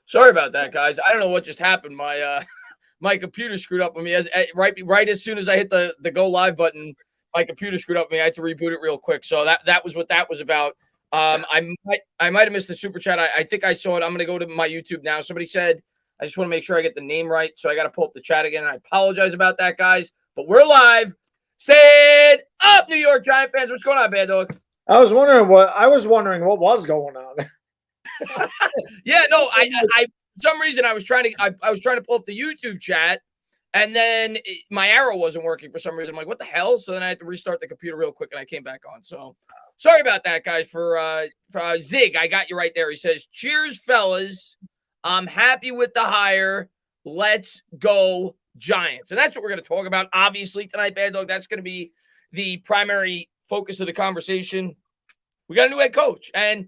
Sorry about that, guys. I don't know what just happened. My my computer screwed up on me right as soon as I hit the go live button. My computer screwed up on me. I had to reboot it real quick. So that was what that was about. I might have missed the super chat. I think I saw it. I'm gonna go to my YouTube now. Somebody said I just want to make sure I get the name right, so I got to pull up the chat again. I apologize about that, guys, but we're live. Stand up, New York Giant fans. What's going on, Bad Dog? I was wondering what was going on. Yeah, no, I for some reason I was trying to pull up the YouTube chat, and then my arrow wasn't working for some reason. I'm like, what the hell? So then I had to restart the computer real quick, and I came back on. So sorry about that, guys. For Zig, I got you right there. He says, "Cheers, fellas. I'm happy with the hire. Let's go Giants." And that's what we're going to talk about, obviously, tonight, Bad Dog. That's going to be the primary focus of the conversation. We got a new head coach, and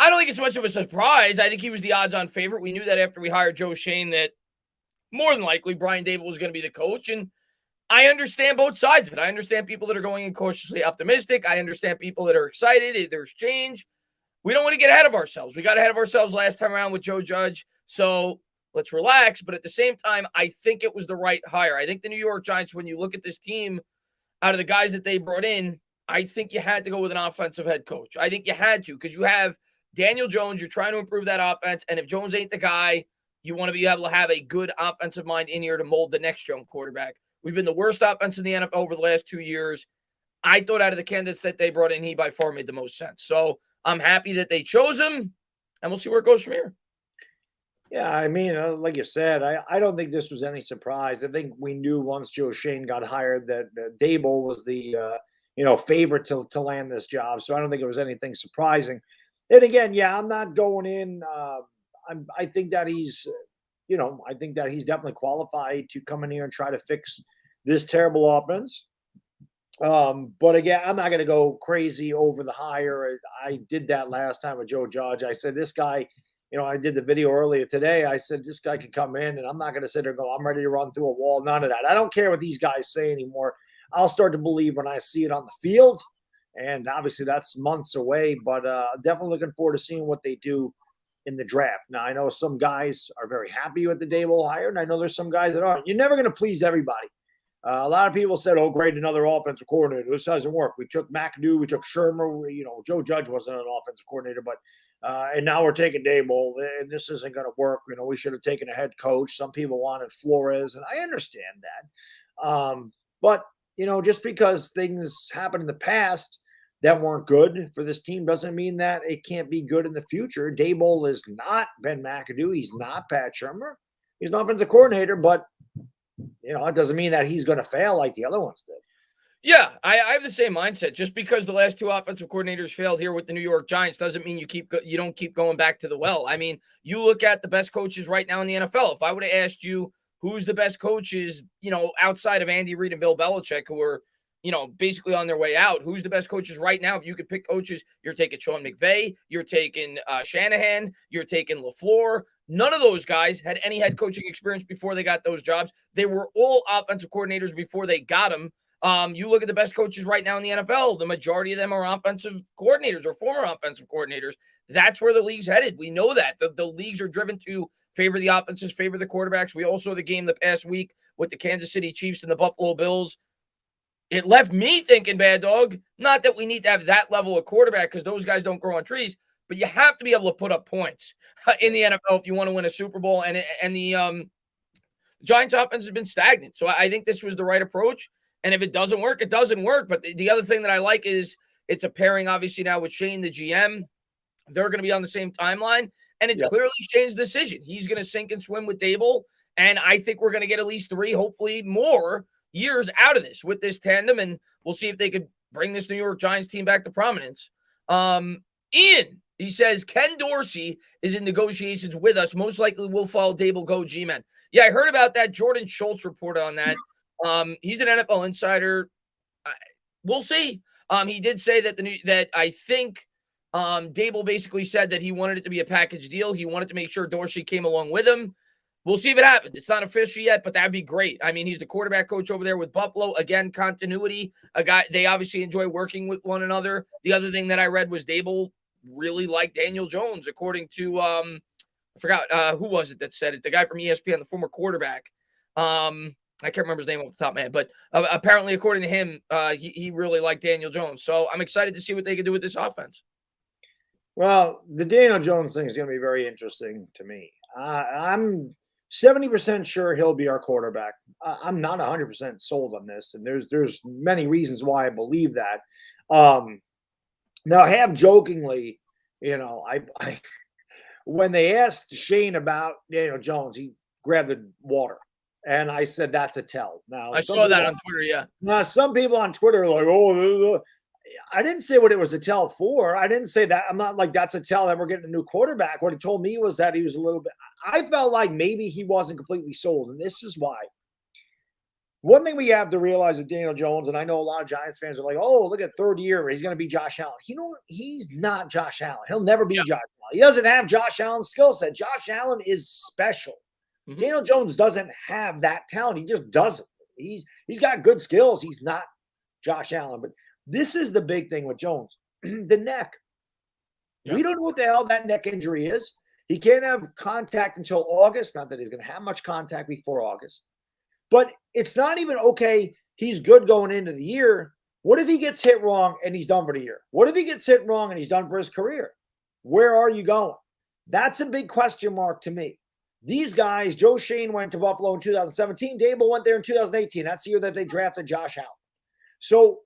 I don't think it's much of a surprise. I think he was the odds-on favorite. We knew that after we hired Joe Schoen that more than likely Brian Daboll was going to be the coach, and I understand both sides of it. I understand people that are going in cautiously optimistic. I understand people that are excited. There's change. We don't want to get ahead of ourselves. We got ahead of ourselves last time around with Joe Judge, so let's relax. But at the same time, I think it was the right hire. I think the New York Giants, when you look at this team, out of the guys that they brought in, I think you had to go with an offensive head coach. I think you had to, because you have Daniel Jones. You're trying to improve that offense, and if Jones ain't the guy, you want to be able to have a good offensive mind in here to mold the next young quarterback. We've been the worst offense in the NFL over the last 2 years. I thought out of the candidates that they brought in, he by far made the most sense. So I'm happy that they chose him, and we'll see where it goes from here. Yeah, I mean, like you said, I don't think this was any surprise. I think we knew once Joe Schoen got hired that Daboll was the favorite to land this job. So I don't think it was anything surprising. And again, yeah, I'm not going in. I think that he's, I think that he's definitely qualified to come in here and try to fix this terrible offense. But again, I'm not going to go crazy over the hire. I did that last time with Joe Judge. I said, this guy, I did the video earlier today. I said, this guy can come in, and I'm not going to sit there and go, I'm ready to run through a wall. None of that. I don't care what these guys say anymore. I'll start to believe when I see it on the field. And obviously that's months away, but definitely looking forward to seeing what they do in the draft. Now, I know some guys are very happy with the Daboll hire, and I know there's some guys that aren't. You're never going to please everybody. A lot of people said, oh, great, another offensive coordinator. This doesn't work. We took McAdoo. We took Shermer. Joe Judge wasn't an offensive coordinator, but and now we're taking Daboll, and this isn't going to work. We should have taken a head coach. Some people wanted Flores, and I understand that. But, just because things happened in the past that weren't good for this team doesn't mean that it can't be good in the future. Daboll is not Ben McAdoo. He's not Pat Shermer. He's an offensive coordinator, but it doesn't mean that he's going to fail like the other ones did. Yeah, I have the same mindset. Just because the last two offensive coordinators failed here with the New York Giants doesn't mean you don't keep going back to the well. I mean, you look at the best coaches right now in the NFL. If I would have asked you who's the best coaches, outside of Andy Reid and Bill Belichick, who are, basically on their way out, who's the best coaches right now? If you could pick coaches, you're taking Sean McVay, you're taking Shanahan, you're taking LaFleur. None of those guys had any head coaching experience before they got those jobs. They were all offensive coordinators before they got them. You look at the best coaches right now in the NFL, the majority of them are offensive coordinators or former offensive coordinators. That's where the league's headed. We know that. The leagues are driven to favor the offenses, favor the quarterbacks. We also saw the game the past week with the Kansas City Chiefs and the Buffalo Bills. It left me thinking, Bad Dog, not that we need to have that level of quarterback because those guys don't grow on trees, but you have to be able to put up points in the NFL if you want to win a Super Bowl. And the Giants offense has been stagnant. So I think this was the right approach. And if it doesn't work, it doesn't work. But the other thing that I like is it's a pairing, obviously, now with Shane, the GM. They're going to be on the same timeline. And it's clearly Shane's decision. He's going to sink and swim with Daboll. And I think we're going to get at least 3, hopefully more years out of this with this tandem. And we'll see if they could bring this New York Giants team back to prominence. Ian, he says, Ken Dorsey is in negotiations with us. Most likely we'll follow Daboll go G-Men. Yeah, I heard about that. Jordan Schultz reported on that. He's an NFL insider. We'll see. He did say that I think Daboll basically said that he wanted it to be a package deal. He wanted to make sure Dorsey came along with him. We'll see if it happens. It's not official yet, but that'd be great. I mean, he's the quarterback coach over there with Buffalo. Again, continuity. A guy they obviously enjoy working with one another. The other thing that I read was Daboll really liked Daniel Jones, according to I forgot who was it that said it. The guy from ESPN, the former quarterback. I can't remember his name off the top of my head, but apparently, according to him, he really liked Daniel Jones. So I'm excited to see what they can do with this offense. Well, the Daniel Jones thing is going to be very interesting to me. I'm 70% sure he'll be our quarterback. I'm not 100% sold on this, and there's many reasons why I believe that. Now, half jokingly, I when they asked Shane about Daniel Jones, he grabbed the water. And I said, that's a tell. Now, I saw that on Twitter, yeah. Now, some people on Twitter are like, oh, I didn't say what it was a tell for. I didn't say that. I'm not like, that's a tell that we're getting a new quarterback. What he told me was that he was a little bit, I felt like maybe he wasn't completely sold. And this is why. One thing we have to realize with Daniel Jones, and I know a lot of Giants fans are like, oh, look at third year. He's going to be Josh Allen. He's not Josh Allen. He'll never be Josh Allen. He doesn't have Josh Allen's skill set. Josh Allen is special. Mm-hmm. Daniel Jones doesn't have that talent. He just doesn't. He's got good skills. He's not Josh Allen. But this is the big thing with Jones. The neck. Yeah. We don't know what the hell that neck injury is. He can't have contact until August. Not that he's going to have much contact before August. But it's not even okay. He's good going into the year. What if he gets hit wrong and he's done for the year? What if he gets hit wrong and he's done for his career? Where are you going? That's a big question mark to me. These guys, Joe Shane went to Buffalo in 2017. Daboll went there in 2018. That's the year that they drafted Josh Allen. So,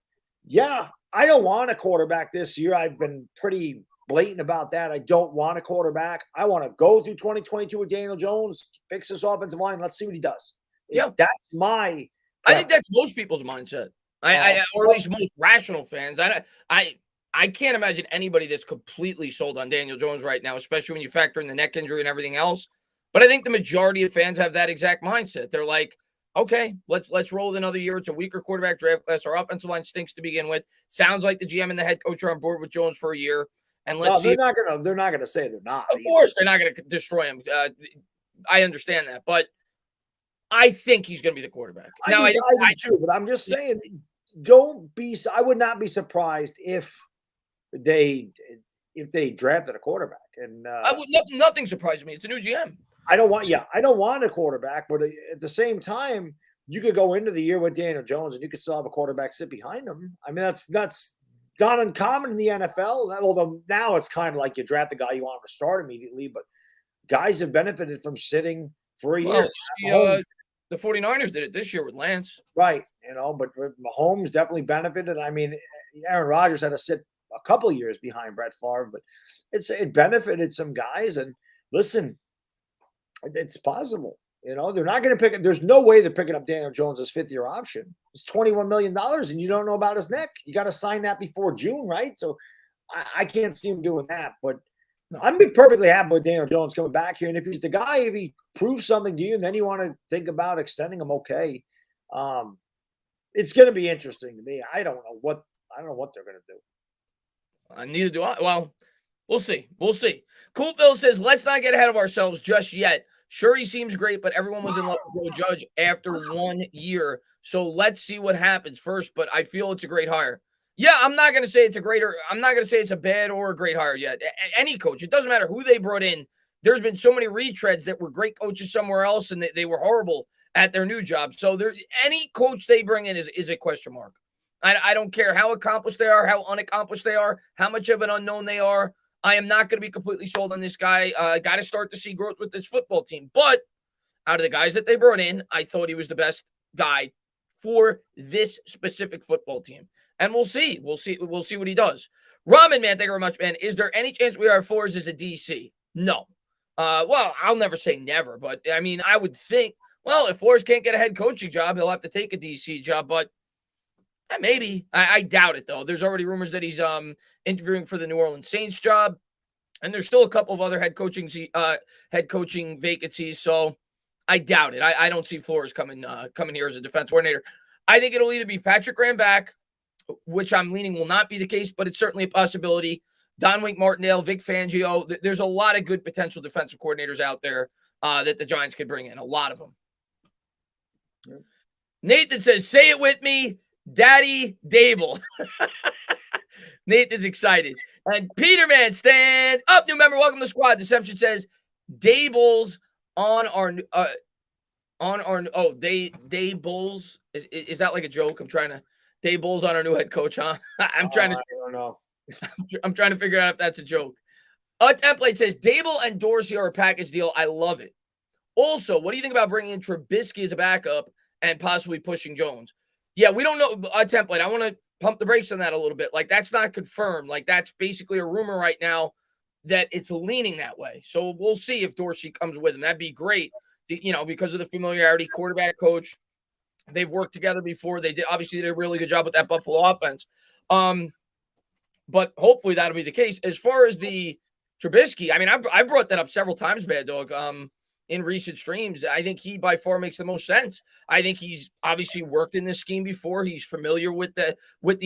yeah, I don't want a quarterback this year. I've been pretty blatant about that. I don't want a quarterback. I want to go through 2022 with Daniel Jones, fix this offensive line. Let's see what he does. Yeah, that's my. I think that's most people's mindset. Or at least most rational fans. I can't imagine anybody that's completely sold on Daniel Jones right now, especially when you factor in the neck injury and everything else. But I think the majority of fans have that exact mindset. They're like, okay, let's roll another year. It's a weaker quarterback draft class. Our offensive line stinks to begin with. Sounds like the GM and the head coach are on board with Jones for a year. And let's see. They're not gonna say they're not. Of course, they're not gonna destroy him. I understand that, but I think he's gonna be the quarterback. I do too, but I'm just saying, I would not be surprised if they drafted a quarterback. And nothing surprises me. It's a new GM. I don't want a quarterback, but at the same time, you could go into the year with Daniel Jones and you could still have a quarterback sit behind him. I mean, that's not uncommon in the NFL. Although now it's kind of like you draft the guy you want to start immediately, but guys have benefited from sitting for a year. The 49ers did it this year with Lance. Right. But Mahomes definitely benefited. I mean, Aaron Rodgers had to sit a couple of years behind Brett Favre, but it benefited some guys. And listen, it's possible. They're not going to pick it. There's no way they're picking up Daniel Jones' fifth-year option. It's $21 million, and you don't know about his neck. You got to sign that before June, right? So I can't see him doing that. But I'm be perfectly happy with Daniel Jones coming back here. And if he's the guy, if he proves something to you, and then you want to think about extending him, okay. It's going to be interesting to me. I don't know what they're going to do. Neither do I. Well, we'll see. Cool Phil says, let's not get ahead of ourselves just yet. Sure, he seems great, but everyone was in love with Joe Judge after 1 year. So let's see what happens first. But I feel it's a great hire. Yeah, I'm not going to say I'm not going to say it's a bad or a great hire yet. Any coach, it doesn't matter who they brought in. There's been so many retreads that were great coaches somewhere else, and they were horrible at their new job. So any coach they bring in is a question mark. I don't care how accomplished they are, how unaccomplished they are, how much of an unknown they are. I am not going to be completely sold on this guy. Got to start to see growth with this football team. But out of the guys that they brought in, I thought he was the best guy for this specific football team. And we'll see. We'll see what he does. Ramen, man, thank you very much, man. Is there any chance we are Flores as a DC? No. Well, I'll never say never, but I mean, I would think, well, if Flores can't get a head coaching job, he'll have to take a DC job, but maybe. I doubt it, though. There's already rumors that he's interviewing for the New Orleans Saints job, and there's still a couple of other head coaching vacancies, so I doubt it. I don't see Flores coming here as a defense coordinator. I think it'll either be Patrick Graham back, which I'm leaning will not be the case, but it's certainly a possibility. Don Wink Martindale, Vic Fangio. There's a lot of good potential defensive coordinators out there that the Giants could bring in, a lot of them. Yep. Nathan says, say it with me, Daddy Daboll. Nathan's excited. And Peterman, stand up, new member. Welcome to the squad. Deception says, Daboll's on our Daboll's is that like a joke? Daboll's on our new head coach, huh? I don't know. I'm trying to figure out if that's a joke. A template says Daboll and Dorsey are a package deal. I love it. Also, what do you think about bringing in Trubisky as a backup and possibly pushing Jones? Yeah, we don't know a template. I want to pump the brakes on that a little bit. Like, that's not confirmed. Like, that's basically a rumor right now that it's leaning that way. So we'll see if Dorsey comes with him. That'd be great, because of the familiarity, quarterback coach. They've worked together before. They did a really good job with that Buffalo offense. But hopefully that'll be the case. As far as the Trubisky, I mean, I brought that up several times, Bad Dog, in recent streams. I think he by far makes the most sense. I think he's obviously worked in this scheme before. He's familiar with the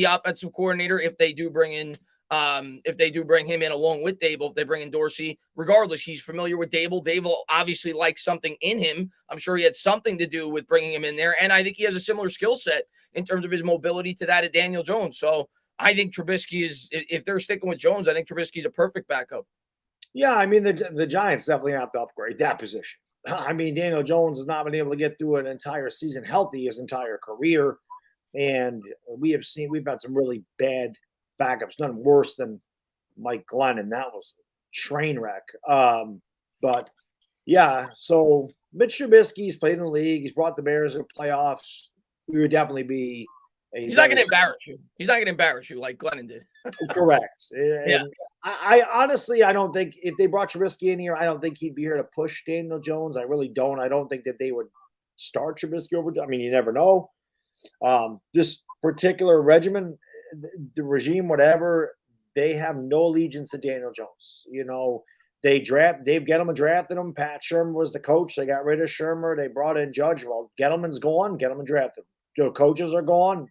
offensive coordinator. If they do bring him in along with Daboll, if they bring in Dorsey, regardless, he's familiar with Daboll. Daboll obviously likes something in him. I'm sure he had something to do with bringing him in there. And I think he has a similar skill set in terms of his mobility to that of Daniel Jones. So I think Trubisky if they're sticking with Jones, I think Trubisky's a perfect backup. Yeah, I mean, the Giants definitely have to upgrade that position. I mean, Daniel Jones has not been able to get through an entire season healthy his entire career. And we've had some really bad backups, none worse than Mike Glennon. That was a train wreck. But yeah, so Mitch Trubisky's played in the league. He's brought the Bears to the playoffs. We would definitely be He's not going to embarrass you. He's not going to embarrass you like Glennon did. Correct. Yeah. I honestly, I don't think if they brought Trubisky in here, I don't think he'd be here to push Daniel Jones. I really don't. I don't think that they would start Trubisky over. I mean, you never know. This particular regimen, the regime, whatever, they have no allegiance to Daniel Jones. Dave Gettleman drafted him. Pat Shermer was the coach. They got rid of Shermer. They brought in Judge. Well, Gettleman's gone. Gettleman drafted him. Coaches are gone.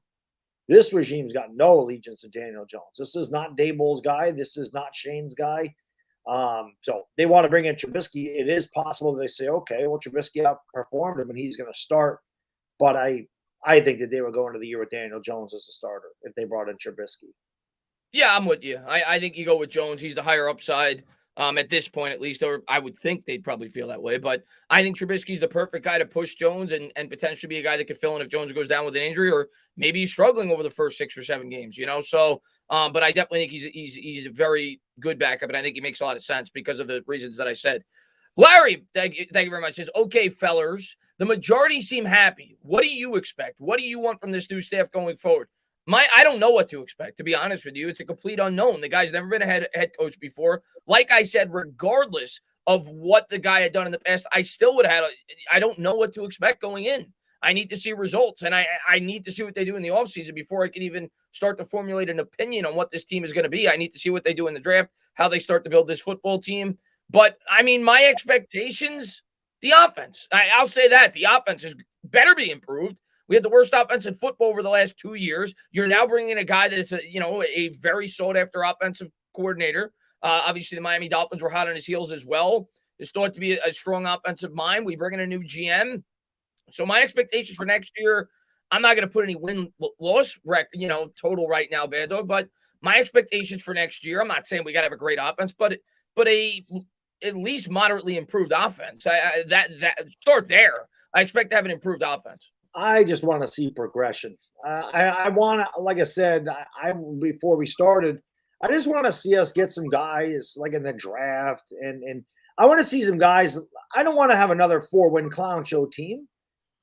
This regime's got no allegiance to Daniel Jones. This is not Daboll's guy. This is not Shane's guy. So they want to bring in Trubisky. It is possible they say, okay, well, Trubisky outperformed him and he's going to start. But I think that they would go into the year with Daniel Jones as a starter if they brought in Trubisky. Yeah, I'm with you. I think you go with Jones. He's the higher upside at this point, at least, or I would think they'd probably feel that way. But I think Trubisky's the perfect guy to push Jones and potentially be a guy that could fill in if Jones goes down with an injury or maybe he's struggling over the first 6 or 7 games, So, but I definitely think he's a very good backup, and I think he makes a lot of sense because of the reasons that I said. Larry, thank you very much. Says, okay, fellers, the majority seem happy. What do you expect? What do you want from this new staff going forward? I don't know what to expect, to be honest with you. It's a complete unknown. The guy's never been a head coach before. Like I said, regardless of what the guy had done in the past, I still would have I don't know what to expect going in. I need to see results, and I need to see what they do in the offseason before I can even start to formulate an opinion on what this team is going to be. I need to see what they do in the draft, how they start to build this football team. But, I mean, my expectations, the offense. I'll say that. The offense is better be improved. We had the worst offense in football over the last 2 years. You're now bringing in a guy that's a very sought-after offensive coordinator. Obviously, the Miami Dolphins were hot on his heels as well. It's thought to be a strong offensive mind. We bring in a new GM. So my expectations for next year, I'm not going to put any win-loss total right now, Bad Dog, but my expectations for next year, I'm not saying we got to have a great offense, but a at least moderately improved offense. That start there. I expect to have an improved offense. I just want to see progression. I want to, like I said, before we started, I just want to see us get some guys like in the draft, and I want to see some guys. I don't want to have another 4-win clown show team.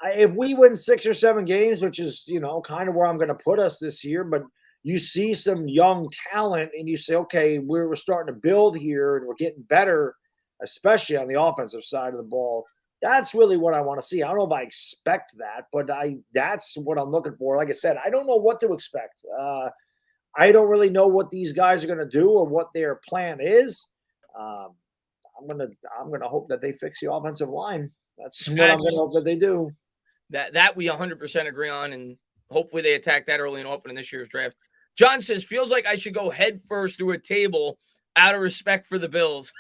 If we win 6 or 7 games, which is kind of where I'm going to put us this year, but you see some young talent and you say, okay, we're starting to build here and we're getting better, especially on the offensive side of the ball. That's really what I want to see. I don't know if I expect that, but that's what I'm looking for. Like I said, I don't know what to expect. I don't really know what these guys are going to do or what their plan is. I'm gonna hope that they fix the offensive line. That's what I'm going to hope that they do. That we 100% agree on, and hopefully they attack that early and often in this year's draft. John says, feels like I should go head first through a table out of respect for the Bills.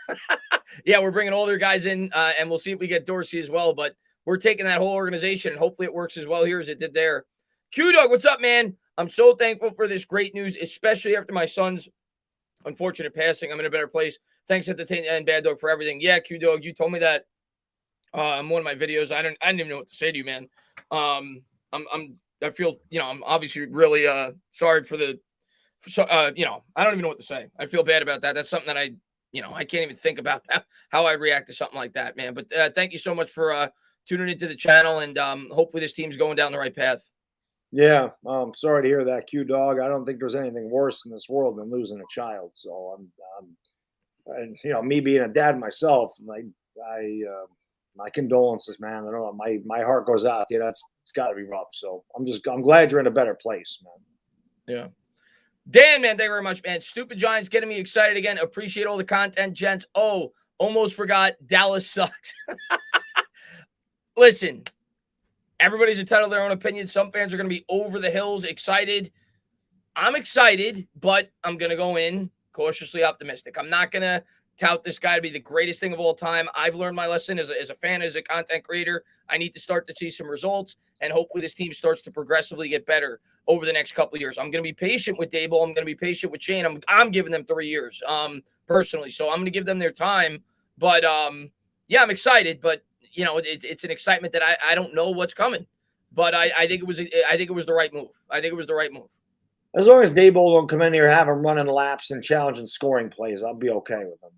Yeah, we're bringing all their guys in, and we'll see if we get Dorsey as well. But we're taking that whole organization, and hopefully it works as well here as it did there. Q-Dog, what's up, man? I'm so thankful for this great news, especially after my son's unfortunate passing. I'm in a better place. Thanks at the and Bad Dog for everything. Yeah, Q Dog, you told me that in one of my videos. I didn't even know what to say to you, man. I feel, I'm obviously really sorry for the, I don't even know what to say. I feel bad about that. That's something that I can't even think about how I react to something like that, man. But thank you so much for tuning into the channel, and hopefully this team's going down the right path. Yeah, I'm sorry to hear that, Q Dog. I don't think there's anything worse in this world than losing a child. So and me being a dad myself, my condolences, man. I don't know, my heart goes out to you. It's got to be rough. So I'm glad you're in a better place, man. Yeah. Dan, man, thank you very much, man. Stupid Giants getting me excited again. Appreciate all the content, gents. Oh, almost forgot. Dallas sucks. Listen, everybody's entitled to their own opinion. Some fans are going to be over the hills excited. I'm excited, but I'm going to go in cautiously optimistic. I'm not going to tout this guy to be the greatest thing of all time. I've learned my lesson as a fan, as a content creator. I need to start to see some results, and hopefully this team starts to progressively get better over the next couple of years. I'm going to be patient with Daboll. I'm going to be patient with Shane. I'm giving them 3 years, personally. So I'm going to give them their time. But, yeah, I'm excited, but it's an excitement that I don't know what's coming, but I think it was the right move. I think it was the right move. As long as Daboll don't come in here, have him running laps and challenging scoring plays, I'll be okay with him.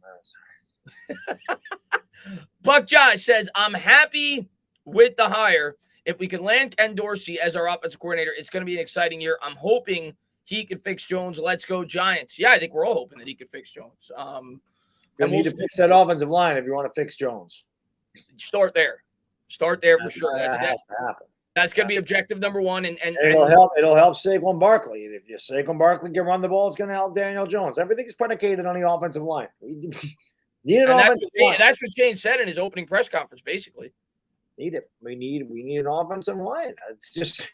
Buck Josh says, I'm happy with the hire. If we can land Ken Dorsey as our offensive coordinator, it's going to be an exciting year. I'm hoping he can fix Jones. Let's go Giants. Yeah, I think we're all hoping that he could fix Jones. You need to fix that offensive line if you want to fix Jones. Start there for sure. That has to happen. That's going to be objective number one. And it'll help Saquon Barkley. If Saquon Barkley can run the ball, it's going to help Daniel Jones. Everything's predicated on the offensive line. Need an offensive line. That's what Shane said in his opening press conference, basically. Need it. We need an offensive line. It's just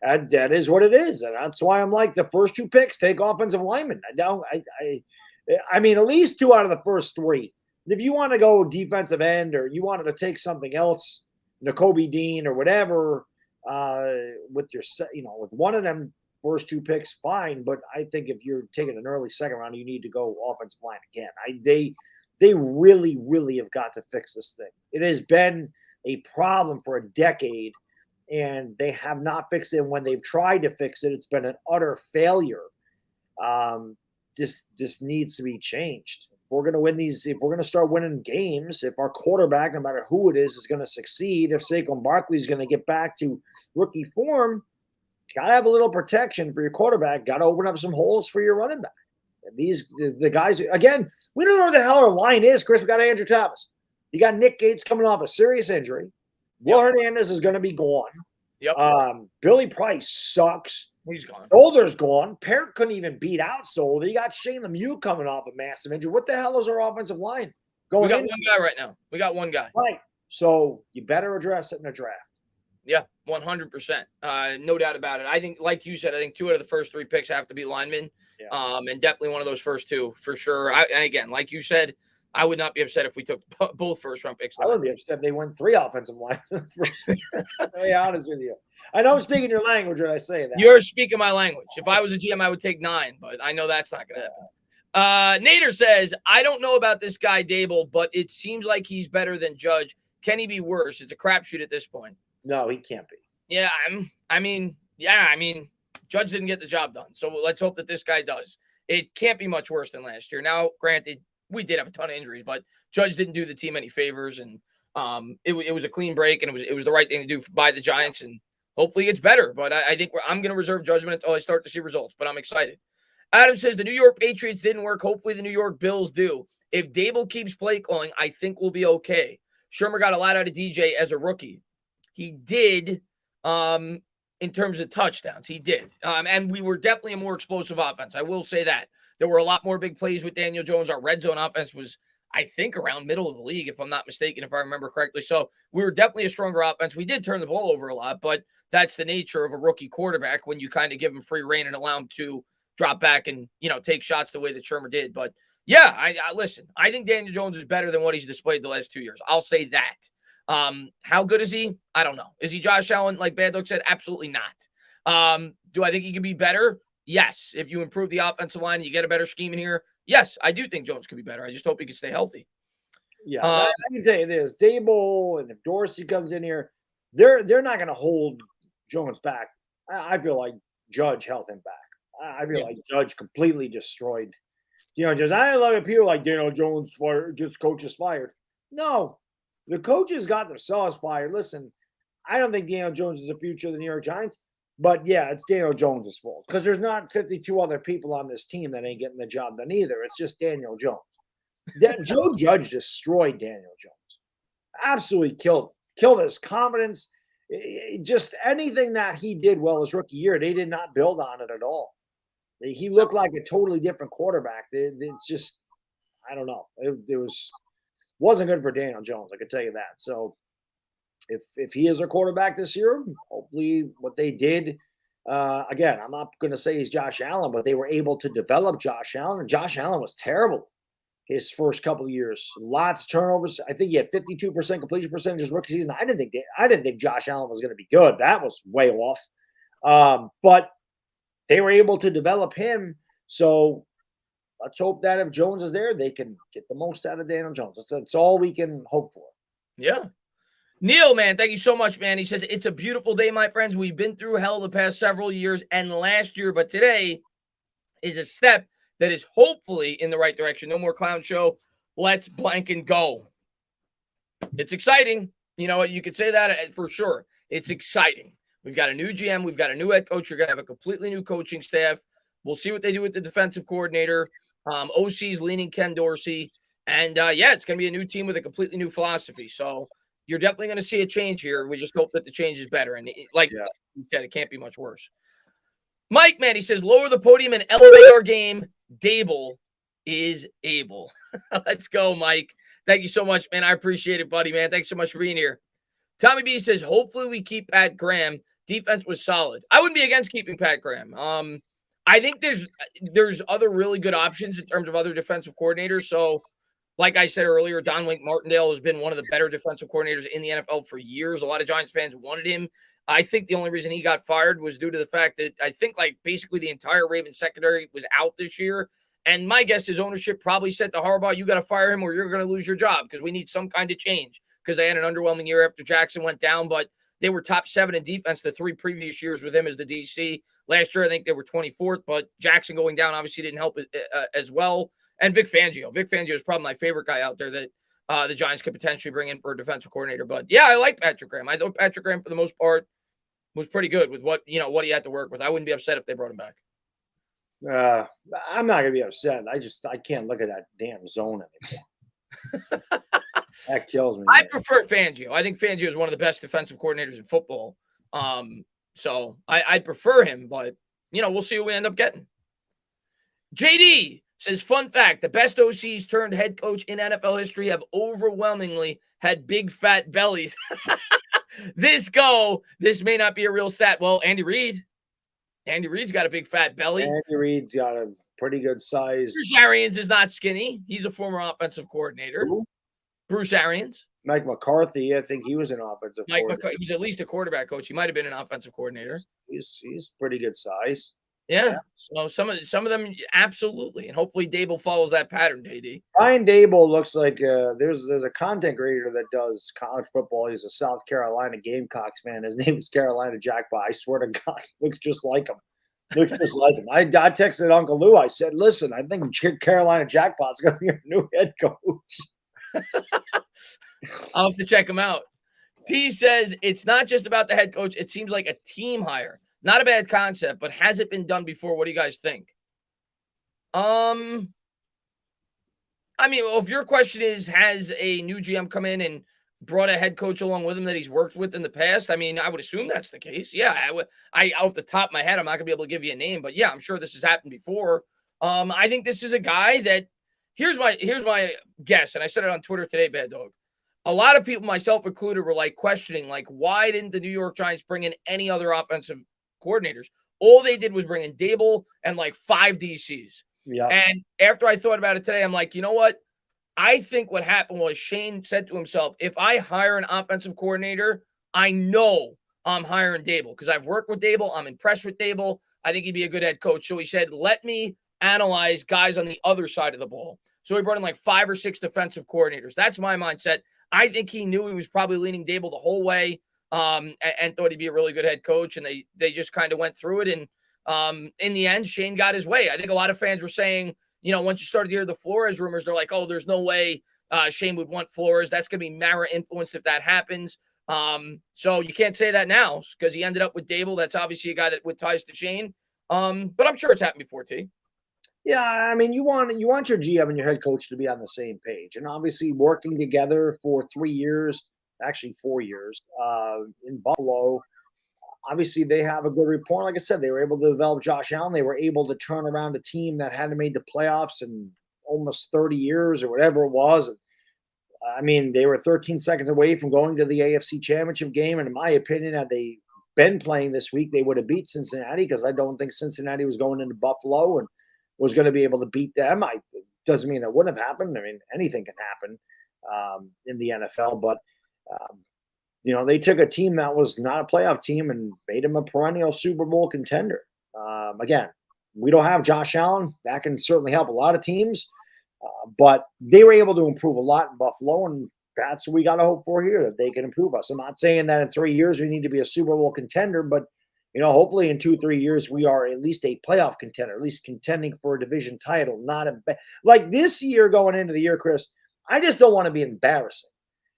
that is what it is. And that's why I'm like, the first 2 picks, take offensive linemen. I mean, at least 2 out of the first 3. If you want to go defensive end, or you wanted to take something else, Nakobe Dean or whatever, with one of them first 2 picks, fine. But I think if you're taking an early second round, you need to go offensive line again. They really, really have got to fix this thing. It has been a problem for a decade, and they have not fixed it. When they've tried to fix it, it's been an utter failure. This needs to be changed. We're going to win these. If we're going to start winning games, if our quarterback, no matter who it is going to succeed, if Saquon Barkley is going to get back to rookie form, you got to have a little protection for your quarterback. Got to open up some holes for your running back. And the guys, again, we don't know who the hell our line is, Chris. We got Andrew Thomas. You got Nick Gates coming off a serious injury. Will Hernandez is going to be gone. Yep. Billy Price sucks. He's gone. Solder's gone. Parrott couldn't even beat out Solder. You got Shane Lemieux coming off a massive injury. What the hell is our offensive line going? We got one guy right now. We got one guy. Right. So you better address it in the draft. Yeah, 100%. No doubt about it. I think, like you said, 2 out of the first 3 picks have to be linemen. Yeah. And definitely one of those first 2 for sure. And again, like you said, I would not be upset if we took both first-round picks. I wouldn't be upset if they went 3 offensive linemen. To be honest with you. I know I'm speaking your language when I say that. You're speaking my language. If I was a GM, I would take 9, but I know that's not going to happen. Nader says, I don't know about this guy, Daboll, but it seems like he's better than Judge. Can he be worse? It's a crapshoot at this point. No, he can't be. Yeah, I mean, Judge didn't get the job done. So let's hope that this guy does. It can't be much worse than last year. Now, granted, we did have a ton of injuries, but Judge didn't do the team any favors, and it was a clean break, and it was the right thing to do by the Giants, and hopefully it's better. But I think I'm going to reserve judgment until I start to see results, but I'm excited. Adam says the New York Patriots didn't work. Hopefully the New York Bills do. If Daboll keeps play calling, I think we'll be okay. Shermer got a lot out of DJ as a rookie. He did in terms of touchdowns. He did. And we were definitely a more explosive offense. I will say that. There were a lot more big plays with Daniel Jones. Our red zone offense was, I think, around middle of the league, if I'm not mistaken, if I remember correctly. So we were definitely a stronger offense. We did turn the ball over a lot, but that's the nature of a rookie quarterback when you kind of give him free reign and allow him to drop back and, take shots the way that Shermer did. But yeah, I listen, I think Daniel Jones is better than what he's displayed the last 2 years. I'll say that. How good is he? I don't know. Is he Josh Allen, like Bad Dog said? Absolutely not. Do I think he can be better? Yes. If you improve the offensive line and you get a better scheme in here, yes, I do think Jones could be better. I just hope he can stay healthy. Yeah, I can tell you this: Daboll and if Dorsey comes in here, they're not going to hold Jones back. I feel like Judge held him back. I feel Yeah. like Judge completely destroyed. Just I love it. People like Daniel Jones fired, just coaches fired. No, the coaches got themselves fired. Listen, I don't think Daniel Jones is the future of the New York Giants, but yeah, it's Daniel Jones' fault because there's not 52 other people on this team that ain't getting the job done either. It's just Daniel Jones. Joe Judge destroyed Daniel Jones. Absolutely killed his confidence. Just anything that he did well his rookie year, they did not build on it at all. He looked like a totally different quarterback. It's just, I don't know. It wasn't good for Daniel Jones. I can tell you that. So if he is our quarterback this year, hopefully what they did. Again, I'm not going to say he's Josh Allen, but they were able to develop Josh Allen. And Josh Allen was terrible his first couple of years. Lots of turnovers. I think he had 52% completion percentage his rookie season. I didn't think Josh Allen was going to be good. That was way off. But they were able to develop him. So let's hope that if Jones is there, they can get the most out of Daniel Jones. That's all we can hope for. Yeah. Neil, man, thank you so much, man. He says, it's a beautiful day, my friends. We've been through hell the past several years and last year, but today is a step that is hopefully in the right direction. No more clown show. Let's blank and go. It's exciting. You know what? You could say that for sure. It's exciting. We've got a new GM. We've got a new head coach. You're going to have a completely new coaching staff. We'll see what they do with the defensive coordinator. OC's leaning Ken Dorsey. And, yeah, it's going to be a new team with a completely new philosophy. So you're definitely going to see a change here. We just hope that the change is better. And like you said, it can't be much worse. Mike, man, he says, lower the podium and elevate our game. Daboll is able. Let's go, Mike. Thank you so much, man. I appreciate it, buddy, man. Thanks so much for being here. Tommy B says, hopefully we keep Pat Graham. Defense was solid. I wouldn't be against keeping Pat Graham. I think there's other really good options in terms of other defensive coordinators. So, like I said earlier, Don Wink Martindale has been one of the better defensive coordinators in the NFL for years. A lot of Giants fans wanted him. I think the only reason he got fired was due to the fact that I think like basically the entire Ravens secondary was out this year. And my guess is ownership probably said to Harbaugh, you got to fire him or you're going to lose your job because we need some kind of change because they had an underwhelming year after Jackson went down, but they were top 7 in defense the 3 previous years with him as the DC. Last year, I think they were 24th, but Jackson going down obviously didn't help as well. And Vic Fangio. Vic Fangio is probably my favorite guy out there that the Giants could potentially bring in for a defensive coordinator. But yeah, I like Patrick Graham. I thought Patrick Graham, for the most part, was pretty good with what he had to work with. I wouldn't be upset if they brought him back. I'm not gonna be upset. I can't look at that damn zone anymore. That kills me. I prefer Fangio. I think Fangio is one of the best defensive coordinators in football. So I prefer him, but we'll see who we end up getting. JD says, fun fact, the best OCs turned head coach in NFL history have overwhelmingly had big fat bellies. This may not be a real stat. Well, Andy Reid. Andy Reid's got a big fat belly. Andy Reid's got a pretty good size. Bruce Arians is not skinny. He's a former offensive coordinator. Who? Bruce Arians. Mike McCarthy, I think he was an offensive coordinator. He was at least a quarterback coach. He might have been an offensive coordinator. He's pretty good size. Yeah. So some of them, absolutely. And hopefully Daboll follows that pattern, JD. Brian Daboll looks like there's a content creator that does college football. He's a South Carolina Gamecocks fan. His name is Carolina Jackpot. I swear to God, looks just like him. Looks just like him. I texted Uncle Lou. I said, listen, I think Carolina Jackpot's going to be our new head coach. I'll have to check him out. T says, it's not just about the head coach. It seems like a team hire. Not a bad concept, but has it been done before? What do you guys think? I mean, well, if your question is, has a new GM come in and brought a head coach along with him that he's worked with in the past? I mean, I would assume that's the case. Yeah, I off the top of my head, I'm not going to be able to give you a name, but yeah, I'm sure this has happened before. I think this is a guy that here's my guess, and I said it on Twitter today, Bad Dog. A lot of people, myself included, were like questioning, like, why didn't the New York Giants bring in any other offensive coordinators? All they did was bring in Daboll and like 5 DCs. Yeah. And after I thought about it today, I'm like, you know what? I think what happened was Shane said to himself, if I hire an offensive coordinator, I know I'm hiring Daboll because I've worked with Daboll. I'm impressed with Daboll. I think he'd be a good head coach. So he said, let me analyze guys on the other side of the ball. So he brought in like 5 or 6 defensive coordinators. That's my mindset. I think he knew he was probably leaning Daboll the whole way, and thought he'd be a really good head coach. And they just kind of went through it. And in the end, Shane got his way. I think a lot of fans were saying, once you started to hear the Flores rumors, they're like, oh, there's no way Shane would want Flores. That's going to be Mara influenced if that happens. So you can't say that now because he ended up with Daboll. That's obviously a guy that with ties to Shane. But I'm sure it's happened before, T. Yeah, I mean, you want your GM and your head coach to be on the same page, and obviously working together for 3 years, actually 4 years, in Buffalo. Obviously, they have a good rapport. Like I said, they were able to develop Josh Allen. They were able to turn around a team that hadn't made the playoffs in almost 30 years or whatever it was. I mean, they were 13 seconds away from going to the AFC Championship game. And in my opinion, had they been playing this week, they would have beat Cincinnati because I don't think Cincinnati was going into Buffalo and was going to be able to beat them. Doesn't mean that wouldn't have happened. I mean, anything can happen in the NFL. But, they took a team that was not a playoff team and made them a perennial Super Bowl contender. Again, we don't have Josh Allen. That can certainly help a lot of teams. But they were able to improve a lot in Buffalo, and that's what we got to hope for here, that they can improve us. I'm not saying that in 3 years we need to be a Super Bowl contender, but, hopefully in 2-3 years we are at least a playoff contender, at least contending for a division title, not like this year going into the year, Chris, I just don't want to be embarrassing.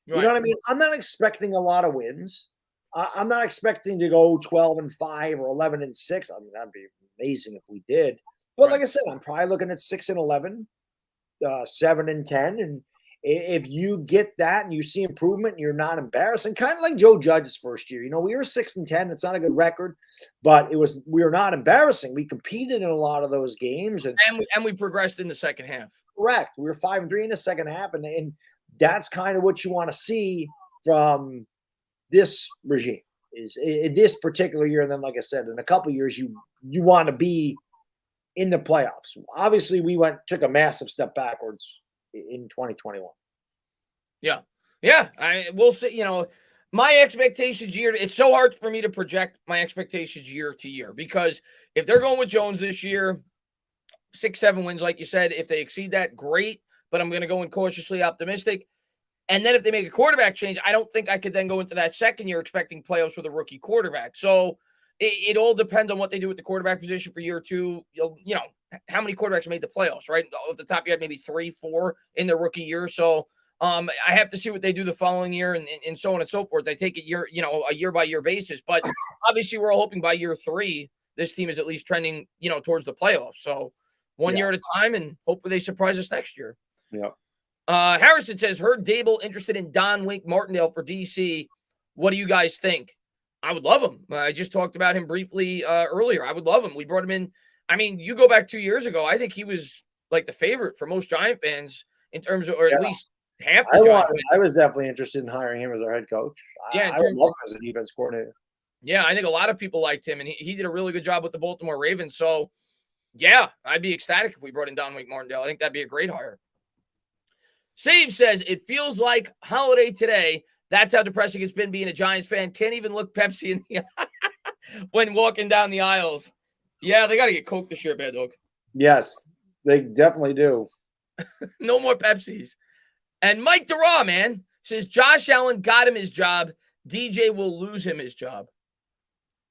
Right. You know what I mean? I'm not expecting a lot of wins. I'm not expecting to go 12-5 or 11-6. I mean, that'd be amazing if we did. But like I said, I'm probably looking at 6-11. 7-10, and if you get that and you see improvement, you're not embarrassing. Kind of like Joe Judge's first year. We were 6-10. It's not a good record, but we were not embarrassing. We competed in a lot of those games, and we progressed in the second half. Correct. We were 5-3 in the second half, and that's kind of what you want to see from this regime. Is in this particular year, and then like I said, in a couple of years, you want to be in the playoffs. Obviously, we took a massive step backwards in 2021. Yeah. We'll see. My expectations it's so hard for me to project my expectations year to year because if they're going with Jones this year, 6-7 wins, like you said, if they exceed that, great. But I'm going to go in cautiously optimistic. And then if they make a quarterback change, I don't think I could then go into that second year expecting playoffs with a rookie quarterback. So it all depends on what they do with the quarterback position for year 2. How many quarterbacks made the playoffs, right? Off the top, you had maybe 3-4 in their rookie year. So I have to see what they do the following year and so on and so forth. They take it a year by year basis. But obviously, we're all hoping by year 3, this team is at least trending, towards the playoffs. So one year at a time, and hopefully they surprise us next year. Yeah. Harrison says, heard Daboll interested in Don Wink Martindale for DC. What do you guys think? I would love him. I just talked about him briefly earlier. I would love him. We brought him in. I mean, you go back 2 years ago, I think he was like the favorite for most Giant fans in terms of, or at least half the I was definitely interested in hiring him as our head coach. I would love him as a defense coordinator. Yeah, I think a lot of people liked him, and he did a really good job with the Baltimore Ravens. So, yeah, I'd be ecstatic if we brought in Don Wink Martindale. I think that'd be a great hire. Save says, it feels like holiday today. That's how depressing it's been being a Giants fan. Can't even look Pepsi in the eye when walking down the aisles. Yeah, they got to get Coke this year, Baddog. Yes, they definitely do. No more Pepsis. And Mike DeRaw, man, says Josh Allen got him his job. DJ will lose him his job.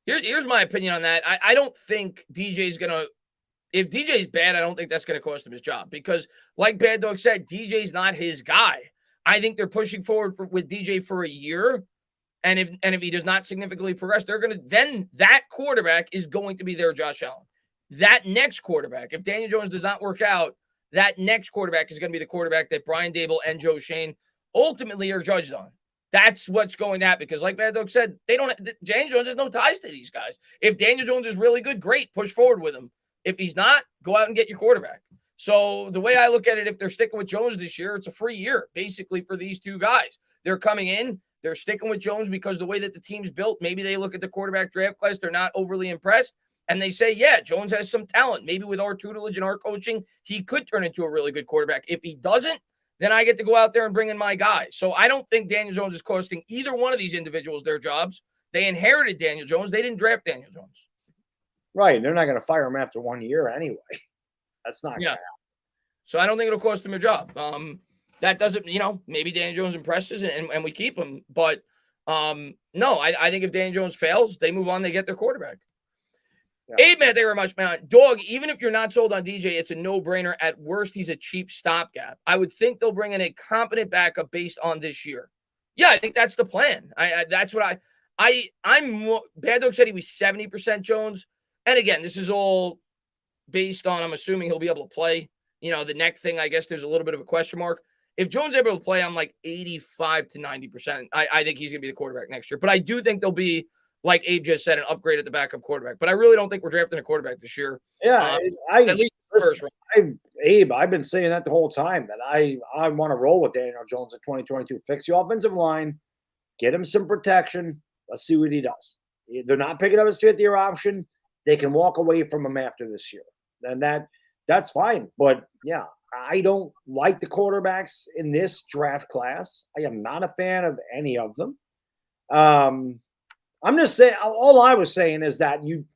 Here's my opinion on that. I don't think DJ's going to – if DJ's bad, I don't think that's going to cost him his job because, like Bad Dog said, DJ's not his guy. I think they're pushing forward with DJ for a year, and if he does not significantly progress, then that quarterback is going to be their Josh Allen. That next quarterback, if Daniel Jones does not work out, that next quarterback is going to be the quarterback that Brian Daboll and Joe Shane ultimately are judged on. That's what's going to happen because, like Bad Dog said, Daniel Jones has no ties to these guys. If Daniel Jones is really good, great, push forward with him. If he's not, go out and get your quarterback. So the way I look at it, if they're sticking with Jones this year, it's a free year, basically, for these two guys. They're coming in. They're sticking with Jones because the way that the team's built, maybe they look at the quarterback draft class, they're not overly impressed, and they say, yeah, Jones has some talent. Maybe with our tutelage and our coaching, he could turn into a really good quarterback. If he doesn't, then I get to go out there and bring in my guy. So I don't think Daniel Jones is costing either one of these individuals their jobs. They inherited Daniel Jones. They didn't draft Daniel Jones. Right. They're not going to fire him after 1 year anyway. That's not going to Yeah. happen. So I don't think it'll cost him a job. That doesn't, maybe Dan Jones impresses and we keep him. But no, I think if Dan Jones fails, they move on, they get their quarterback. Yeah. Abe, man, thank you very much, man. Dog, even if you're not sold on DJ, it's a no-brainer. At worst, he's a cheap stopgap. I would think they'll bring in a competent backup based on this year. Yeah, I think that's the plan. That's what I'm Bad Dog said he was 70% Jones. And again, this is all based on, I'm assuming he'll be able to play. The neck thing, I guess there's a little bit of a question mark. If Jones is able to play, I'm like 85 to 90%. I think he's going to be the quarterback next year. But I do think there'll be, like Abe just said, an upgrade at the backup quarterback. But I really don't think we're drafting a quarterback this year. Yeah, at least first round. Abe, I've been saying that the whole time, that I want to roll with Daniel Jones in 2022. Fix the offensive line, get him some protection. Let's see what he does. They're not picking up his fifth-year option. They can walk away from him after this year. And that's fine. But, yeah, I don't like the quarterbacks in this draft class. I am not a fan of any of them. I'm just saying, all I was saying is that you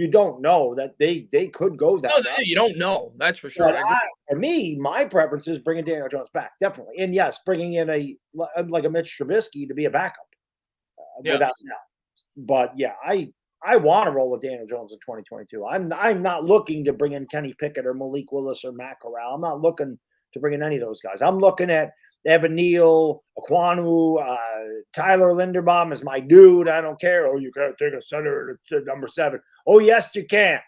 don't know that they could go that route. You don't know. That's for sure. For me, my preference is bringing Daniel Jones back, definitely. And yes, bringing in like a Mitch Trubisky to be a backup. Without doubt. But yeah, I want to roll with Daniel Jones in 2022. I'm not looking to bring in Kenny Pickett or Malik Willis or Matt Corral. I'm not looking to bring in any of those guys. I'm looking at Evan Neal, Aquanu, Tyler Linderbaum is my dude. I don't care. Oh, you can't take a center to number 7. Oh, yes, you can.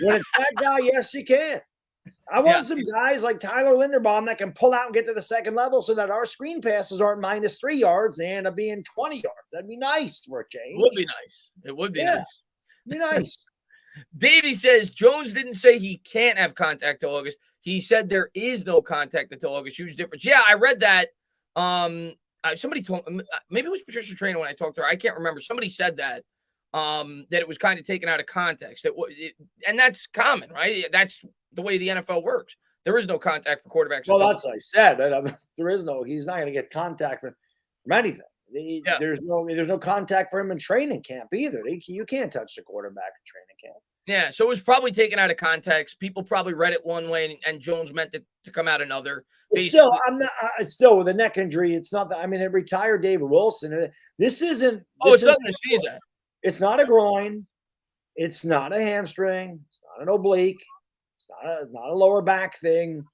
When it's that guy, yes, you can. I want some guys like Tyler Linderbaum that can pull out and get to the second level so that our screen passes aren't -3 yards. They end up being 20 yards. That'd be nice for a change. It would be nice. It would be nice. It'd be nice. Davey says Jones didn't say he can't have contact till August. He said there is no contact until August. Huge difference. Yeah, I read that. Somebody told me, maybe it was Patricia Traynor when I talked to her. I can't remember. Somebody said that it was kind of taken out of context. And that's common, right? That's the way the NFL works. There is no contact for quarterbacks. Well, that's what I said. There is no. He's not going to get contact from anything. There's no contact for him in training camp either. You can't touch the quarterback in training camp. Yeah, so it was probably taken out of context. People probably read it one way, and Jones meant it to come out another. Still, still with a neck injury. It's not that. I mean, it retired David Wilson. This isn't. It's nothing to sneeze at. It's not a groin. It's not a hamstring. It's not an oblique. It's not a lower back thing.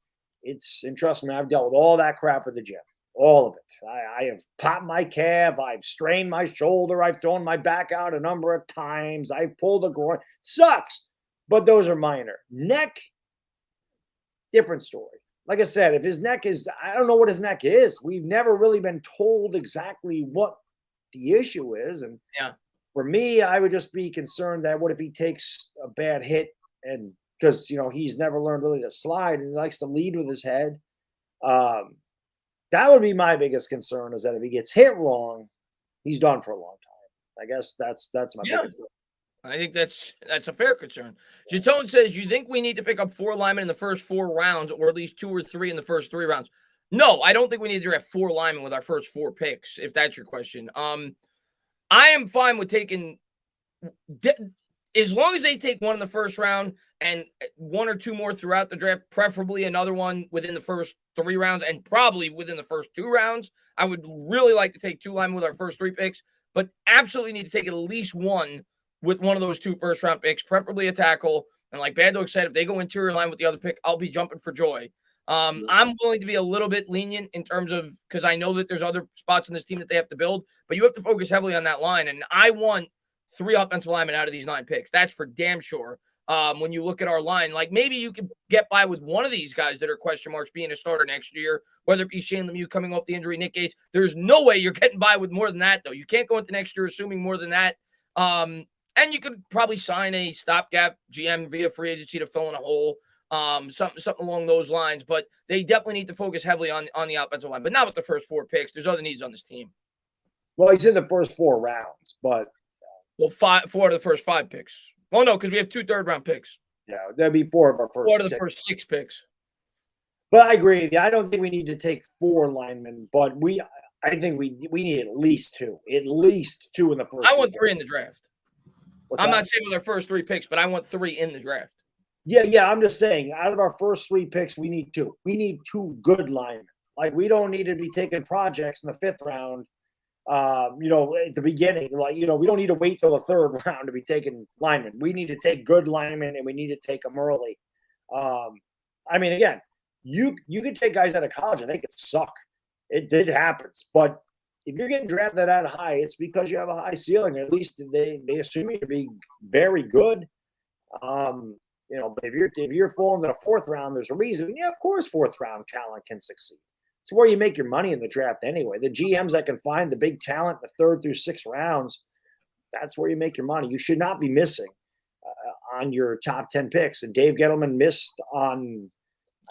And trust me, I've dealt with all that crap at the gym. All of it. I have popped my calf. I've strained my shoulder. I've thrown my back out a number of times. I've pulled a groin. Sucks. But those are minor. Neck, different story. Like I said, if his neck is, I don't know what his neck is. We've never really been told exactly what the issue is. And for me, I would just be concerned that what if he takes a bad hit, and because, he's never learned really to slide and he likes to lead with his head. That would be my biggest concern, is that if he gets hit wrong, he's done for a long time. I guess that's my biggest. I think that's a fair concern. Jatone says, you think we need to pick up 4 linemen in the first 4 rounds, or at least 2 or 3 in the first 3 rounds? No, I don't think we need to draft 4 linemen with our first 4 picks, if that's your question. I am fine with taking, as long as they take 1 in the first round and 1 or 2 more throughout the draft, preferably another one within the first 3 rounds and probably within the first 2 rounds. I would really like to take 2 linemen with our first 3 picks, but absolutely need to take at least 1 with one of those 2 first-round picks, preferably a tackle. And like Bad Dog said, if they go interior line with the other pick, I'll be jumping for joy. I'm willing to be a little bit lenient in terms of, because I know that there's other spots in this team that they have to build, but you have to focus heavily on that line. And I want 3 offensive linemen out of these 9 picks. That's for damn sure. When you look at our line, like maybe you could get by with one of these guys that are question marks being a starter next year, whether it be Shane Lemieux coming off the injury, Nick Gates. There's no way you're getting by with more than that, though. You can't go into next year assuming more than that. And you could probably sign a stopgap GM via free agency to fill in a hole, something along those lines. But they definitely need to focus heavily on the offensive line, but not with the first 4 picks. There's other needs on this team. Well, he's in the first 4 rounds, but 4 of the first 5 picks. Well, no, because we have 2 third-round picks. Yeah, that'd be 4 of our first 4 of the first 6 picks. But I agree with you. I don't think we need to take 4 linemen, but I think we need at least 2. At least 2 in the first. I want 3 in the draft. What's I'm that? not saying with our first 3 picks, but I want 3 in the draft. Yeah. I'm just saying, out of our first 3 picks, we need 2. We need 2 good linemen. Like, we don't need to be taking projects in the 5th round. At the beginning, we don't need to wait till the 3rd round to be taking linemen. We need to take good linemen, and we need to take them early. Again, you can take guys out of college and they could suck. It happens, but if you're getting drafted that high, it's because you have a high ceiling. At least they assume you to be very good. But if you're falling to the 4th round, there's a reason. Yeah, of course, 4th round talent can succeed. It's where you make your money in the draft anyway. The GMs that can find the big talent in the 3rd through 6th rounds, that's where you make your money. You should not be missing on your top 10 picks. And Dave Gettleman missed on.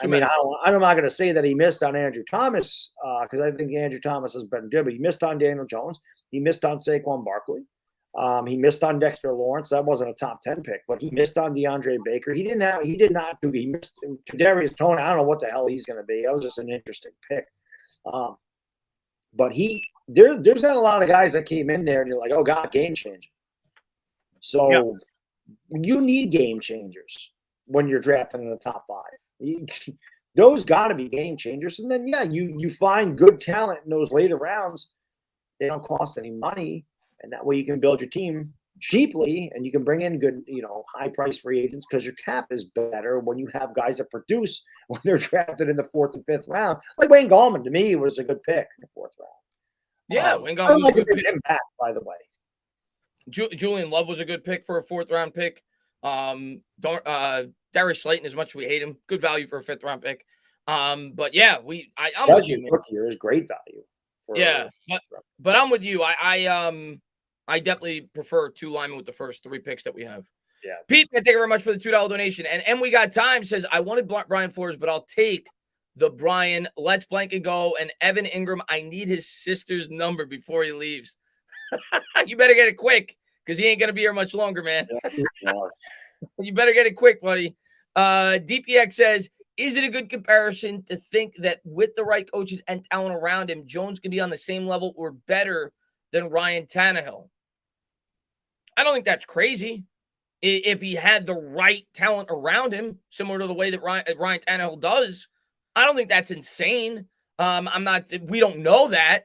I'm not going to say that he missed on Andrew Thomas because I think Andrew Thomas has been good, but he missed on Daniel Jones. He missed on Saquon Barkley. He missed on Dexter Lawrence. That wasn't a top 10 pick, but he missed on DeAndre Baker. He missed Kadarius Toney. I don't know what the hell he's going to be. That was just an interesting pick. But there's not a lot of guys that came in there and you're like, oh God, game changer. So you need game changers when you're drafting in the top 5. Those got to be game changers. And then, you find good talent in those later rounds. They don't cost any money. And that way you can build your team cheaply and you can bring in good, high price free agents because your cap is better when you have guys that produce when they're drafted in the 4th and 5th round. Like Wayne Gallman, to me, was a good pick in the 4th round. Yeah, Wayne Gallman was a good pick. Him back, by the way. Julian Love was a good pick for a 4th round pick. Darius Slayton, as much as we hate him, good value for a 5th round pick. I'm with you. His rookie year is great value. But I'm with you. I definitely prefer 2 linemen with the first 3 picks that we have. Yeah. Pete, thank you very much for the $2 donation. And we got time. Says, I wanted Brian Flores, but I'll take the Brian. Let's blank and go. And Evan Ingram, I need his sister's number before he leaves. You better get it quick because he ain't going to be here much longer, man. You better get it quick, buddy. DPX says, is it a good comparison to think that with the right coaches and talent around him, Jones can be on the same level or better than Ryan Tannehill? I don't think that's crazy. If he had the right talent around him, similar to the way that Ryan Tannehill does, I don't think that's insane. We don't know that,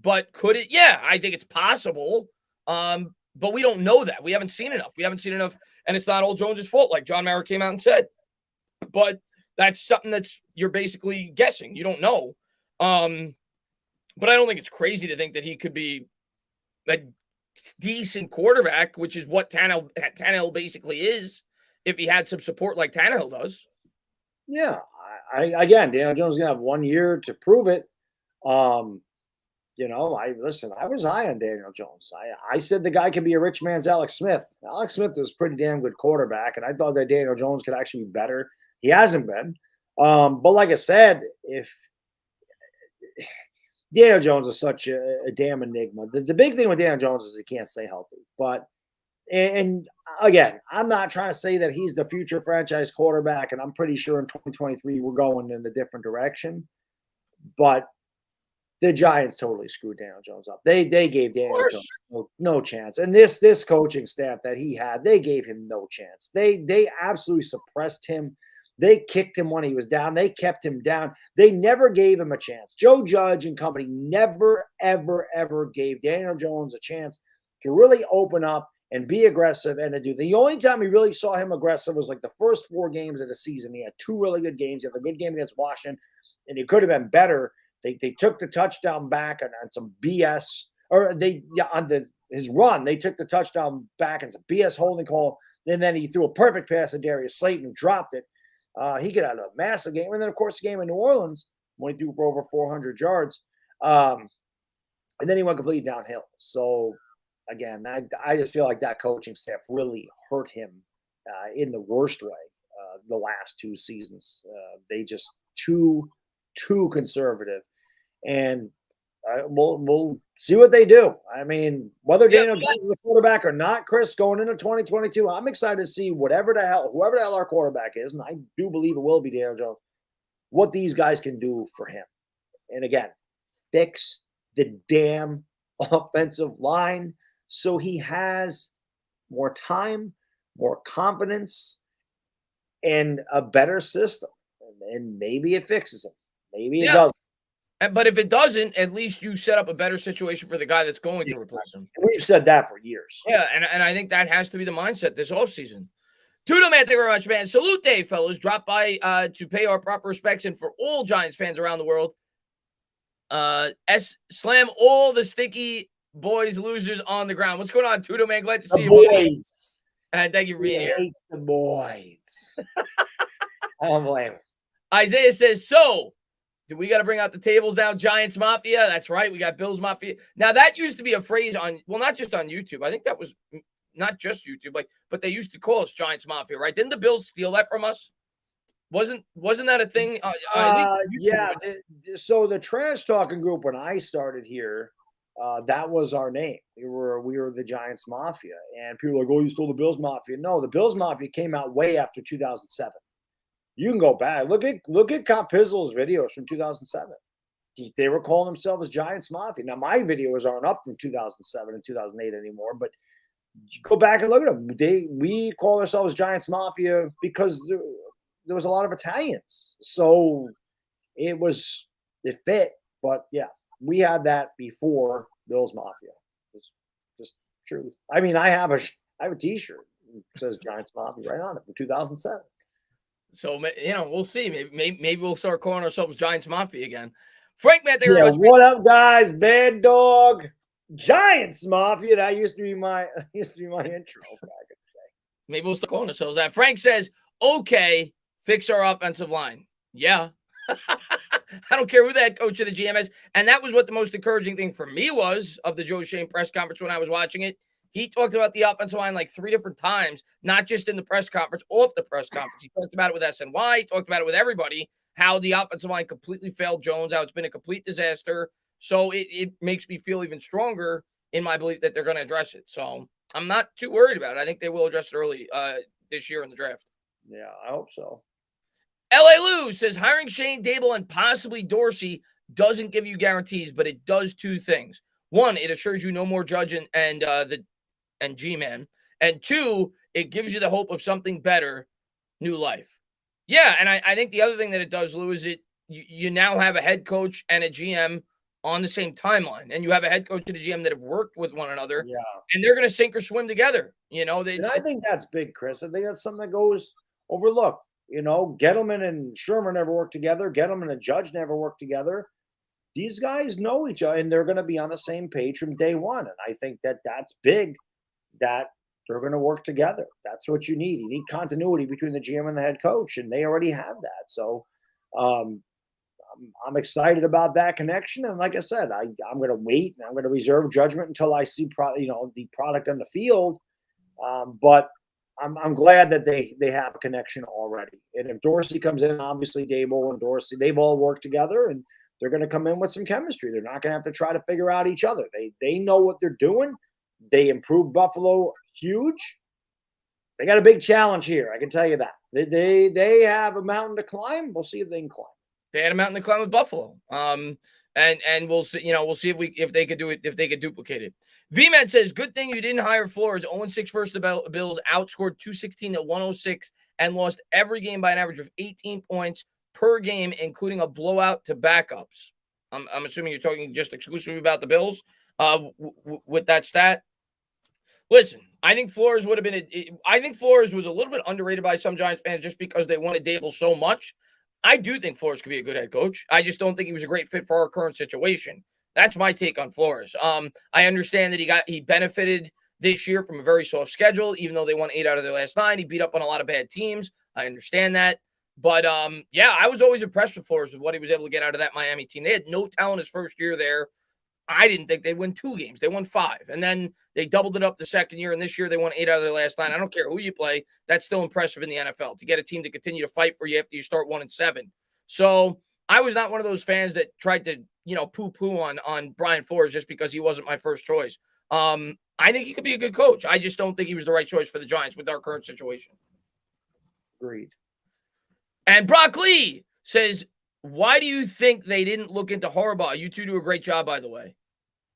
but could it? Yeah, I think it's possible. But we don't know that. We haven't seen enough. And it's not all Jones's fault, like John Mara came out and said. But that's something you're basically guessing. You don't know. But I don't think it's crazy to think that he could be a decent quarterback, which is what Tannehill basically is, if he had some support like Tannehill does. Yeah. Again, Daniel Jones is going to have 1 year to prove it. I was high on Daniel Jones. I said the guy could be a rich man's Alex Smith. Alex Smith was a pretty damn good quarterback, and I thought that Daniel Jones could actually be better. He hasn't been. But like I said, if Daniel Jones is such a damn enigma. The big thing with Daniel Jones is he can't stay healthy. But and again, I'm not trying to say that he's the future franchise quarterback, and I'm pretty sure in 2023 we're going in a different direction. But the Giants totally screwed Daniel Jones up. They gave Daniel Jones no chance. And this coaching staff that he had, they gave him no chance. They absolutely suppressed him. They kicked him when he was down. They kept him down. They never gave him a chance. Joe Judge and company never, ever, ever gave Daniel Jones a chance to really open up and be aggressive and to do. The only time we really saw him aggressive was like the first 4 games of the season. He had 2 really good games. He had a good game against Washington, and he could have been better. They took the touchdown back on some BS, or his run, they took the touchdown back and some BS holding call, and then he threw a perfect pass to Darius Slayton, who dropped it. He could have a massive game. And then, of course, the game in New Orleans, when he threw for over 400 yards. And then he went completely downhill. So, again, I just feel like that coaching staff really hurt him in the worst way the last 2 seasons. They just too conservative. And we'll see what they do. I mean, whether Daniel Jones is a quarterback or not, Chris, going into 2022, I'm excited to see whoever the hell our quarterback is, and I do believe it will be Daniel Jones, what these guys can do for him. And again, fix the damn offensive line so he has more time, more confidence, and a better system. And maybe it fixes it. Maybe it Yeah. doesn't. But if it doesn't, at least you set up a better situation for the guy that's going to replace him. We've said that for years. Yeah, and I think that has to be the mindset this offseason. Tudo, man, thank you very much, man. Salute day, fellas. Drop by to pay our proper respects, and for all Giants fans around the world, slam all the sticky boys losers on the ground. What's going on, Tudo, man? Glad to see The you, buddy. boys. And thank you for He being here. hates the boys. I don't blame him. Isaiah says, so do we got to bring out the tables now? Giants Mafia. That's right. We got Bills Mafia. Now, that used to be a phrase on, well, not just on YouTube. I think that was not just YouTube, but they used to call us Giants Mafia, right? Didn't the Bills steal that from us? Wasn't that a thing? Yeah. So the trash talking group when I started here, that was our name. We were the Giants Mafia, and people were like, "Oh, you stole the Bills Mafia." No, the Bills Mafia came out way after 2007. You can go back look at Cop Pizzle's videos from 2007. They were calling themselves Giants Mafia. Now my videos aren't up from 2007 and 2008 anymore, but go back and look at them. We call ourselves Giants Mafia because there was a lot of Italians, so it fit. But yeah, we had that before Bills Mafia. It's just true. I mean, I have a T-shirt that says Giants Mafia right on it from 2007. So we'll see. Maybe we'll start calling ourselves Giants Mafia again. Frank, man, thank you Yeah, very much. what up, guys? Bad Dog, Giants Mafia. That used to be my intro back in the day. Maybe we'll start calling ourselves that. Frank says, "Okay, fix our offensive line." Yeah. I don't care who the head coach of the GM is. And that was what the most encouraging thing for me was of the Joe Shane press conference when I was watching it. He talked about the offensive line like 3 different times, not just in the press conference, off the press conference. He talked about it with SNY. He talked about it with everybody, how the offensive line completely failed Jones, how it's been a complete disaster. So it makes me feel even stronger in my belief that they're going to address it. So I'm not too worried about it. I think they will address it early this year in the draft. Yeah, I hope so. LA Lou says hiring Shane Daboll and possibly Dorsey doesn't give you guarantees, but it does 2 things. 1, it assures you no more Judge and G-Man. And 2, it gives you the hope of something better, new life. Yeah, and I think the other thing that it does, Lou, is you now have a head coach and a GM on the same timeline. And you have a head coach and a GM that have worked with one another. Yeah. And they're going to sink or swim together. And I think that's big, Chris. I think that's something that goes overlooked. Gettleman and Shermer never worked together. Gettleman and Judge never worked together. These guys know each other, and they're going to be on the same page from day one. And I think that's big, that they're going to work together. That's what you need. You need continuity between the GM and the head coach, and they already have that. So I'm excited about that connection. And like I said, I'm going to wait, and I'm going to reserve judgment until I see the product on the field. But I'm glad that they have a connection already. And if Dorsey comes in, obviously Daboll and Dorsey, they've all worked together, and they're going to come in with some chemistry. They're not going to have to try to figure out each other. They know what they're doing. They improved Buffalo huge. They got a big challenge here. I can tell you that. They have a mountain to climb. We'll see if they can climb. They had a mountain to climb with Buffalo. And we'll see, we'll see if they could do it, if they could duplicate it. V-Man says, good thing you didn't hire Flores. 0-6 versus the Bills, outscored 216 to 106, and lost every game by an average of 18 points per game, including a blowout to backups. I'm assuming you're talking just exclusively about the Bills with that stat. Listen, I think Flores would have been I think Flores was a little bit underrated by some Giants fans just because they wanted Daboll so much. I do think Flores could be a good head coach. I just don't think he was a great fit for our current situation. That's my take on Flores. I understand that he benefited this year from a very soft schedule, even though they won 8 out of their last 9. He beat up on a lot of bad teams. I understand that. But, yeah, I was always impressed with Flores with what he was able to get out of that Miami team. They had no talent his first year there. I didn't think they'd win 2 games. They won 5. And then they doubled it up the second year, and this year they won 8 out of their last 9. I don't care who you play. That's still impressive in the NFL to get a team to continue to fight for you after you start 1-7. So I was not one of those fans that tried to, poo-poo on Brian Flores just because he wasn't my first choice. I think he could be a good coach. I just don't think he was the right choice for the Giants with our current situation. Agreed. And Brock Lee says, why do you think they didn't look into Harbaugh? You two do a great job, by the way.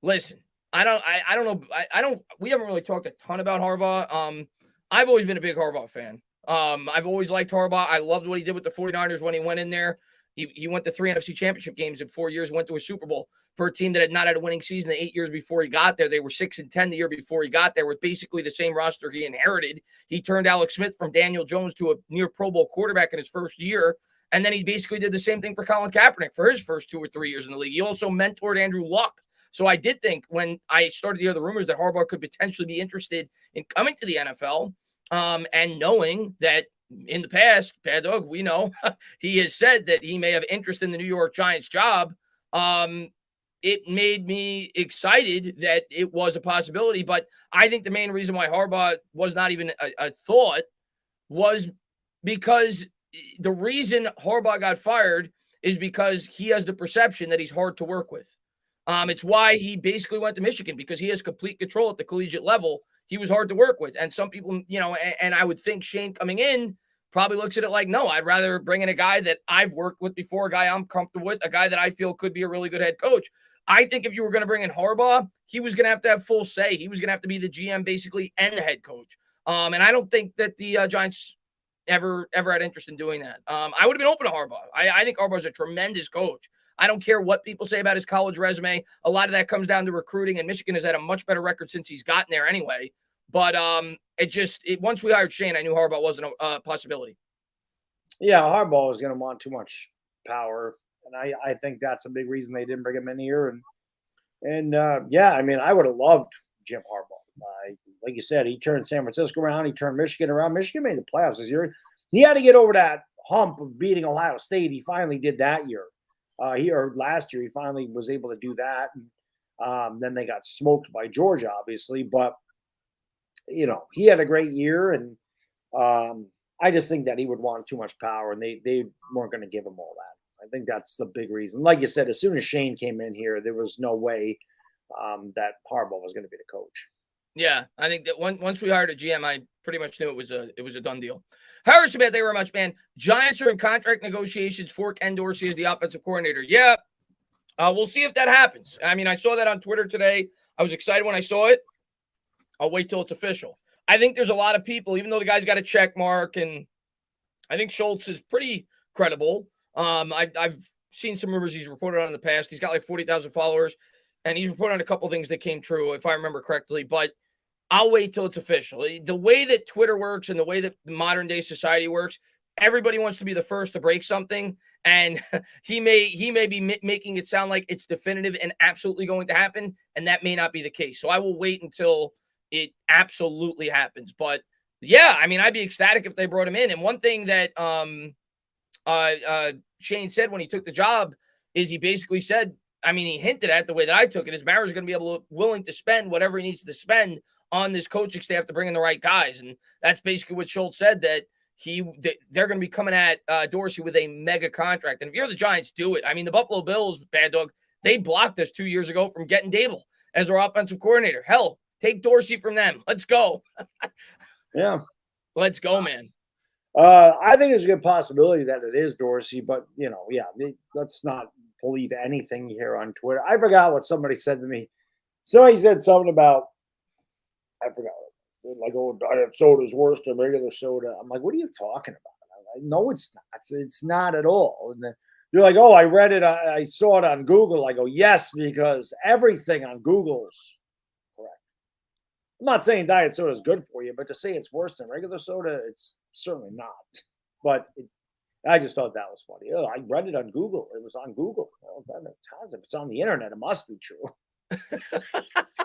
Listen, I don't know. We haven't really talked a ton about Harbaugh. I've always been a big Harbaugh fan. I've always liked Harbaugh. I loved what he did with the 49ers when he went in there. He went to 3 NFC championship games in 4 years, went to a Super Bowl for a team that had not had a winning season the 8 years before he got there. They were 6-10 the year before he got there with basically the same roster he inherited. He turned Alex Smith from Daniel Jones to a near Pro Bowl quarterback in his first year. And then he basically did the same thing for Colin Kaepernick for his first 2 or 3 years in the league. He also mentored Andrew Luck. So I did think when I started to hear the rumors that Harbaugh could potentially be interested in coming to the NFL, and knowing that in the past, Baddog, we know he has said that he may have interest in the New York Giants job. It made me excited that it was a possibility. But I think the main reason why Harbaugh was not even a thought was because the reason Harbaugh got fired is because he has the perception that he's hard to work with. It's why he basically went to Michigan, because he has complete control at the collegiate level. He was hard to work with. And some people, and I would think Shane coming in probably looks at it like, no, I'd rather bring in a guy that I've worked with before, a guy I'm comfortable with, a guy that I feel could be a really good head coach. I think if you were going to bring in Harbaugh, he was going to have full say. He was going to have to be the GM basically and the head coach. And I don't think that the Giants ever had interest in doing that. I would have been open to Harbaugh. I think Harbaugh's a tremendous coach. I don't care what people say about his college resume. A lot of that comes down to recruiting, and Michigan has had a much better record since he's gotten there anyway. But once we hired Shane, I knew Harbaugh wasn't a possibility. Yeah, Harbaugh was going to want too much power, and I think that's a big reason they didn't bring him in here. And yeah, I mean, I would have loved Jim Harbaugh. Like you said, he turned San Francisco around. He turned Michigan around. Michigan made the playoffs this year. He had to get over that hump of beating Ohio State. He finally did that year. Last year, he finally was able to do that. And, then they got smoked by Georgia, obviously. But, he had a great year. And I just think that he would want too much power, and they weren't going to give him all that. I think that's the big reason. Like you said, as soon as Shane came in here, there was no way that Harbaugh was going to be the coach. Yeah, I think that once we hired a GM, I pretty much knew it was a done deal. Harrison, thank you very much, man. Giants are in contract negotiations for Ken Dorsey as the offensive coordinator. Yeah, we'll see if that happens. I mean, I saw that on Twitter today. I was excited when I saw it. I'll wait till it's official. I think there's a lot of people, even though the guy's got a check mark, and I think Schultz is pretty credible. I've seen some rumors he's reported on in the past. He's got like 40,000 followers, and he's reported on a couple things that came true, if I remember correctly. But I'll wait till it's official. The way that Twitter works and the way that modern day society works, everybody wants to be the first to break something. And he may be making it sound like it's definitive and absolutely going to happen. And that may not be the case. So I will wait until it absolutely happens. But yeah, I mean, I'd be ecstatic if they brought him in. And one thing that Shane said when he took the job is he basically said, I mean, he hinted at the way that I took it, is Mara's going to be willing to spend whatever he needs to spend on this coaching staff to bring in the right guys. And that's basically what Schultz said, that they're going to be coming at Dorsey with a mega contract. And if you're the Giants, do it. I mean, the Buffalo Bills, Baddog, they blocked us 2 years ago from getting Daboll as their offensive coordinator. Hell, take Dorsey from them. Let's go. Yeah. Let's go, man. I think there's a good possibility that it is Dorsey, but, let's not believe anything here on Twitter. I forgot what somebody said to me. Somebody said something about, I forgot. Like, oh, diet soda is worse than regular soda. I'm like, what are you talking about? No, it's not. It's not at all. And then you're like, oh, I read it. I saw it on Google. I go, yes, because everything on Google's correct. I'm not saying diet soda is good for you, but to say it's worse than regular soda, it's certainly not. But I just thought that was funny. Oh, I read it on Google. It was on Google. Well, if it's on the internet, it must be true.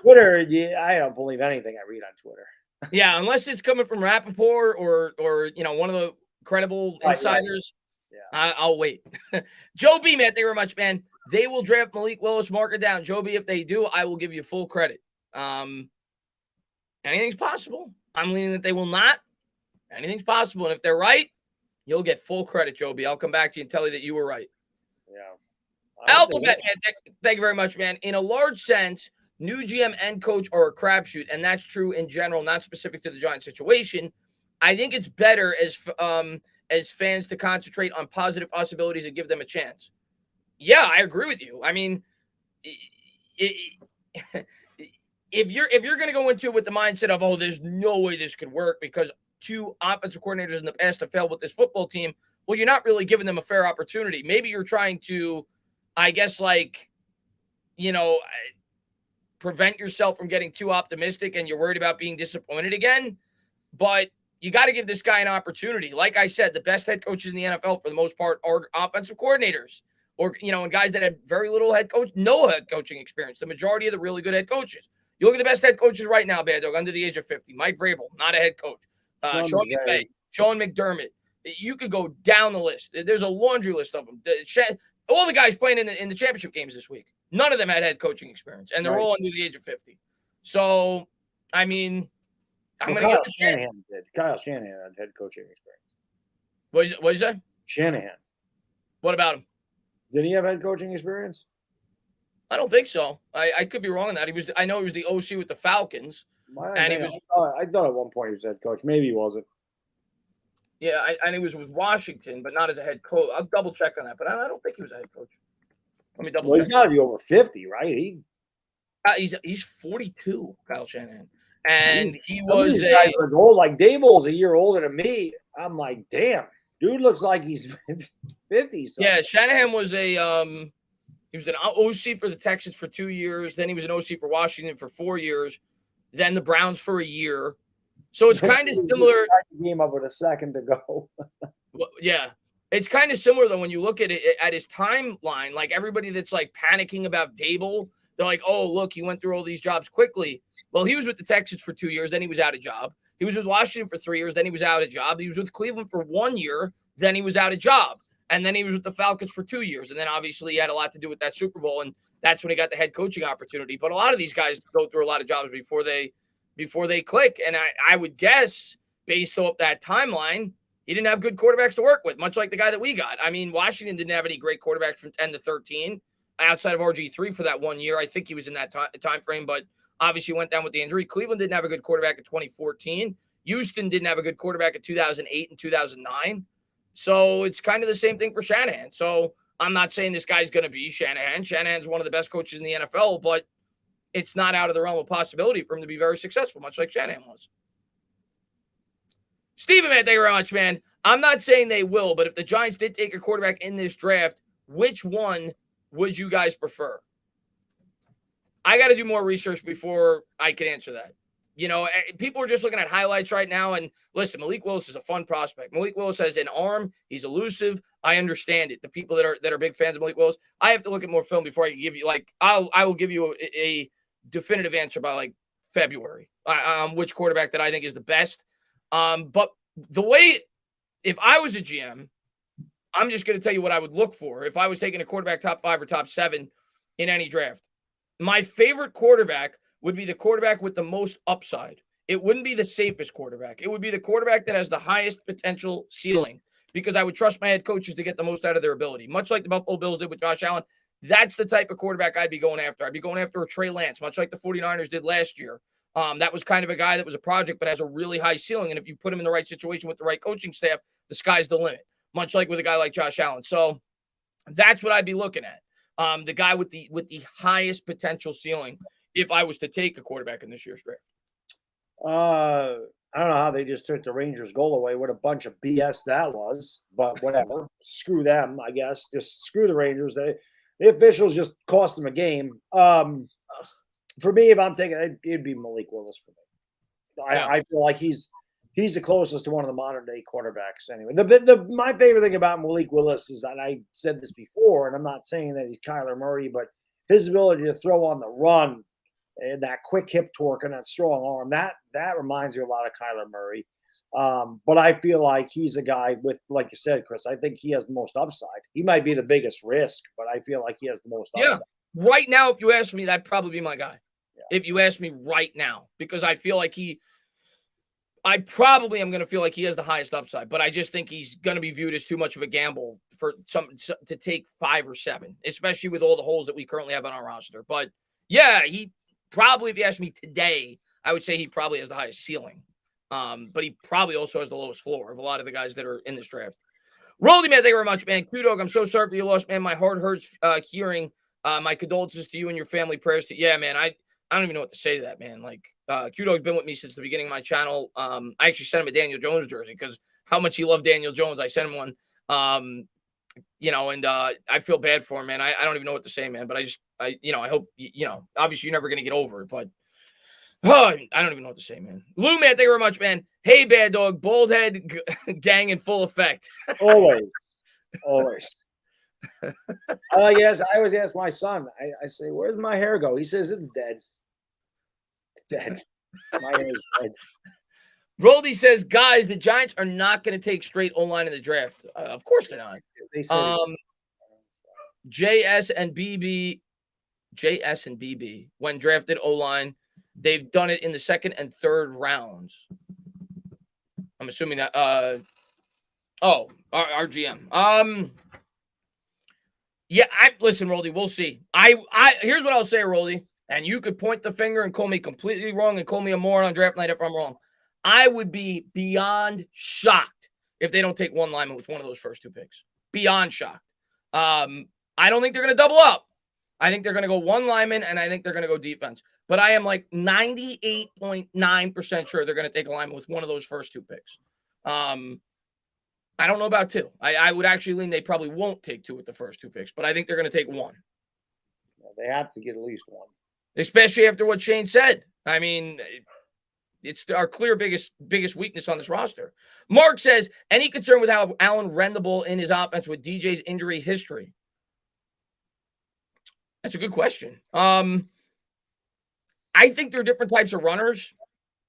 Twitter, I don't believe anything I read on Twitter. Yeah, unless it's coming from Rappaport or one of the credible insiders. Yeah. I'll wait. Joe B, man, thank you very much, man. They will draft Malik Willis, mark it down. Joe B, if they do, I will give you full credit. Anything's possible. I'm leaning that they will not. Anything's possible. And if they're right, you'll get full credit, Joe B. I'll come back to you and tell you that you were right. Yeah. Alphabet, man, thank you very much, man. In a large sense, new GM and coach are a crapshoot, and that's true in general, not specific to the Giants situation. I think it's better as fans to concentrate on positive possibilities and give them a chance. Yeah, I agree with you. I mean, if you're going to go into it with the mindset of, oh, there's no way this could work because two offensive coordinators in the past have failed with this football team, well, you're not really giving them a fair opportunity. Maybe you're trying to, I guess, prevent yourself from getting too optimistic and you're worried about being disappointed again. But you got to give this guy an opportunity. Like I said, the best head coaches in the NFL for the most part are offensive coordinators or, and guys that have very little no head coaching experience. The majority of the really good head coaches. You look at the best head coaches right now, Baddog, under the age of 50. Mike Vrabel, not a head coach. Sean McVay, Sean McDermott. You could go down the list. There's a laundry list of them. All the guys playing in the championship games this week, none of them had head coaching experience, and they're all under the age of 50. So, I mean, I'm going to Kyle Shanahan did. Kyle Shanahan had head coaching experience. What is that? Shanahan. What about him? Did he have head coaching experience? I don't think so. I could be wrong on that. I know he was the OC with the Falcons. I thought at one point he was head coach. Maybe he wasn't. Yeah, and he was with Washington, but not as a head coach. I'll double check on that, but I don't think he was a head coach. Let me double check. He's got to be over 50, right? He's 42, Kyle Shanahan. And he was these guys are old. Like Daboll's a year older than me. I'm like, damn, dude looks like he's 50. Yeah, Shanahan was he was an OC for the Texans for 2 years. Then he was an OC for Washington for 4 years. Then the Browns for a year. So it's kind of similar. Game up with a second to go. Well, yeah, it's kind of similar though when you look at it at his timeline. Like everybody that's like panicking about Daboll, they're like, "Oh, look, he went through all these jobs quickly." Well, he was with the Texans for 2 years, then he was out of job. He was with Washington for 3 years, then he was out of job. He was with Cleveland for 1 year, then he was out of job, and then he was with the Falcons for 2 years, and then obviously he had a lot to do with that Super Bowl, and that's when he got the head coaching opportunity. But a lot of these guys go through a lot of jobs before they click. And I would guess, based off that timeline, he didn't have good quarterbacks to work with, much like the guy that we got. I mean, Washington didn't have any great quarterbacks from 10 to 13 outside of RG3 for that 1 year. I think he was in that time frame, but obviously went down with the injury. Cleveland didn't have a good quarterback in 2014. Houston didn't have a good quarterback in 2008 and 2009. So it's kind of the same thing for Shanahan. So I'm not saying this guy's going to be Shanahan. Shanahan's one of the best coaches in the NFL, but it's not out of the realm of possibility for him to be very successful, much like Shanahan was. Steven, man, thank you very much, man. I'm not saying they will, but if the Giants did take a quarterback in this draft, which one would you guys prefer? I got to do more research before I can answer that. People are just looking at highlights right now. And listen, Malik Willis is a fun prospect. Malik Willis has an arm. He's elusive. I understand it. The people that are big fans of Malik Willis, I have to look at more film before I can give you I will give you a definitive answer by like February on which quarterback that I think is the best. But the way, if I was a GM, I'm just going to tell you what I would look for if I was taking a quarterback top 5 or top 7 in any draft. My favorite quarterback would be the quarterback with the most upside. It wouldn't be the safest quarterback. It would be the quarterback that has the highest potential ceiling because I would trust my head coaches to get the most out of their ability. Much like the Buffalo Bills did with Josh Allen, that's the type of quarterback I'd be going after. I'd be going after a Trey Lance, much like the 49ers did last year. That was kind of a guy that was a project but has a really high ceiling, and if you put him in the right situation with the right coaching staff, the sky's the limit, much like with a guy like Josh Allen. So that's what I'd be looking at. The guy with the highest potential ceiling if I was to take a quarterback in this year's draft. I don't know how they just took the Rangers' goal away. What a bunch of BS that was, but whatever. Screw them, I guess. Just screw the Rangers. The officials just cost them a game. For me, if I'm taking it, it'd be Malik Willis for me. I feel like he's the closest to one of the modern day quarterbacks anyway. My favorite thing about Malik Willis is that I said this before, and I'm not saying that he's Kyler Murray, but his ability to throw on the run and that quick hip torque and that strong arm, that reminds me a lot of Kyler Murray. But I feel like he's a guy with, like you said, Chris, I think he has the most upside. He might be the biggest risk, but I feel like he has the most upside. Right now, if you ask me, that'd probably be my guy. Yeah. If you ask me right now, because I feel like I probably am going to feel like he has the highest upside, but I just think he's going to be viewed as too much of a gamble for to take 5 or 7, especially with all the holes that we currently have on our roster. But yeah, he probably, if you ask me today, I would say he probably has the highest ceiling. But he probably also has the lowest floor of a lot of the guys that are in this draft. Roldy, man, thank you very much, man. Q-Dog, I'm so sorry for your loss, man. My heart hurts hearing my condolences to you and your family. Prayers to, yeah, man. I don't even know what to say to that, man. Like, Q-Dog's been with me since the beginning of my channel. I actually sent him a Daniel Jones jersey because how much he loved Daniel Jones. I sent him one. And I feel bad for him, man. I don't even know what to say, man. But I hope, obviously you're never going to get over it, but I don't even know what to say, man. Lou, man, thank you very much, man. Hey, Bad Dog, bald head gang in full effect. Always. I always ask my son, I say, where's my hair go? He says, it's dead. It's dead. My hair is dead. Roldy says, guys, the Giants are not going to take straight O-line in the draft. Of course they're not. They said JS and BB, when drafted O-line, they've done it in the second and third rounds. I'm assuming that. Our GM. Yeah, listen, Roldy, we'll see. Here's what I'll say, Roldy, and you could point the finger and call me completely wrong and call me a moron on draft night if I'm wrong. I would be beyond shocked if they don't take one lineman with one of those first two picks. Beyond shocked. I don't think they're going to double up. I think they're going to go one lineman, and I think they're going to go defense. But I am like 98.9% sure they're going to take a lineman with one of those first two picks. I don't know about two. I would actually lean they probably won't take two with the first two picks, but I think they're going to take one. They have to get at least one. Especially after what Shane said. I mean, it's our clear biggest weakness on this roster. Mark says, any concern with how Allen ran the ball in his offense with DJ's injury history? That's a good question. I think there are different types of runners.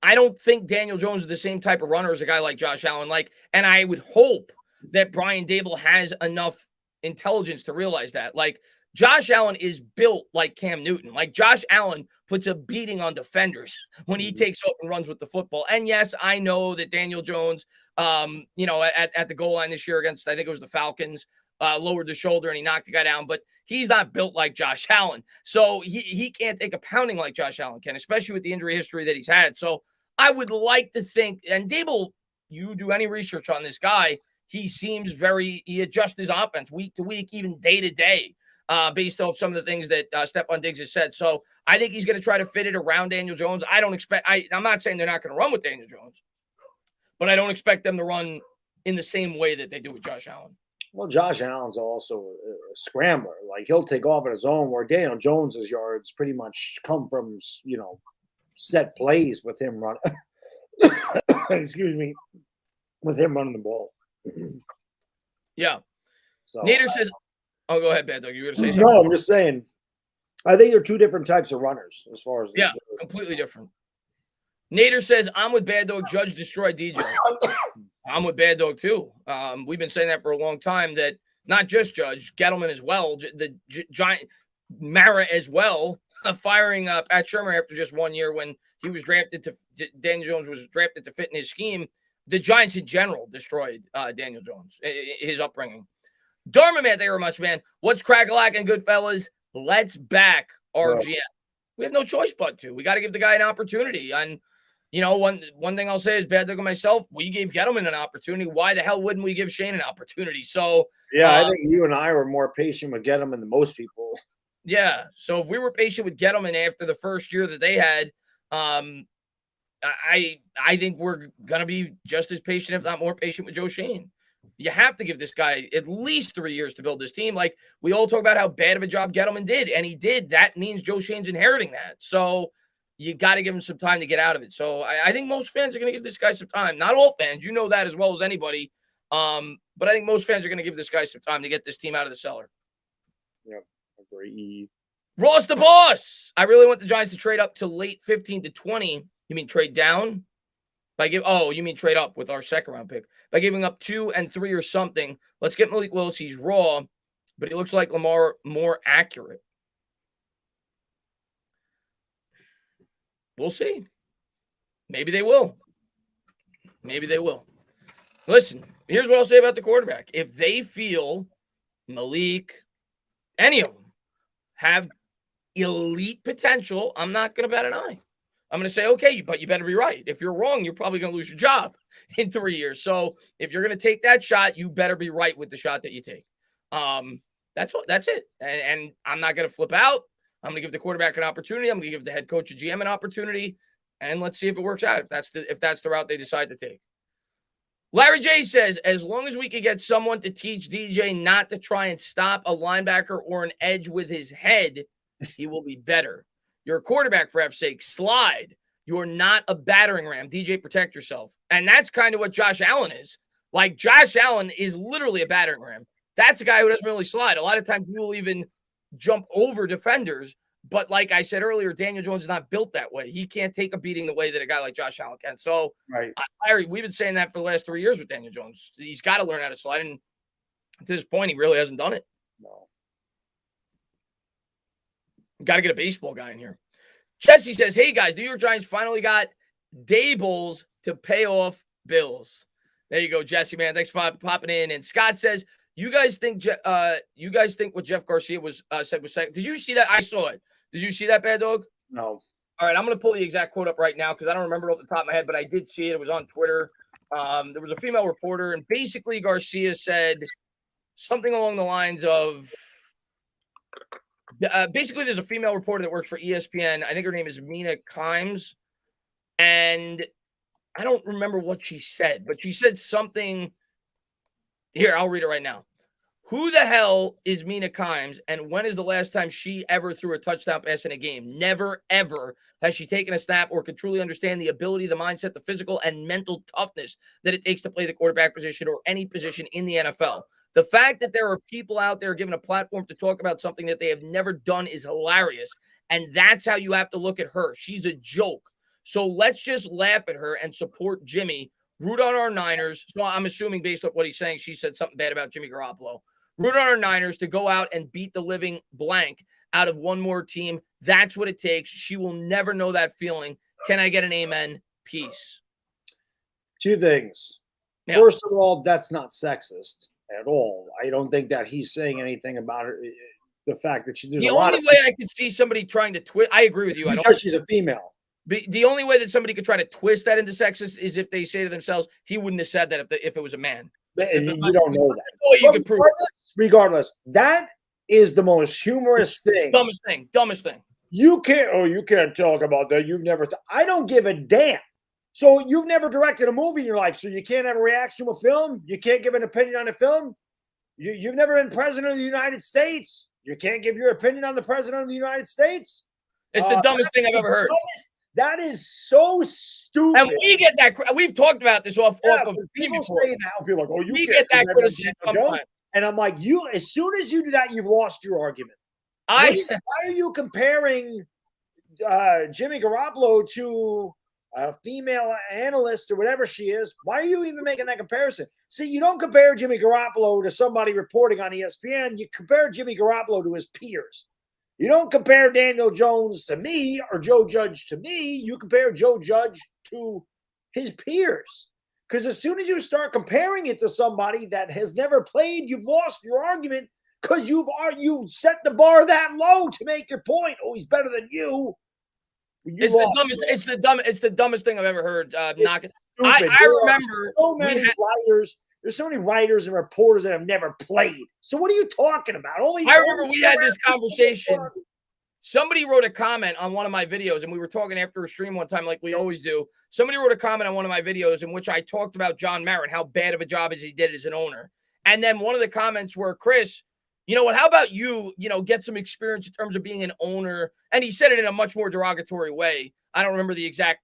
I don't think Daniel Jones is the same type of runner as a guy like Josh Allen. And I would hope that Brian Daboll has enough intelligence to realize that. Like, Josh Allen is built like Cam Newton. Like, Josh Allen puts a beating on defenders when he takes off and runs with the football. And yes, I know that Daniel Jones, at the goal line this year against, I think it was the Falcons, lowered the shoulder and he knocked the guy down, but he's not built like Josh Allen. So he can't take a pounding like Josh Allen can, especially with the injury history that he's had. So I would like to think, and Daboll, you do any research on this guy, he seems he adjusts his offense week to week, even day to day, based off some of the things that Stephon Diggs has said. So I think he's going to try to fit it around Daniel Jones. I'm not saying they're not going to run with Daniel Jones, but I don't expect them to run in the same way that they do with Josh Allen. Well, Josh Allen's also a scrambler. Like, he'll take off on his own, where Daniel Jones's yards pretty much come from, set plays with him running. Excuse me, with him running the ball. Yeah. So Nader says, "Oh, go ahead, Bad Dog. You were going to say something?" No, I'm just saying. I think they're two different types of runners as far as this goes. Completely different. Nader says, "I'm with Bad Dog. Judge destroyed DJ." I'm with Bad Dog too. We've been saying that for a long time. That not just Judge, Gettleman as well, the Giant Mara as well, firing Pat Shermer after just 1 year when he was drafted to Daniel Jones was drafted to fit in his scheme. The Giants in general destroyed Daniel Jones, his upbringing. Dharma, man, thank you very much, man. What's crack-a-lackin', good fellas? Let's back our GM. We have no choice but to. We got to give the guy an opportunity. And one thing I'll say is, Bad Dog and myself, we gave Gettleman an opportunity. Why the hell wouldn't we give Shane an opportunity? So I think you and I were more patient with Gettleman than most people. Yeah. So if we were patient with Gettleman after the first year that they had, I think we're gonna be just as patient, if not more patient, with Joe Shane. You have to give this guy at least 3 years to build this team. Like, we all talk about how bad of a job Gettleman did, and he did. That means Joe Shane's inheriting that. So you got to give him some time to get out of it. So I think most fans are going to give this guy some time. Not all fans. You know that as well as anybody. But I think most fans are going to give this guy some time to get this team out of the cellar. Yep. Agree. Ross the boss. I really want the Giants to trade up to late 15 to 20. You mean trade down? You mean trade up with our second round pick. By giving up 2 and 3 or something. Let's get Malik Willis. He's raw, but he looks like Lamar more accurate. We'll see. Maybe they will. Listen, here's what I'll say about the quarterback. If they feel Malik, any of them, have elite potential, I'm not going to bat an eye. I'm going to say, okay, but you better be right. If you're wrong, you're probably going to lose your job in 3 years. So if you're going to take that shot, you better be right with the shot that you take. That's it. And I'm not going to flip out. I'm going to give the quarterback an opportunity. I'm going to give the head coach and GM an opportunity, and let's see if it works out. If that's the route they decide to take. Larry J says, as long as we could get someone to teach DJ not to try and stop a linebacker or an edge with his head, he will be better. You're a quarterback, for F's sake. Slide. You're not a battering ram. DJ, protect yourself. And that's kind of what Josh Allen is. Like, Josh Allen is literally a battering ram. That's a guy who doesn't really slide. A lot of times he will even jump over defenders. But like I said earlier, Daniel Jones is not built that way. He can't take a beating the way that a guy like Josh Allen can. So, right. Larry, we've been saying that for the last 3 years with Daniel Jones. He's got to learn how to slide. And to this point, he really hasn't done it. No. Got to get a baseball guy in here. Jesse says, hey, guys, New York Giants finally got Dabolls to pay off bills. There you go, Jesse, man. Thanks for popping in. And Scott says, you guys think what Jeff Garcia was said was second? Did you see that? I saw it. Did you see that, Bad Dog? No. All right, I'm going to pull the exact quote up right now because I don't remember off the top of my head, but I did see it. It was on Twitter. There was a female reporter, and basically Garcia said something along the lines of, basically there's a female reporter that works for ESPN. I think her name is Mina Kimes, and I don't remember what she said, but she said something. Here, I'll read it right now. Who the hell is Mina Kimes, and when is the last time she ever threw a touchdown pass in a game? Never, ever has she taken a snap or could truly understand the ability, the mindset, the physical, and mental toughness that it takes to play the quarterback position or any position in the NFL. The fact that there are people out there given a platform to talk about something that they have never done is hilarious, and that's how you have to look at her. She's a joke. So let's just laugh at her and support Jimmy. Root on our Niners. So I'm assuming based on what he's saying, she said something bad about Jimmy Garoppolo. Root on our Niners to go out and beat the living blank out of one more team. That's what it takes. She will never know that feeling. Can I get an amen? Peace. Two things. Yeah. First of all, that's not sexist at all. I don't think that he's saying anything about her. The fact that the only way I could see somebody trying to twist, I agree with you. Because she's a female. The only way that somebody could try to twist that into sexist is if they say to themselves, he wouldn't have said that if it was a man. And you don't know that. Regardless, that is the most humorous thing. Dumbest thing. You can't talk about that. You've never. I don't give a damn. So you've never directed a movie in your life, so you can't have a reaction to a film. You can't give an opinion on a film. You've never been president of the United States. You can't give your opinion on the president of the United States. It's the dumbest thing I've ever heard. That is so stupid. And we get that. We've talked about this off of people say that. People are like, "Oh, you get that criticism." And I'm like, as soon as you do that, you've lost your argument. Why are you comparing Jimmy Garoppolo to a female analyst or whatever she is? Why are you even making that comparison? See, you don't compare Jimmy Garoppolo to somebody reporting on ESPN. You compare Jimmy Garoppolo to his peers. You don't compare Daniel Jones to me or Joe Judge to me. You compare Joe Judge to his peers. Because as soon as you start comparing it to somebody that has never played, you've lost your argument because you've set the bar that low to make your point. Oh, he's better than you. It's the dumbest thing I've ever heard. I remember so many writers. There's so many writers and reporters that have never played. So what are you talking about? I remember we had this conversation. Somebody wrote a comment on one of my videos, and we were talking after a stream one time like we always do. Somebody wrote a comment on one of my videos in which I talked about John Merritt, how bad of a job as he did as an owner. And then one of the comments were, Chris, you know what, how about you get some experience in terms of being an owner? And he said it in a much more derogatory way. I don't remember the exact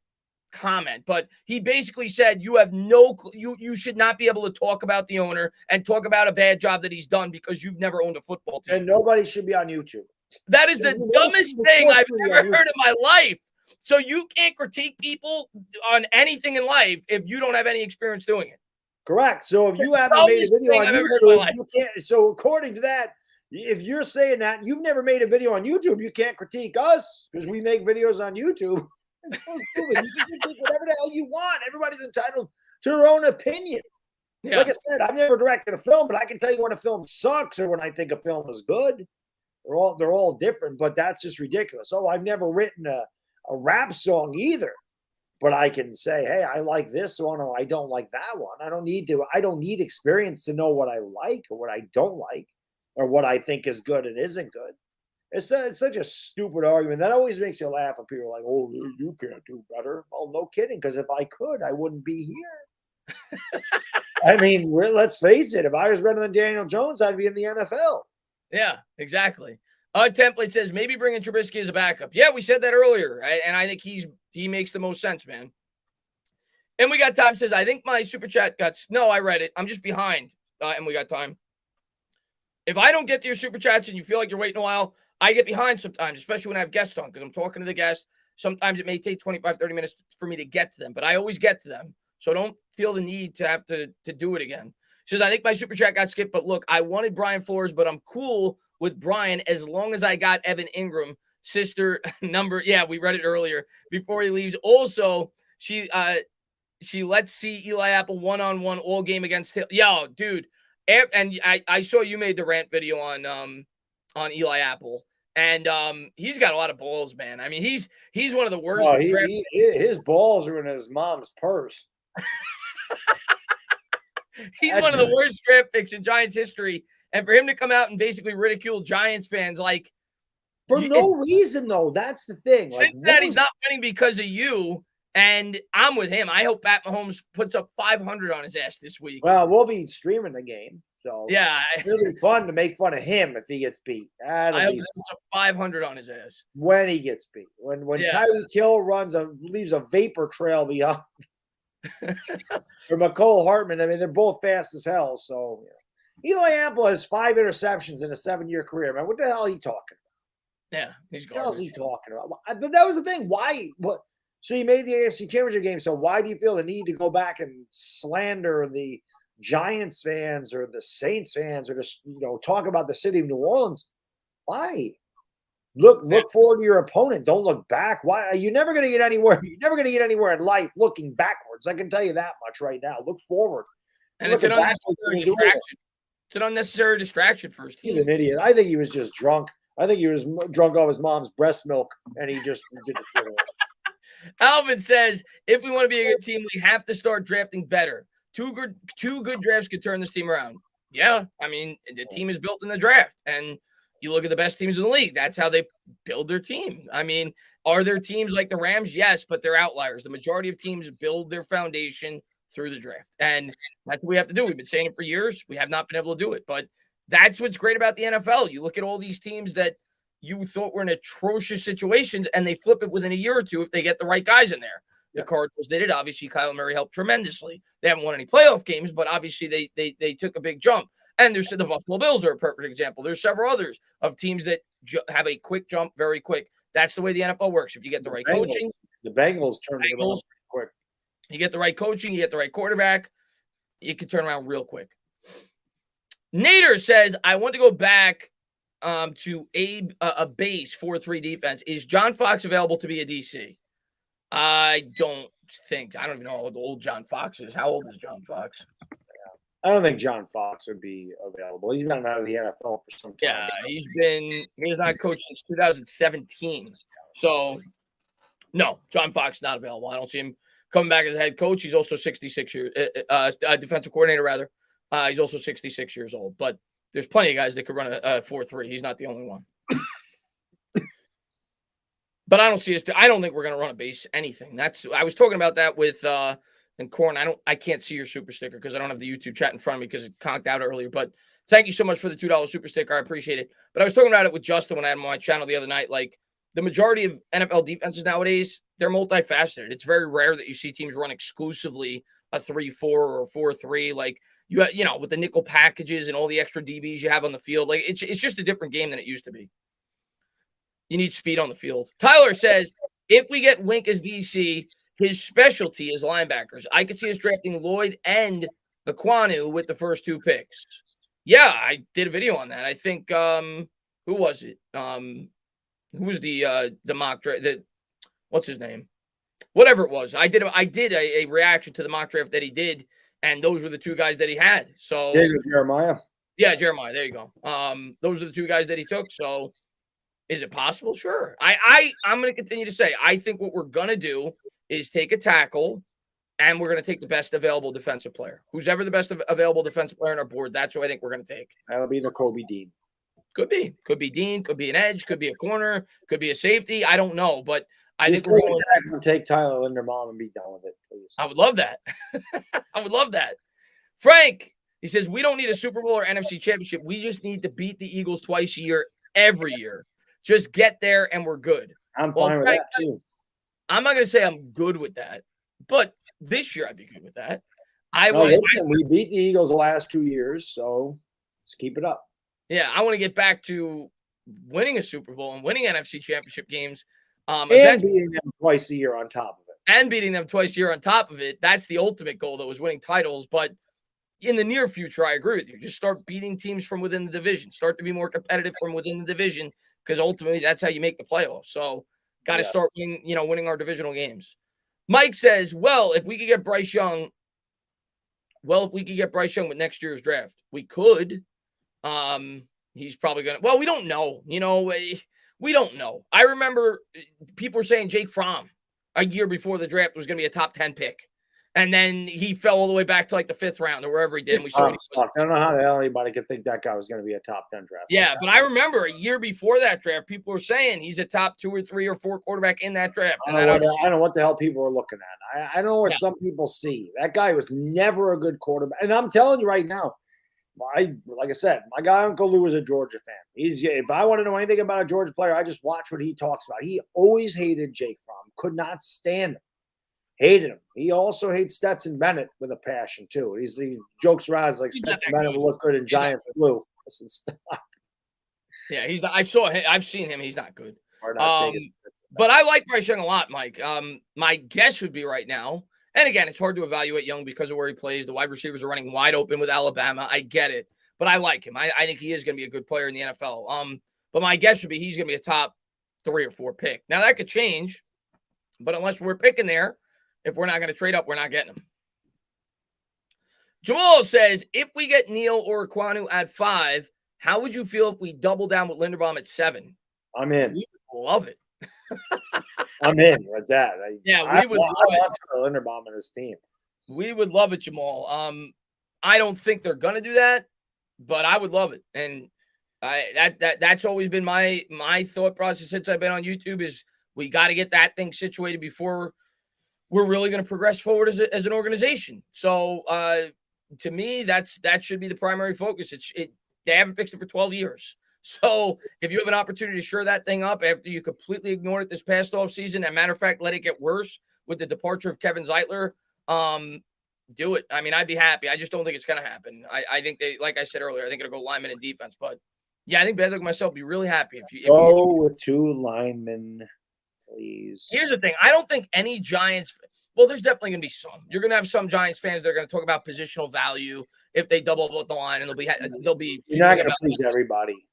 comment, but he basically said you should not be able to talk about the owner and talk about a bad job that he's done because you've never owned a football team. And nobody should be on YouTube. That is the dumbest thing I've ever heard in my life. So you can't critique people on anything in life if you don't have any experience doing it. Correct. So if you haven't made a video on YouTube, you can't. So according to that, if you're saying that you've never made a video on YouTube, you can't critique us because we make videos on YouTube. It's so stupid. You can critique whatever the hell you want. Everybody's entitled to their own opinion. Yeah. Like I said, I've never directed a film, but I can tell you when a film sucks or when I think a film is good. They're all different, but that's just ridiculous. Oh, I've never written a rap song either, but I can say, hey, I like this one or I don't like that one. I don't need experience to know what I like or what I don't like or what I think is good and isn't good. It's such a stupid argument. That always makes you laugh when people are like, "Oh, you can't do better." Oh, no kidding. Because if I could, I wouldn't be here. I mean, let's face it. If I was better than Daniel Jones, I'd be in the NFL. Yeah, exactly. Template says maybe bringing Trubisky as a backup. Yeah, we said that earlier, and I think he makes the most sense, man. And we got time. Says I think my super chat got. No, I read it. I'm just behind, and we got time. If I don't get to your super chats and you feel like you're waiting a while, I get behind sometimes, especially when I have guests on because I'm talking to the guests. Sometimes it may take 25, 30 minutes for me to get to them, but I always get to them. So don't feel the need to have to do it again. Says, I think my super chat got skipped, but look, I wanted Brian Flores, but I'm cool with Brian as long as I got Evan Ingram, sister number. Yeah, we read it earlier before he leaves. Also, she lets see Eli Apple one-on-one all game against Hill. Yo, dude. And I saw you made the rant video on Eli Apple, and he's got a lot of balls, man. I mean, he's one of the worst. Oh, his balls are in his mom's purse. He's one of the worst draft picks in Giants history, and for him to come out and basically ridicule Giants fans like for no reason, though, that's the thing. Cincinnati's not winning because of you. And I'm with him. I hope Pat Mahomes puts up 500 on his ass this week. Well, we'll be streaming the game. So yeah, it'll be fun to make fun of him if he gets beat. I hope he puts up 500 on his ass. When he gets beat. When Tyreek Hill leaves a vapor trail behind. For McCole Hartman, I mean, they're both fast as hell. So Eli Apple has 5 interceptions in a 7-year career. Man, what the hell are you talking about? Yeah, he's garbage. What the hell is he talking about? But that was the thing. Why? What? So you made the AFC Championship game. So why do you feel the need to go back and slander the Giants fans or the Saints fans or just talk about the city of New Orleans? Why? Look forward to your opponent. Don't look back. Why? You're never going to get anywhere. You're never going to get anywhere in life looking backwards. I can tell you that much right now. Look forward. And it's an unnecessary distraction. It's an unnecessary distraction for his team. He's an idiot. I think he was just drunk. I think he was drunk off his mom's breast milk, and he just did it. Alvin says, if we want to be a good team, we have to start drafting better. Two good drafts could turn this team around. Yeah, I mean, the team is built in the draft. And you look at the best teams in the league. That's how they build their team. I mean, are there teams like the Rams? Yes, but they're outliers. The majority of teams build their foundation through the draft. And that's what we have to do. We've been saying it for years. We have not been able to do it. But that's what's great about the NFL. You look at all these teams that you thought were in atrocious situations, and they flip it within a year or two if they get the right guys in there. The Cardinals did it. Obviously, Kyler Murray helped tremendously. They haven't won any playoff games, but obviously they took a big jump. And there's the Buffalo Bills are a perfect example. There's several others of teams that have a quick jump very quick. That's the way the NFL works. If you get the right coaching. The Bengals turned it around quick. You get the right coaching, you get the right quarterback, you can turn around real quick. Nader says, I want to go back to a base 4-3 defense. Is John Fox available to be a DC? I don't even know how old John Fox is. How old is John Fox? I don't think John Fox would be available. He's been out of the NFL for some time. Yeah, he's not coached since 2017. So, no, John Fox not available. I don't see him coming back as a head coach. He's also 66 years, defensive coordinator rather. He's also 66 years old. But there's plenty of guys that could run a 4-3. He's not the only one. But I don't think we're going to run a base anything. I was talking about that with and Corn. I can't see your super sticker because I don't have the YouTube chat in front of me because it conked out earlier. But thank you so much for the $2 super sticker. I appreciate it. But I was talking about it with Justin when I had him on my channel the other night. Like the majority of NFL defenses nowadays, they're multifaceted. It's very rare that you see teams run exclusively a 3-4 or a 4-3. Like with the nickel packages and all the extra DBs you have on the field. Like it's just a different game than it used to be. You need speed on the field. Tyler says, if we get Wink as DC, his specialty is linebackers. I could see us drafting Lloyd and Aquanu with the first 2 picks. Yeah, I did a video on that. I think who was it? Who was the mock draft? What's his name? Whatever it was. I did a reaction to the mock draft that he did, and those were the 2 guys that he had. So Jeremiah. Yeah, Jeremiah. There you go. Those are the 2 guys that he took. So is it possible? Sure. I'm going to continue to say, I think what we're going to do is take a tackle, and we're going to take the best available defensive player. Who's ever the best available defensive player on our board, that's who I think we're going to take. That'll be the Kobe Dean. Could be Dean, could be an edge, could be a corner, could be a safety. I don't know, but I Just think we're going. take Tyler Linderbaum and be done with it, please. I would love that. I would love that. Frank, he says, we don't need a Super Bowl or NFC championship. We just need to beat the Eagles twice a year, every year. Just get there and we're good. I'm fine with that too. I'm not going to say I'm good with that, but this year I'd be good with that. We beat the Eagles the last 2 years, so let's keep it up. Yeah, I want to get back to winning a Super Bowl and winning NFC championship games. And beating them twice a year on top of it. And beating them twice a year on top of it. That's the ultimate goal, that was winning titles. But in the near future, I agree with you. Just start beating teams from within the division. Start to be more competitive from within the division, because ultimately that's how you make the playoffs. So got to start winning our divisional games. Mike says, if we could get Bryce Young with next year's draft, we could. He's probably going to, we don't know. We don't know. I remember people were saying Jake Fromm a year before the draft was going to be a top 10 pick. And then he fell all the way back to like the 5th round or wherever he did. And we saw I don't know how the hell anybody could think that guy was going to be a top 10 draft. Yeah, but I remember a year before that draft, people were saying he's a top 2 or 3 or 4 quarterback in that draft. I don't know what the hell people are looking at. I don't know what some people see. That guy was never a good quarterback. And I'm telling you right now, like I said, my guy Uncle Lou is a Georgia fan. If I want to know anything about a Georgia player, I just watch what he talks about. He always hated Jake Fromm, could not stand him, hated him. He also hates Stetson Bennett with a passion too. He jokes around, it's like Stetson Bennett will look good in Giants blue. Listen, stop. Yeah, he's not. I've seen him. He's not good. But I like Bryce Young a lot, Mike. My guess would be right now. And again, it's hard to evaluate Young because of where he plays. The wide receivers are running wide open with Alabama. I get it. But I like him. I think he is going to be a good player in the NFL. But my guess would be he's going to be a top 3 or 4 pick. Now, that could change. But unless we're picking there, if we're not going to trade up, we're not getting him. Jamal says, if we get Neal or Kwanu at 5, how would you feel if we double down with Linderbaum at 7? I'm in. We would love it. I'm in with that. We would love it. Linderbaum and his team. We would love it, Jamal. I don't think they're gonna do that, but I would love it. And that's always been my thought process since I've been on YouTube, is we got to get that thing situated before we're really going to progress forward as an organization. So to me, that should be the primary focus. They haven't fixed it for 12 years. So if you have an opportunity to shore that thing up after you completely ignored it this past offseason, and matter of fact, let it get worse with the departure of Kevin Zeitler, do it. I mean, I'd be happy. I just don't think it's going to happen. I think they, like I said earlier, I think it'll go lineman and defense. But yeah, I think Baddog and myself be really happy if you go with 2 linemen, please. Here's the thing. I don't think any Giants. Well, there's definitely going to be some. You're going to have some Giants fans that are going to talk about positional value if they double up the line, and they'll be. You're not going to please everybody.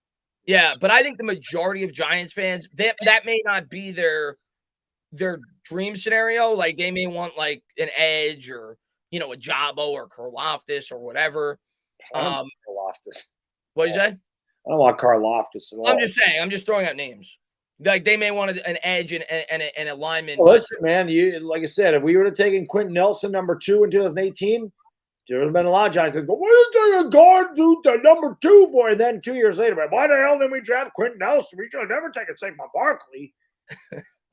Yeah, but I think the majority of Giants fans, that may not be their dream scenario. Like, they may want like an edge or a Jabo or Karlaftis or whatever. Karlaftis. What did you say? I don't want Karlaftis at all. I'm just saying. I'm just throwing out names. Like, they may want an edge and a lineman. Well, listen, man. Like I said, if we would have taken Quentin Nelson number 2 in 2018. There would have been a lot of Giants that go, what is there a guard do the number 2 for? And then 2 years later, why the hell didn't we draft Quentin Nelson? We should have never taken Saquon Barkley.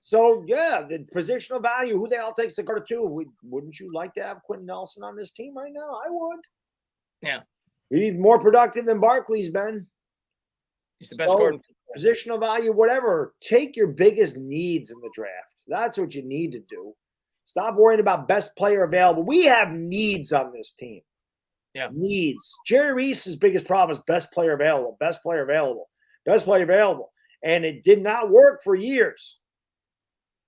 So, yeah, the positional value, who the hell takes the guard 2? Wouldn't you like to have Quentin Nelson on this team right now? I would. Yeah. He's more productive than Barkley's been. He's the best guard. Positional value, whatever. Take your biggest needs in the draft. That's what you need to do. Stop worrying about best player available. We have needs on this team. Yeah. Needs. Jerry Reese's biggest problem is best player available, best player available, best player available. And it did not work for years.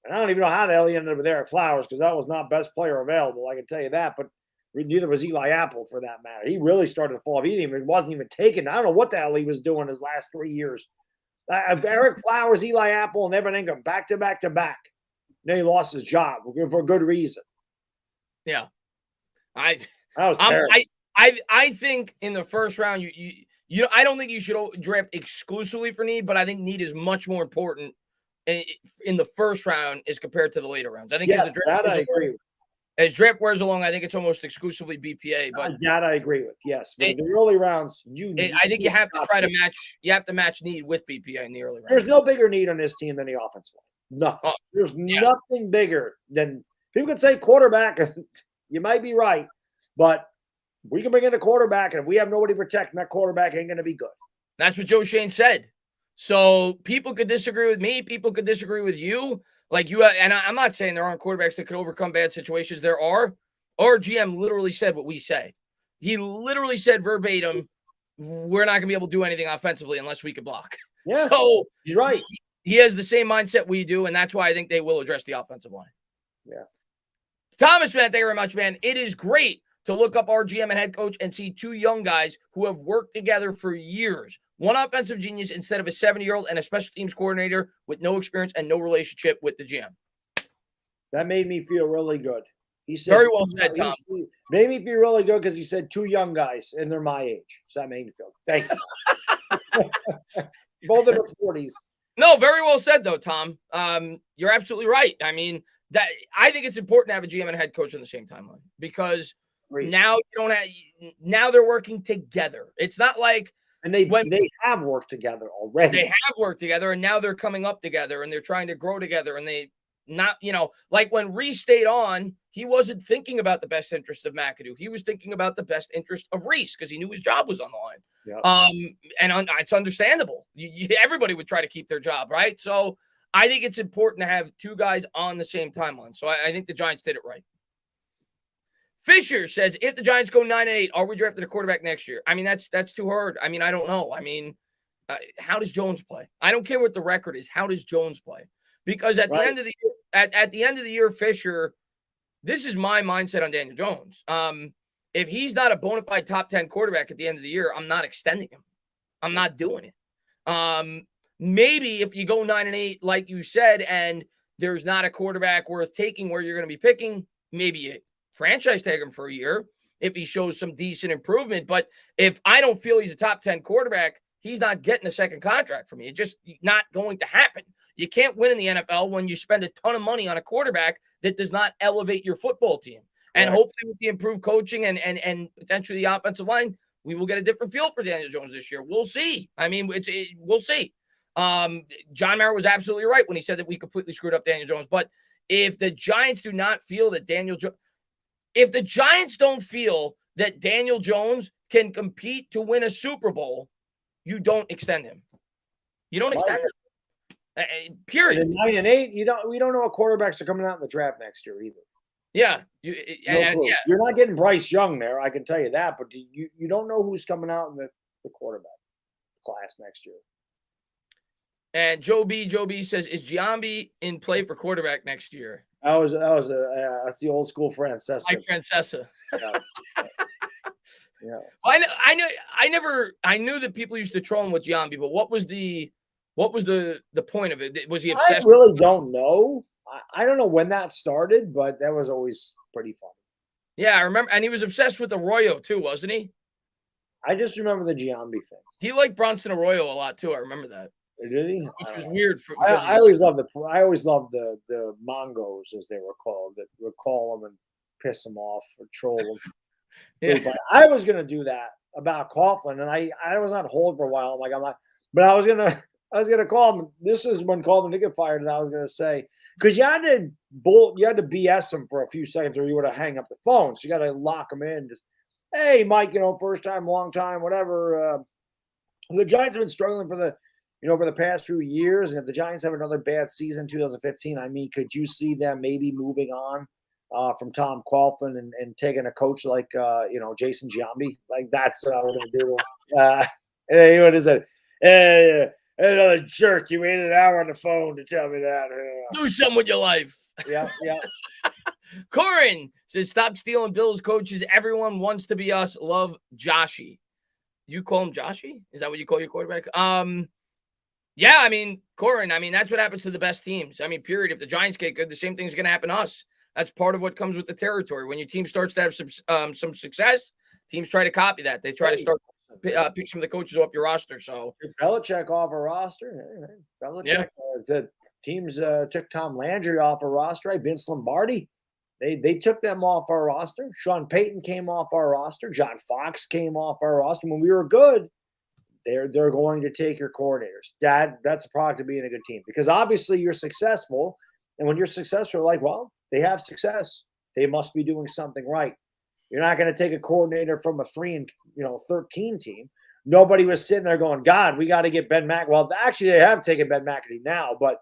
And I don't even know how the hell he ended up with Eric Flowers, because that was not best plair available. I can tell you that. But neither was Eli Apple, for that matter. He really started to fall off. He wasn't even taken. I don't know what the hell he was doing his last 3 years. Eric Flowers, Eli Apple, and Evan Ingram back to back to back. Then he lost his job for a good reason. Yeah, that was terrible. I think in the first round, I don't think you should draft exclusively for need, but I think need is much more important in the first round as compared to the later rounds. I think yes, that I agree with. As draft wears along, I think it's almost exclusively BPA. But that I agree with. Yes, but in the early rounds, I think you have to try to match. You have to match need with BPA in the early rounds. There's no bigger need on this team than the offensive line. Nothing. Oh, There's nothing bigger than people can say quarterback. You might be right, but we can bring in a quarterback, and if we have nobody protecting, that quarterback ain't going to be good. That's what Joe Shane said. So people could disagree with me. People could disagree with you. Like you, and I'm not saying there aren't quarterbacks that could overcome bad situations. There are. Our GM literally said what we say. He literally said verbatim, we're not going to be able to do anything offensively unless we could block. Yeah, so he's right. He has the same mindset we do, and that's why I think they will address the offensive line. Yeah. Thomas, man, thank you very much, man. It is great to look up our GM and head coach and see two young guys who have worked together for years. One offensive genius instead of a 70-year-old and a special teams coordinator with no experience and no relationship with the GM. That made me feel really good. He said, very well said, Tom. Made me feel really good because he said two young guys and they're my age. So that made me feel good. Thank you. Both in their 40s. No, very well said, though, Tom. You're absolutely right. I mean, I think it's important to have a GM and a head coach on the same timeline because now you don't have. Now they're working together. It's not like they have worked together already. They have worked together, and now they're coming up together, and they're trying to grow together, and they not, like when Reese stayed on, he wasn't thinking about the best interest of McAdoo. He was thinking about the best interest of Reese because he knew his job was on the line. Yep. And it's understandable. Everybody would try to keep their job, right? So I think it's important to have two guys on the same timeline. So I think the Giants did it right. Fisher says, if the Giants go 9-8, are we drafting a quarterback next year? I mean, that's too hard. I mean, I don't know. I mean, how does Jones play? I don't care what the record is. How does Jones play? Because at the end of the year, at the end of the year, Fisher, this is my mindset on Daniel Jones. If he's not a bona fide top 10 quarterback at the end of the year, I'm not extending him. I'm not doing it. Maybe if you go 9-8, like you said, and there's not a quarterback worth taking where you're going to be picking, maybe you franchise tag him for a year if he shows some decent improvement. But if I don't feel he's a top 10 quarterback, he's not getting a second contract for me. It's just not going to happen. You can't win in the NFL when you spend a ton of money on a quarterback that does not elevate your football team. And hopefully with the improved coaching and potentially the offensive line, we will get a different feel for Daniel Jones this year. We'll see. I mean, we'll see. John Mara was absolutely right when he said that we completely screwed up Daniel Jones. But if the Giants do not feel that if the Giants don't feel that Daniel Jones can compete to win a Super Bowl, you don't extend him. You don't extend him. Period. And 9-8, we don't know what quarterbacks are coming out in the draft next year either. Yeah. You're not getting Bryce Young there, I can tell you that, but you don't know who's coming out in the quarterback class next year. And Joe B says, is Giambi in play for quarterback next year? That's the old school Francesa. Like Francesa. Yeah. Well, I knew that people used to troll him with Giambi, but what was the point of it? Was he obsessed? I really don't know. I don't know when that started, but that was always pretty fun. Yeah, I remember. And he was obsessed with Arroyo too, wasn't he? I just remember the Giambi thing. He liked Bronson Arroyo a lot too. I remember that. Did he? Which was weird. I always loved the Mongos, as they were called, that would call them and piss them off or troll them. Yeah. But I was gonna do that about Coughlin, and I was on hold for a while. But I was gonna call him. This is when Coughlin did get fired, and I was gonna say, because you had to BS him for a few seconds, or you would have hang up the phone. So you got to lock him in. Just, hey, Mike, first time, long time, whatever. The Giants have been struggling for the past few years, and if the Giants have another bad season, 2015, I mean, could you see them maybe moving on from Tom Coughlin and taking a coach like Jason Giambi? Like, that's what I was gonna do. Hey, what is it? Hey, another jerk. You waited an hour on the phone to tell me that. Do something with your life. Yeah. Corin says, stop stealing Bills coaches. Everyone wants to be us. Love Joshy. You call him Joshy? Is that what you call your quarterback? Yeah, I mean, Corin, that's what happens to the best teams. I mean, period. If the Giants get good, the same thing's going to happen to us. That's part of what comes with the territory. When your team starts to have some success, teams try to copy that. They try to start pick some of the coaches off your roster. So Belichick off a roster. Belichick, the teams took Tom Landry off a roster. Right? Vince Lombardi. They took them off our roster. Sean Payton came off our roster. John Fox came off our roster. When we were good, they're going to take your coordinators. That's a product of being a good team because obviously you're successful. And when you're successful, like, well, they have success. They must be doing something right. You're not going to take a coordinator from a 3-13 team. Nobody was sitting there going, God, we got to get Ben McAdoo. Well, actually, they have taken Ben McAdoo now, but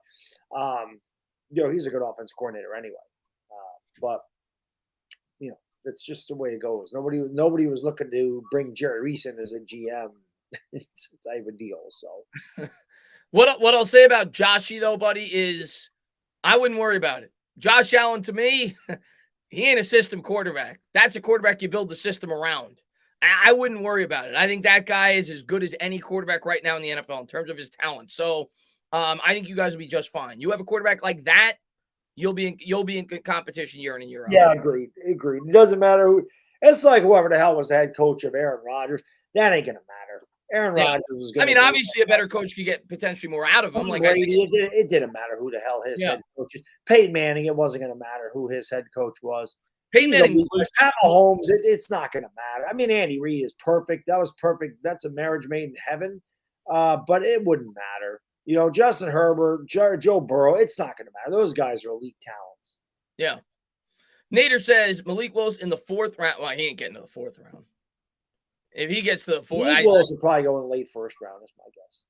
he's a good offensive coordinator anyway. But that's just the way it goes. Nobody was looking to bring Jerry Reese in as a GM. It's type of deal. So, what I'll say about Joshy though, buddy, is I wouldn't worry about it. Josh Allen, to me, he ain't a system quarterback. That's a quarterback you build the system around. I wouldn't worry about it. I think that guy is as good as any quarterback right now in the NFL in terms of his talent. So I think you guys will be just fine. You have a quarterback like that, you'll be in good competition year in and year out. Yeah, agreed. It doesn't matter who. It's like whoever the hell was the head coach of Aaron Rodgers. That ain't gonna matter. Aaron Rodgers is going to. I mean, obviously, a better coach could get potentially more out of him. Like Brady, it didn't matter who the hell his head coach is. Peyton Manning, it wasn't going to matter who his head coach was. Peyton Manning, Pat Mahomes, it's not going to matter. I mean, Andy Reid is perfect. That was perfect. That's a marriage made in heaven. But it wouldn't matter. Justin Herbert, Joe Burrow, it's not going to matter. Those guys are elite talents. Yeah. Nader says Malik Willis in the 4th round. Well, he ain't getting to the 4th round. If he gets to the 4th, Malik Willis will probably go in late first round. That's my guess.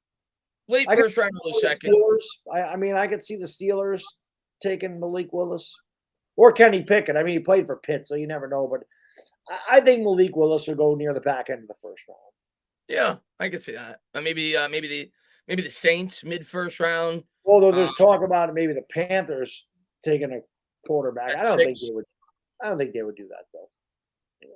Late first round or the second. Steelers, I could see the Steelers taking Malik Willis or Kenny Pickett. I mean, he played for Pitt, so you never know. But I think Malik Willis will go near the back end of the first round. Yeah, I could see that. Maybe the Saints mid first round. Although there's talk about it, maybe the Panthers taking a quarterback. I don't think they would do that though.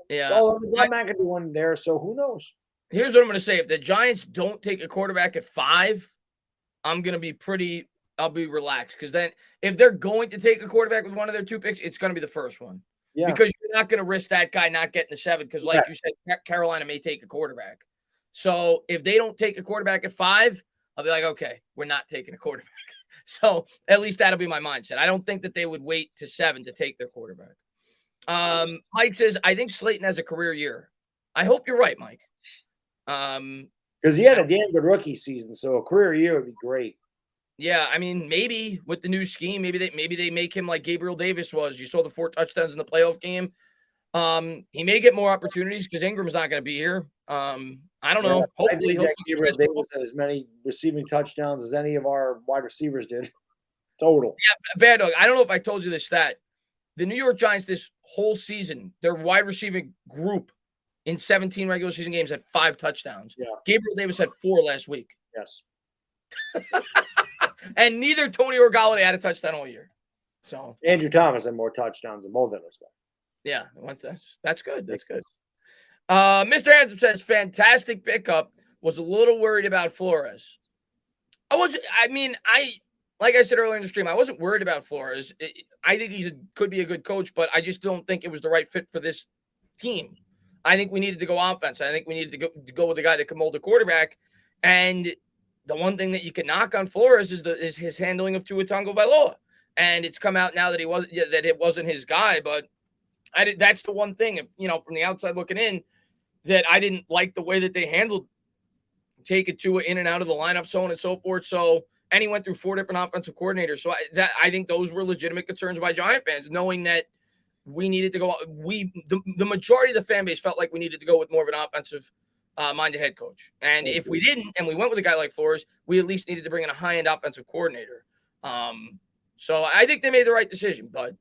Yeah. Well, I'm not going to do one there, so who knows? Here's what I'm going to say. If the Giants don't take a quarterback at 5, I'll be relaxed. Because then if they're going to take a quarterback with one of their 2 picks, it's going to be the first one. Yeah. Because you're not going to risk that guy not getting the 7 because, like you said, Carolina may take a quarterback. So if they don't take a quarterback at 5, I'll be like, okay, we're not taking a quarterback. So at least that'll be my mindset. I don't think that they would wait to 7 to take their quarterback. Mike says, I think Slayton has a career year. I hope you're right, Mike. Because he had a damn good rookie season, so a career year would be great. Yeah, I mean, maybe with the new scheme, maybe they make him like Gabriel Davis was. You saw the 4 touchdowns in the playoff game. He may get more opportunities because Ingram's not going to be here. I don't know. Hopefully, Gabriel Davis had as many receiving touchdowns as any of our wide receivers did. Total. Yeah, Baddog. I don't know if I told you this stat. The New York Giants this whole season, their wide receiving group in 17 regular season games had 5 touchdowns. Yeah. Gabriel Davis had 4 last week. Yes. And neither Tony or Galladay had a touchdown all year. So Andrew Thomas had more touchdowns than both of us. Yeah, that's good. That's good. Mr. Handsome says, fantastic pickup. Was a little worried about Flores. Like I said earlier in the stream, I wasn't worried about Flores. I think could be a good coach, but I just don't think it was the right fit for this team. I think we needed to go offense. I think we needed to go with a guy that could mold a quarterback. And the one thing that you can knock on Flores is his handling of Tua Tagovailoa. And it's come out now that it wasn't his guy. But that's the one thing, from the outside looking in, that I didn't like the way that they handled taking Tua in and out of the lineup, so on and so forth. And he went through 4 different offensive coordinators. So I think those were legitimate concerns by Giant fans, knowing that we needed to go. The majority of the fan base felt like we needed to go with more of an offensive minded head coach. And if we didn't, and we went with a guy like Flores, we at least needed to bring in a high-end offensive coordinator. So I think they made the right decision. But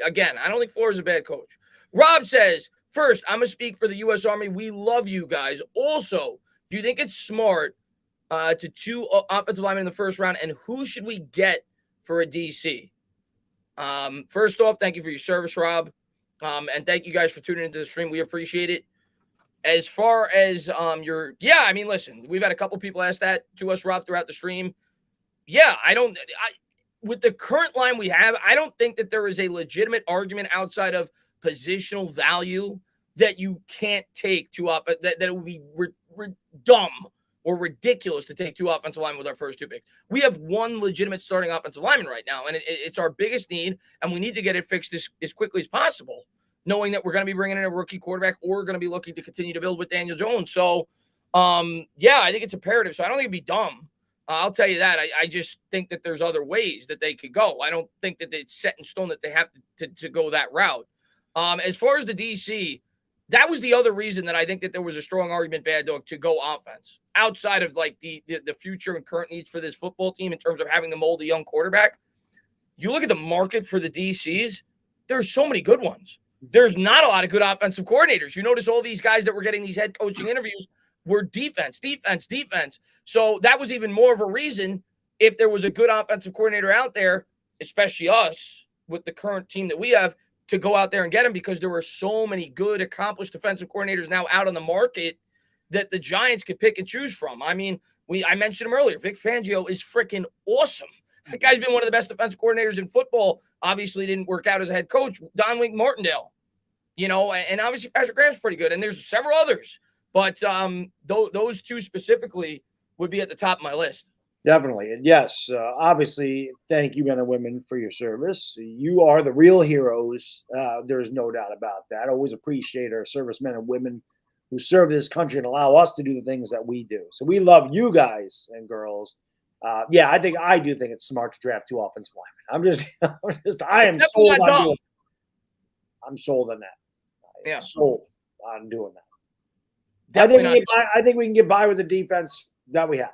again, I don't think Flores is a bad coach. Rob says, first, I'm going to speak for the U.S. Army. We love you guys. Also, do you think it's smart to 2 offensive linemen in the first round? And who should we get for a DC? First off, thank you for your service, Rob. And thank you guys for tuning into the stream. We appreciate it. As far as listen, we've had a couple people ask that to us, Rob, throughout the stream. Yeah, with the current line we have, I don't think that there is a legitimate argument outside of positional value that you can't take 2 off that it would be dumb or ridiculous to take 2 offensive linemen with our first 2 picks. We have 1 legitimate starting offensive lineman right now, and it's our biggest need, and we need to get it fixed as quickly as possible, knowing that we're going to be bringing in a rookie quarterback or we're going to be looking to continue to build with Daniel Jones. So, yeah, I think it's imperative. So I don't think it'd be dumb. I'll tell you that. I just think that there's other ways that they could go. I don't think that it's set in stone that they have to go that route. As far as the DC, that was the other reason that I think that there was a strong argument, Baddog, to go offense outside of like the future and current needs for this football team in terms of having to mold a young quarterback. You look at the market for the DCs, there's so many good ones. There's not a lot of good offensive coordinators. You notice all these guys that were getting these head coaching interviews were defense. So that was even more of a reason if there was a good offensive coordinator out there, especially us with the current team that we have, to go out there and get him, because there were so many good, accomplished defensive coordinators now out on the market that the Giants could pick and choose from. I mean, I mentioned him earlier. Vic Fangio is freaking awesome. That guy's been one of the best defensive coordinators in football. Obviously didn't work out as a head coach. Don Wink Martindale, and obviously Patrick Graham's pretty good. And there's several others, but those 2 specifically would be at the top of my list. Definitely. And yes, obviously, thank you, men and women, for your service. You are the real heroes. There's no doubt about that. I always appreciate our servicemen and women who serve this country and allow us to do the things that we do. So we love you guys and girls. Yeah, I do think it's smart to draft 2 offensive linemen. I am sold on doing that. I'm sold on that. Yeah. Sold on doing that. I think we can get by with the defense that we have.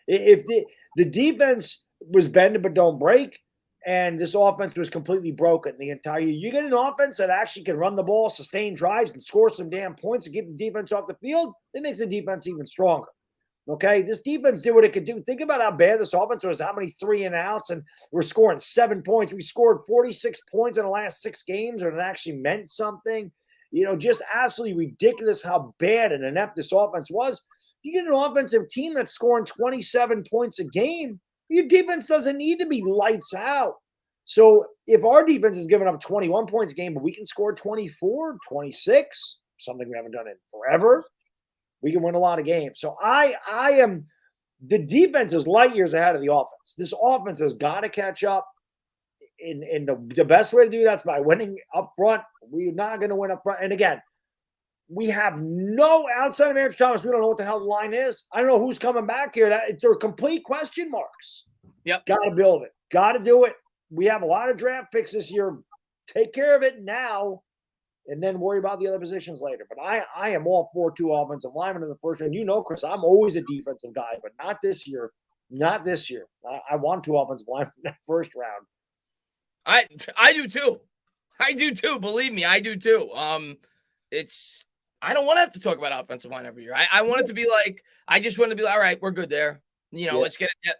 If the defense was bend but don't break, and this offense was completely broken the entire year, you get an offense that actually can run the ball, sustain drives, and score some damn points and get the defense off the field, it makes the defense even stronger. Okay, this defense did what it could do. Think about how bad this offense was, how many 3 and outs, and we're scoring 7 points. We scored 46 points in the last 6 games, and it actually meant something. Just absolutely ridiculous how bad and inept this offense was. You get an offensive team that's scoring 27 points a game, your defense doesn't need to be lights out. So if our defense is giving up 21 points a game, but we can score 24, 26, something we haven't done in forever, we can win a lot of games. So the defense is light years ahead of the offense. This offense has got to catch up. And the best way to do that's by winning up front. We're not going to win up front. And again, we have no outside of Aaron Thomas. We don't know what the hell the line is. I don't know who's coming back here. They're complete question marks. Yep. Got to build it. Got to do it. We have a lot of draft picks this year. Take care of it now and then worry about the other positions later. But I am all for 2 offensive linemen in the first round. Chris, I'm always a defensive guy, but not this year. Not this year. I want 2 offensive linemen in that first round. I do too. I do too. Believe me, I do too. I don't want to have to talk about offensive line every year. I want it to be like, I just want to be like, all right, we're good there. Let's get it.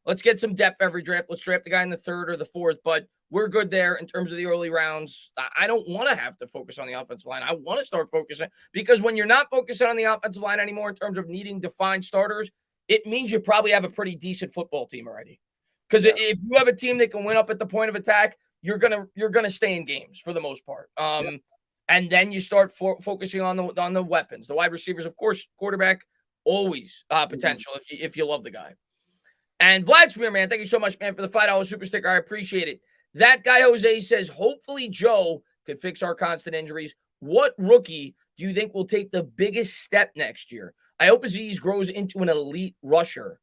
Let's get some depth every draft. Let's draft the guy in the 3rd or the 4th, but we're good there in terms of the early rounds. I don't want to have to focus on the offensive line. I want to start focusing, because when you're not focusing on the offensive line anymore in terms of needing defined starters, it means you probably have a pretty decent football team already. Because if you have a team that can win up at the point of attack, you're gonna stay in games for the most part. And then you start focusing on the weapons, the wide receivers, of course, quarterback, always potential if you love the guy. And Vladimir, man, thank you so much, man, for the $5 super sticker. I appreciate it. That guy Jose says, hopefully Joe could fix our constant injuries. What rookie do you think will take the biggest step next year? I hope Aziz grows into an elite rusher.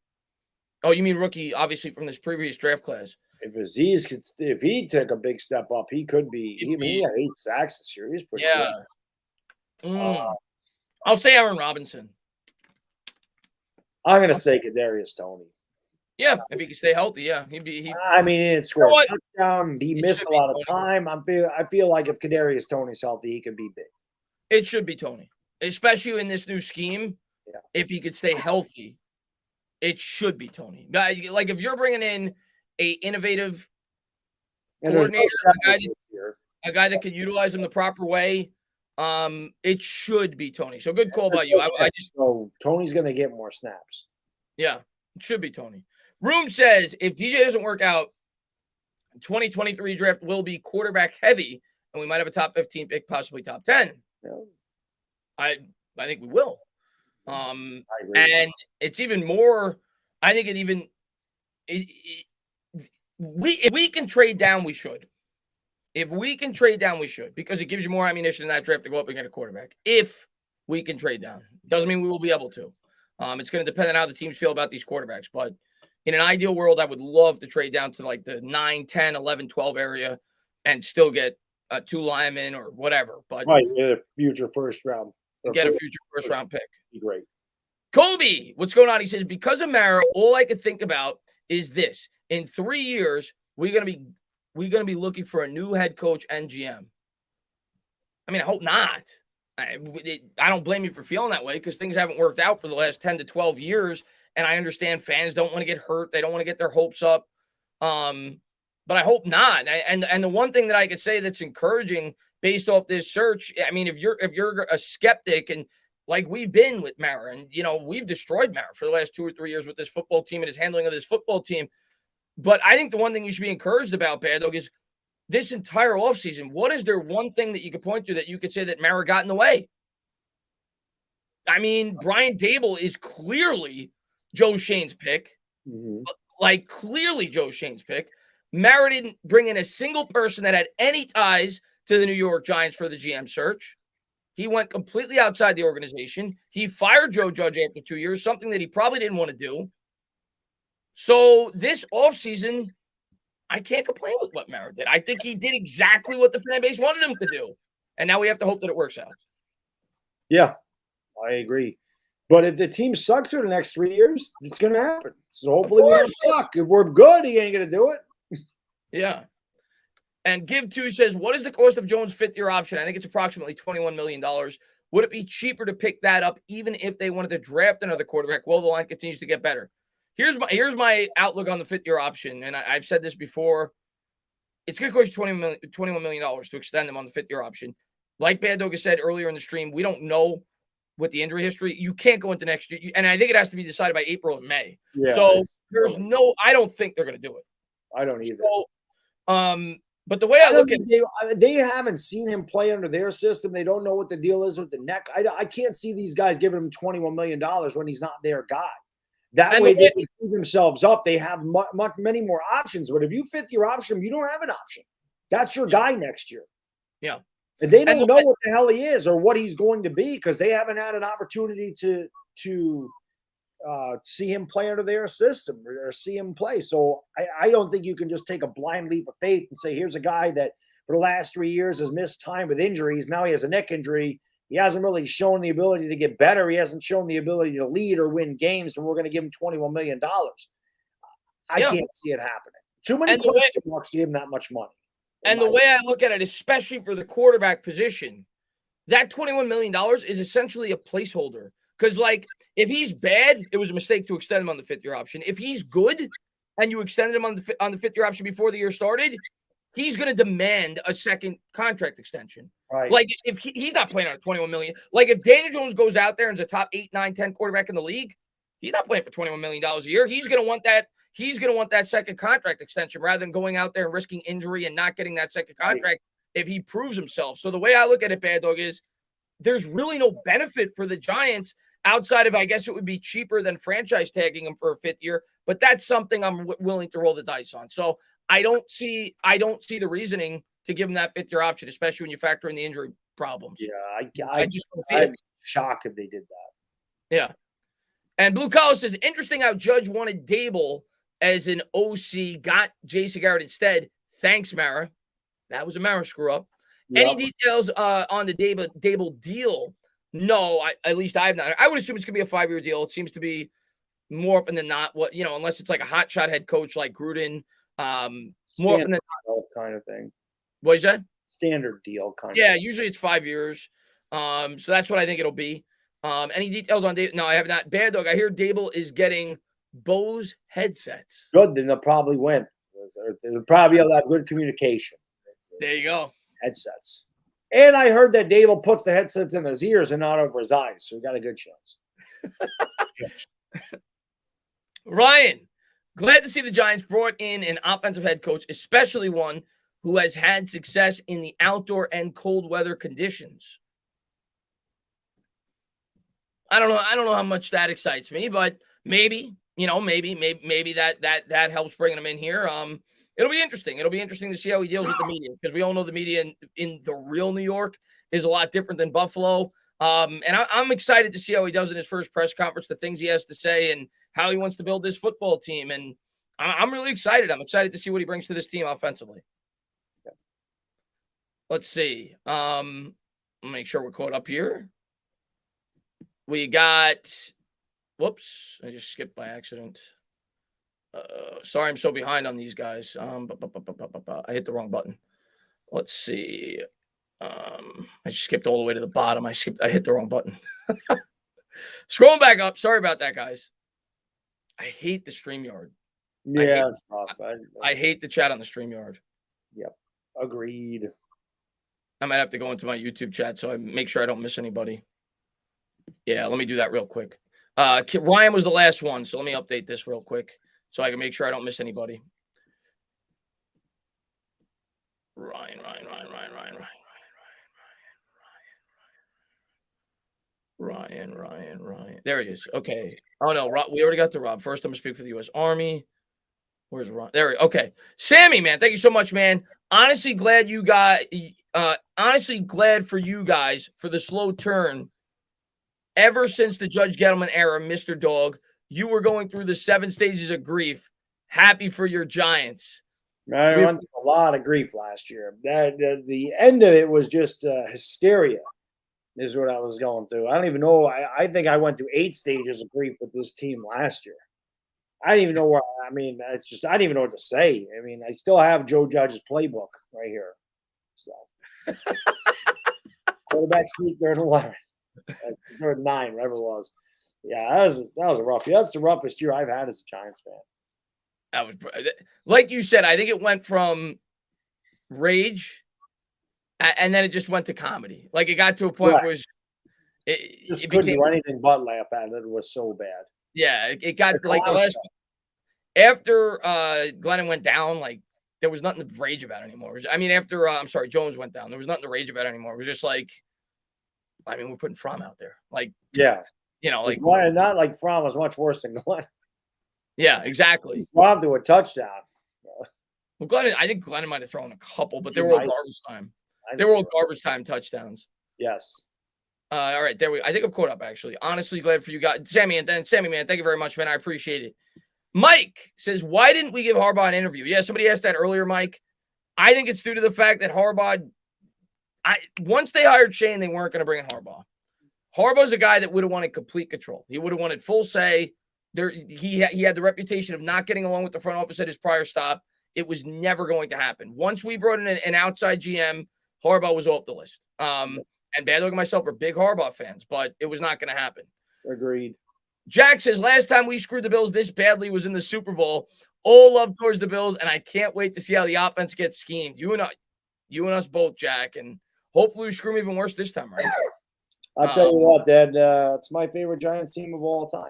Oh, you mean rookie, obviously, from this previous draft class. If Aziz if he took a big step up, he could be. He had 8 sacks this year. He's pretty good. I'll say Aaron Robinson. I'm going to say Kadarius Toney. Yeah, if he can stay healthy, yeah. He didn't score a touchdown. He missed a lot of time. I feel like if Kadarius Toney's healthy, he could be big. It should be Toney, especially in this new scheme. Yeah. If he could stay healthy, it should be Toney. Like if you're bringing in a innovative coordinator, a guy that can utilize him the proper way, it should be Toney. So good call by you. So Toney's going to get more snaps. Yeah, it should be Toney. Room says if DJ doesn't work out, 2023 draft will be quarterback heavy, and we might have a top 15 pick, possibly top 10. Yeah. I think we will. I agree. And it's even more. I think it even if we can trade down, we should. If we can trade down, we should, because it gives you more ammunition in that draft to go up and get a quarterback. If we can trade down, doesn't mean we will be able to. It's going to depend on how the teams feel about these quarterbacks. But in an ideal world, I would love to trade down to like the 9, 10, 11, 12 area and still get 2 linemen or whatever. But Right, get a future first round. get a future first round pick. Be great. Kobe, what's going on? He says, because of Mara, all I could think about is this. In 3 years, we're going to be looking for a new head coach and GM. I mean, I hope not. I don't blame you for feeling that way, because things haven't worked out for the last 10 to 12 years. And I understand fans don't want to get hurt. They don't want to get their hopes up. But I hope not. And the one thing that I could say that's encouraging based off this search, I mean, if you're a skeptic, and like we've been with Mara, and we've destroyed Mara for the last 2 or 3 years with this football team and his handling of this football team. But I think the one thing you should be encouraged about, Baddog, is this entire offseason, what is there one thing that you could point to that you could say that Mara got in the way? I mean, Brian Daboll is clearly Joe Shane's pick. Mm-hmm. Like, clearly Joe Shane's pick. Mara didn't bring in a single person that had any ties to the New York Giants for the GM search. He went completely outside the organization. He fired Joe Judge after 2 years, something that he probably didn't want to do. So this offseason, I can't complain with what Mara did. I think he did exactly what the fan base wanted him to do. And now we have to hope that it works out. Yeah, I agree. But if the team sucks for the next 3 years, it's going to happen. So hopefully we don't suck. If we're good, he ain't going to do it. Yeah. And Give2 says, what is the cost of Jones' fifth-year option? I think it's approximately $21 million. Would it be cheaper to pick that up even if they wanted to draft another quarterback while the line continues to get better? Here's my outlook on the fifth-year option, and I've said this before. It's going to cost you $21 million to extend them on the fifth-year option. Like Baddog said earlier in the stream, we don't know with the injury history. You can't go into next year, and I think it has to be decided by April and May. Yeah, so I don't think they're going to do it. I don't either. So, but the way I look at it, they haven't seen him play under their system. They don't know what the deal is with the neck. I can't see these guys giving him $21 million when he's not their guy. That way they can free themselves up. They have many more options. But if you fit your option, you don't have an option. That's your guy next year. Yeah. And they don't know what the hell he is or what he's going to be, because they haven't had an opportunity to see him play under their system or see him play. So I don't think you can just take a blind leap of faith and say, here's a guy that for the last 3 years has missed time with injuries. Now he has a neck injury. He hasn't really shown the ability to get better. He hasn't shown the ability to lead or win games, and we're going to give him $21 million. I can't see it happening. Too many question marks to give him that much money. And the way I look at it, especially for the quarterback position, that $21 million is essentially a placeholder. Because, like, if he's bad, it was a mistake to extend him on the fifth-year option. If he's good and you extended him on the fifth-year option before the year started, he's going to demand a second contract extension. Right. Like, if he's not playing on $21 million. Like, if Daniel Jones goes out there and is a top 8, 9, 10 quarterback in the league, he's not playing for $21 million a year. He's going to want that. He's going to want that second contract extension rather than going out there and risking injury and not getting that second contract if he proves himself. So the way I look at it, Baddog, is there's really no benefit for the Giants outside of, I guess it would be cheaper than franchise tagging him for a fifth year, but that's something I'm willing to roll the dice on. So I don't see the reasoning to give him that fifth-year option, especially when you factor in the injury problems. Yeah, I just I'd be shocked if they did that. Yeah. And Blue Collar says, interesting how Judge wanted Daboll as an OC, got Jason Garrett instead. Thanks, Mara. That was a Mara screw-up. Yep. Any details on the Daboll deal? No, at least I have not. I would assume it's going to be a 5-year deal. It seems to be more often than not unless it's like a hotshot head coach like Gruden. More often than not, kind of thing. What is that? Standard deal kind of. Yeah, usually it's 5 years. So that's what I think it'll be. Any details on Daboll? No, I have not. Baddog, I hear Daboll is getting Bose headsets. Good, then they'll probably win. They'll probably have good communication. There you go. Headsets. And I heard that Daboll puts the headsets in his ears and not over his eyes, so we got a good chance. Ryan, glad to see the Giants brought in an offensive head coach, especially one who has had success in the outdoor and cold weather conditions. I don't know. I don't know how much that excites me, but maybe, maybe that helps bringing him in here. It'll be interesting. It'll be interesting to see how he deals with the media, because we all know the media in the real New York is a lot different than Buffalo. And I'm excited to see how he does in his first press conference, the things he has to say, and how he wants to build this football team. And I'm really excited. I'm excited to see what he brings to this team offensively. Let's see. Make sure we're caught up here. We got, whoops, I just skipped by accident. Sorry, I'm so behind on these guys. I hit the wrong button. Let's see. I just skipped all the way to the bottom. I hit the wrong button. Scrolling back up. Sorry about that, guys. I hate the StreamYard. Yeah, it's tough. I hate the chat on the StreamYard. Yep. Agreed. I might have to go into my YouTube chat so I make sure I don't miss anybody. Yeah, let me do that real quick. Ryan was the last one, so let me update this real quick so I can make sure I don't miss anybody. Ryan. There he is. Okay. Oh, no, Rob, we already got to Rob. First, I'm going to speak for the U.S. Army. Where's Ron? There we go. Okay. Sammy, man, thank you so much, man. Honestly glad for you guys for the slow turn. Ever since the Judge Gettleman era, Mr. Dog, you were going through the 7 stages of grief. Happy for your Giants. I went through a lot of grief last year. The end of it was just hysteria is what I was going through. I don't even know. I think I went through 8 stages of grief with this team last year. I didn't even know where. I mean, it's just I didn't even know what to say. I mean, I still have Joe Judge's playbook right here. So quarterback sneak, third 11, third 9, whatever it was. Yeah, that was a rough year. That's the roughest year I've had as a Giants fan. That was, like you said, I think it went from rage and then it just went to comedy. Like it got to a point where it just couldn't do anything but laugh at it. It was so bad. Yeah, it got like the last after Glennon went down, like there was nothing to rage about anymore. I mean, after Jones went down, there was nothing to rage about anymore. It was just like, I mean, we're putting Fromm out there, like like Glenn, not like Fromm was much worse than Glenn. Yeah, exactly. Fromm threw a touchdown. Well, Glennon, I think Glennon might have thrown a couple, but they were all garbage time. They were all garbage time touchdowns. Yes. All right, I think I'm caught up, actually. Honestly, glad for you guys. Sammy, man, thank you very much, man. I appreciate it. Mike says, why didn't we give Harbaugh an interview? Yeah, somebody asked that earlier, Mike. I think it's due to the fact that Harbaugh, once they hired Shane, they weren't going to bring in Harbaugh. Harbaugh's a guy that would have wanted complete control. He would have wanted full say. He had the reputation of not getting along with the front office at his prior stop. It was never going to happen. Once we brought in an outside GM, Harbaugh was off the list. And Baddog and myself are big Harbaugh fans, but it was not going to happen. Agreed. Jack says, last time we screwed the Bills this badly was in the Super Bowl. All love towards the Bills, and I can't wait to see how the offense gets schemed. You and us both, Jack, and hopefully we screw them even worse this time, right? I'll tell you what, Dad, it's my favorite Giants team of all time.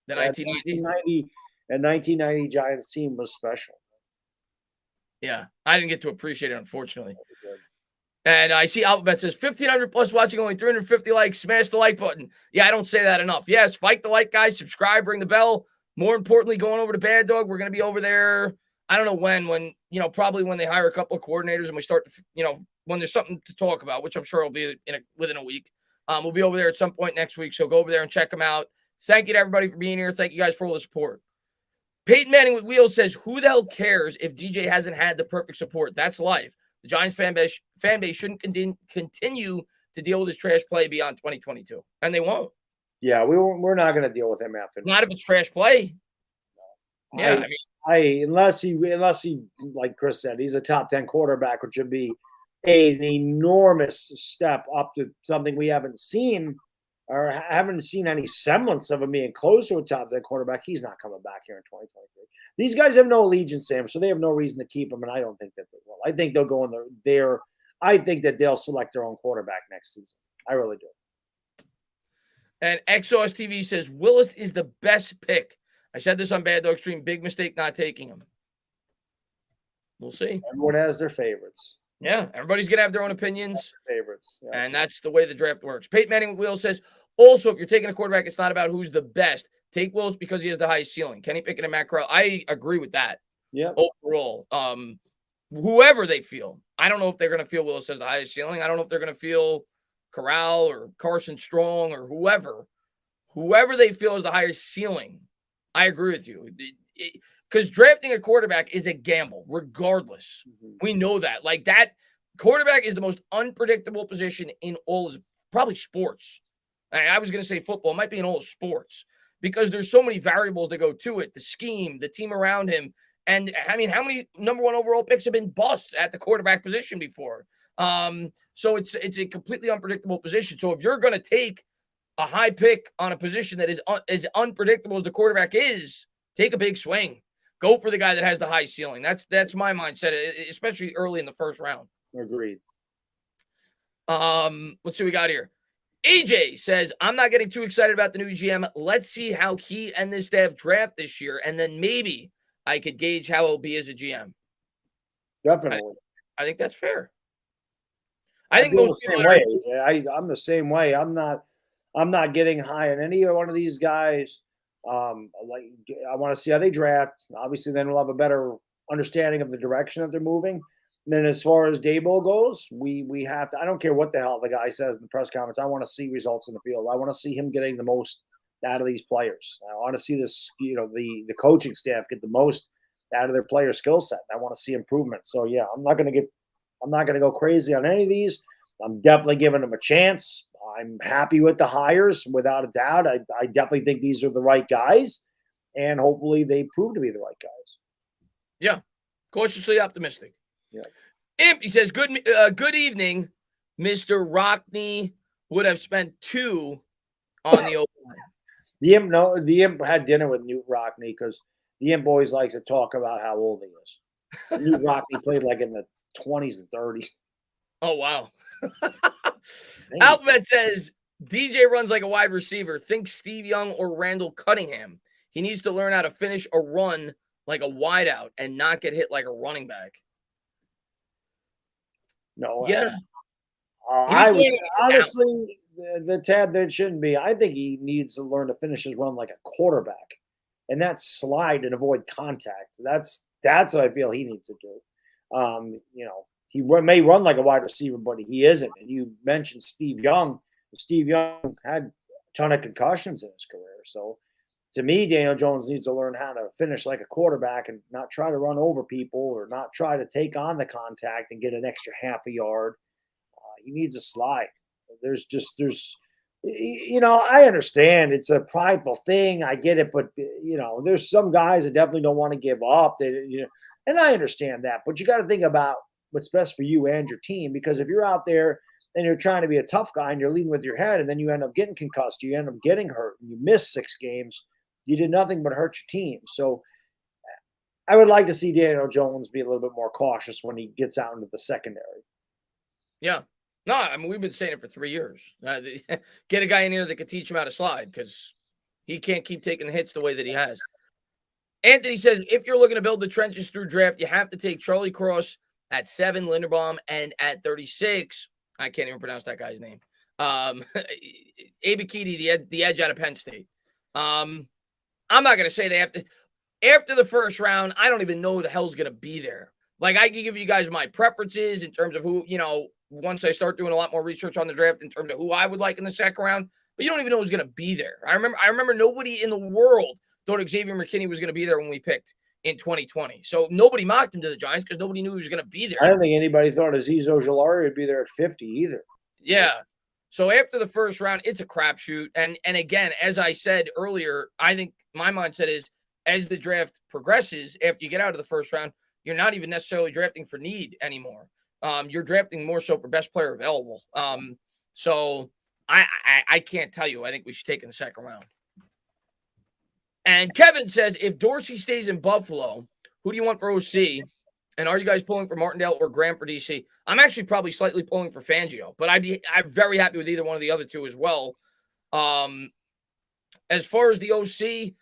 The 1990 Giants team was special. Yeah, I didn't get to appreciate it, unfortunately. And I see Alphabet says 1,500 plus watching, only 350 likes. Smash the like button. Yeah, I don't say that enough. Yeah, spike the like, guys. Subscribe, ring the bell. More importantly, going over to Bad Dog. We're going to be over there. I don't know when probably when they hire a couple of coordinators and we start to, when there's something to talk about, which I'm sure will be within a week. We'll be over there at some point next week. So go over there and check them out. Thank you to everybody for being here. Thank you guys for all the support. Peyton Manning with Wheels says, who the hell cares if DJ hasn't had the perfect support? That's life. The Giants fan base shouldn't continue to deal with his trash play beyond 2022. And they won't. Yeah, we're not going to deal with him after. Not if it's trash play. No. Yeah, unless he, like Chris said, he's a top 10 quarterback, which would be an enormous step up to something we haven't seen or haven't seen any semblance of him being close to a top 10 quarterback. He's not coming back here in 2023. These guys have no allegiance to him, so they have no reason to keep him, and I don't think that they will. I think they'll go in there. I think that they'll select their own quarterback next season. I really do. And Exos TV says, Willis is the best pick. I said this on Bad Dog Stream. Big mistake not taking him. We'll see. Everyone has their favorites. Yeah, everybody's going to have their own opinions. Favorites. Yeah. And that's the way the draft works. Peyton Manning with Wheels says, Also, if you're taking a quarterback, it's not about who's the best. Take Willis because he has the highest ceiling. Kenny Pickett and Matt Corral. I agree with that. Yeah. Overall, whoever they feel, I don't know if they're going to feel Willis has the highest ceiling. I don't know if they're going to feel Corral or Carson Strong or whoever they feel is the highest ceiling. I agree with you. Because drafting a quarterback is a gamble, regardless. Mm-hmm. We know that. Like that, quarterback is the most unpredictable position in all of probably sports. I was going to say football. It might be in all of sports because there's so many variables that go to it. The scheme, the team around him. And I mean, how many number one overall picks have been busts at the quarterback position before? So it's a completely unpredictable position. So if you're going to take a high pick on a position that is as unpredictable as the quarterback is, take a big swing. Go for the guy that has the high ceiling. That's my mindset, especially early in the first round. Agreed. Let's see what we got here. AJ says, I'm not getting too excited about the new GM. Let's see how he and this staff draft this year, and then maybe I could gauge how it'll be as a GM. Definitely. I think that's fair. I think most people the same way. I'm the same way. I'm not getting high on any one of these guys. Like I want to see how they draft. Obviously, then we'll have a better understanding of the direction that they're moving. And then as far as Daboll goes, we have to. I don't care what the hell the guy says in the press conference. I want to see results in the field. I want to see him getting the most out of these players. I want to see this, the coaching staff get the most out of their player skill set. I want to see improvement. So yeah, I'm not going to go crazy on any of these. I'm definitely giving them a chance. I'm happy with the hires, without a doubt. I definitely think these are the right guys, and hopefully they prove to be the right guys. Yeah, cautiously optimistic. Yeah. Imp, he says, good evening, Mr. Rockney would have spent 2 on the open line. The Imp had dinner with Newt Rockney because the Imp always likes to talk about how old he is. Newt Rockney played like in the 20s and 30s. Oh, wow. Alphabet says, DJ runs like a wide receiver. Think Steve Young or Randall Cunningham. He needs to learn how to finish a run like a wideout and not get hit like a running back. No. Yeah. I would honestly, the Tad, there shouldn't be. I think he needs to learn to finish his run like a quarterback, and that's slide and avoid contact. That's what I feel he needs to do. He may run like a wide receiver, but he isn't. And you mentioned Steve Young. Steve Young had a ton of concussions in his career. So to me, Daniel Jones needs to learn how to finish like a quarterback and not try to run over people or not try to take on the contact and get an extra half a yard. He needs a slide. I understand it's a prideful thing. I get it. But, there's some guys that definitely don't want to give up. And I understand that. But you got to think about what's best for you and your team, because if you're out there and you're trying to be a tough guy and you're leading with your head and then you end up getting concussed, you end up getting hurt, and you miss 6 games, you did nothing but hurt your team. So I would like to see Daniel Jones be a little bit more cautious when he gets out into the secondary. Yeah. No, I mean, we've been saying it for 3 years. Get a guy in here that can teach him how to slide, because he can't keep taking the hits the way that he has. Anthony says, if you're looking to build the trenches through draft, you have to take Charlie Cross at 7, Linderbaum, and at 36, I can't even pronounce that guy's name. Abikidi, the edge out of Penn State. I'm not going to say they have to. After the first round, I don't even know who the hell's going to be there. Like, I can give you guys my preferences in terms of who, once I start doing a lot more research on the draft in terms of who I would like in the second round, but you don't even know who's going to be there. I remember nobody in the world thought Xavier McKinney was going to be there when we picked in 2020. So nobody mocked him to the Giants because nobody knew he was going to be there. I don't think anybody thought Azeez Ojulari would be there at 50 either. Yeah. So after the first round, it's a crapshoot. And again, as I said earlier, I think my mindset is as the draft progresses, after you get out of the first round, you're not even necessarily drafting for need anymore. You're drafting more so for best player available. So I can't tell you. I think we should take in the second round. And Kevin says, if Dorsey stays in Buffalo, who do you want for OC? And are you guys pulling for Martindale or Graham for DC? I'm actually probably slightly pulling for Fangio, but I'm very happy with either one of the other two as well. As far as the OC,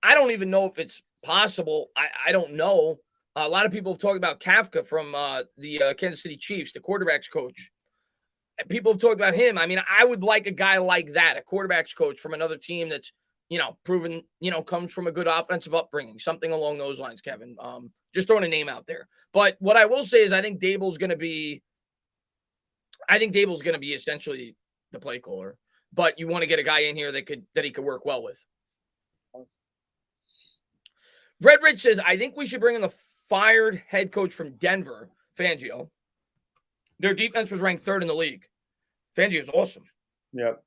I don't even know if it's possible. I don't know. A lot of people have talked about Kafka from the Kansas City Chiefs, the quarterback's coach. people have talked about him. I mean, I would like a guy like that, a quarterback's coach from another team that's, proven, comes from a good offensive upbringing, something along those lines, Kevin. Just throwing a name out there. But what I will say is I think Daboll's going to be essentially the play caller. But you want to get a guy in here that he could work well with. Red Rich says, I think we should bring in the fired head coach from Denver, Fangio. Their defense was ranked 3rd in the league. Fangio is awesome. Yep.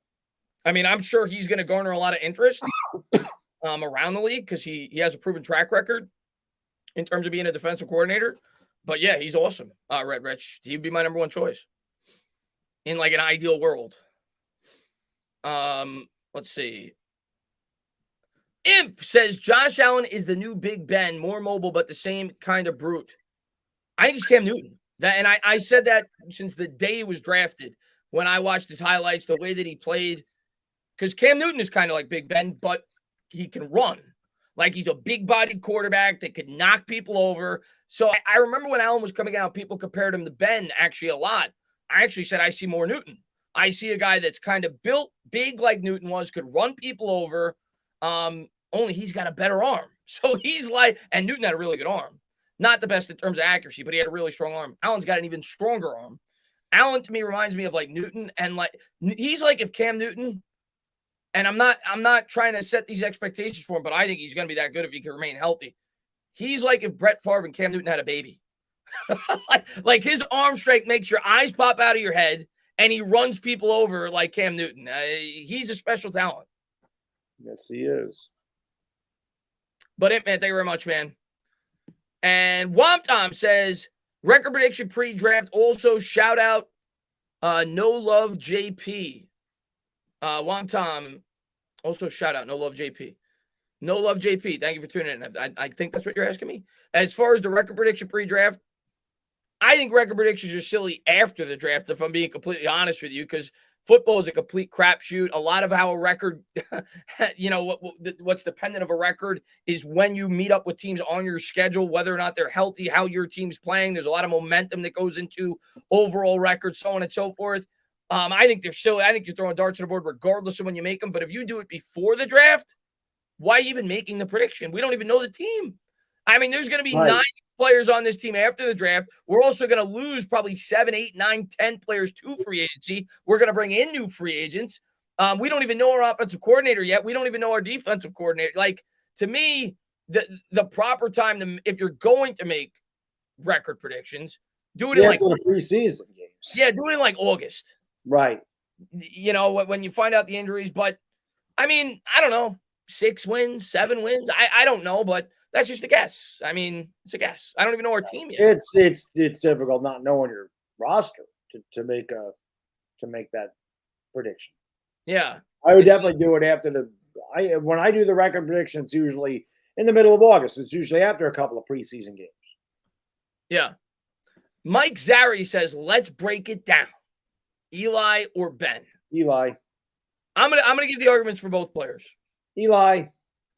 I mean, I'm sure he's going to garner a lot of interest around the league because he has a proven track record in terms of being a defensive coordinator. But yeah, he's awesome. Red Rich, he'd be my number one choice in like an ideal world. Let's see. Imp says Josh Allen is the new Big Ben, more mobile, but the same kind of brute. I think he's Cam Newton. I said that since the day he was drafted when I watched his highlights, the way that he played. Because Cam Newton is kind of like Big Ben, but he can run. Like he's a big-bodied quarterback that could knock people over. So I remember when Allen was coming out, people compared him to Ben actually a lot. I actually said I see more Newton. I see a guy that's kind of built big like Newton was, could run people over. Only he's got a better arm. So he's like, and Newton had a really good arm. Not the best in terms of accuracy, but he had a really strong arm. Allen's got an even stronger arm. Allen to me reminds me of like Newton, and like he's like if Cam Newton, and I'm not trying to set these expectations for him, but I think he's going to be that good if he can remain healthy. He's like if Brett Favre and Cam Newton had a baby. like his arm strength makes your eyes pop out of your head, and he runs people over like Cam Newton. He's a special talent. Yes, he is. But man, thank you very much, man. And Womp Tom says, record prediction pre-draft. Also, shout out No Love JP. Womp Tom, also shout out No Love JP. No Love JP. Thank you for tuning in. I think that's what you're asking me. As far as the record prediction pre-draft, I think record predictions are silly after the draft, if I'm being completely honest with you, because football is a complete crapshoot. A lot of how a record, what's dependent of a record is when you meet up with teams on your schedule, whether or not they're healthy, how your team's playing. There's a lot of momentum that goes into overall records, so on and so forth. I think they're silly. I think you're throwing darts on the board regardless of when you make them. But if you do it before the draft, why even making the prediction? We don't even know the team. I mean, there's going to be 9 players on this team after the draft. We're also going to lose probably 7, 8, 9, 10 players to free agency. We're going to bring in new free agents. We don't even know our offensive coordinator yet. We don't even know our defensive coordinator. Like, to me, the proper time if you're going to make record predictions, do it in like the preseason games. Yeah, do it in like August. Right. When you find out the injuries. But I mean, I don't know, 6 wins, 7 wins. I don't know, but that's just a guess. I mean, it's a guess. I don't even know our team yet. It's difficult not knowing your roster to make that prediction. Yeah, I would definitely do it after when I do the record prediction. It's usually in the middle of August. It's usually after a couple of preseason games. Yeah. Mike Zari says, "Let's break it down. Eli or Ben?" Eli. I'm gonna give the arguments for both players. Eli.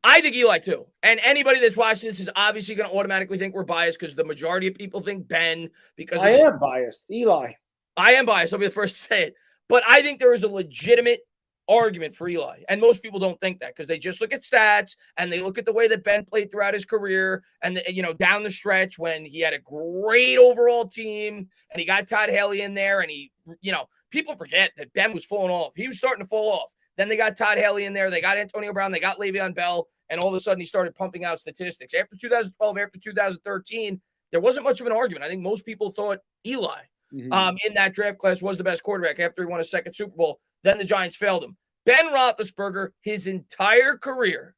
I think Eli too. And anybody that's watching this is obviously going to automatically think we're biased because the majority of people think Ben. Because I am biased. Eli. I am biased. I'll be the first to say it. But I think there is a legitimate argument for Eli. And most people don't think that because they just look at stats and they look at the way that Ben played throughout his career and, down the stretch when he had a great overall team and he got Todd Haley in there and people forget that Ben was falling off. He was starting to fall off. Then they got Todd Haley in there. They got Antonio Brown. They got Le'Veon Bell. And all of a sudden, he started pumping out statistics. After 2012, after 2013, there wasn't much of an argument. I think most people thought Eli in that draft class was the best quarterback after he won a second Super Bowl. Then the Giants failed him. Ben Roethlisberger, his entire career,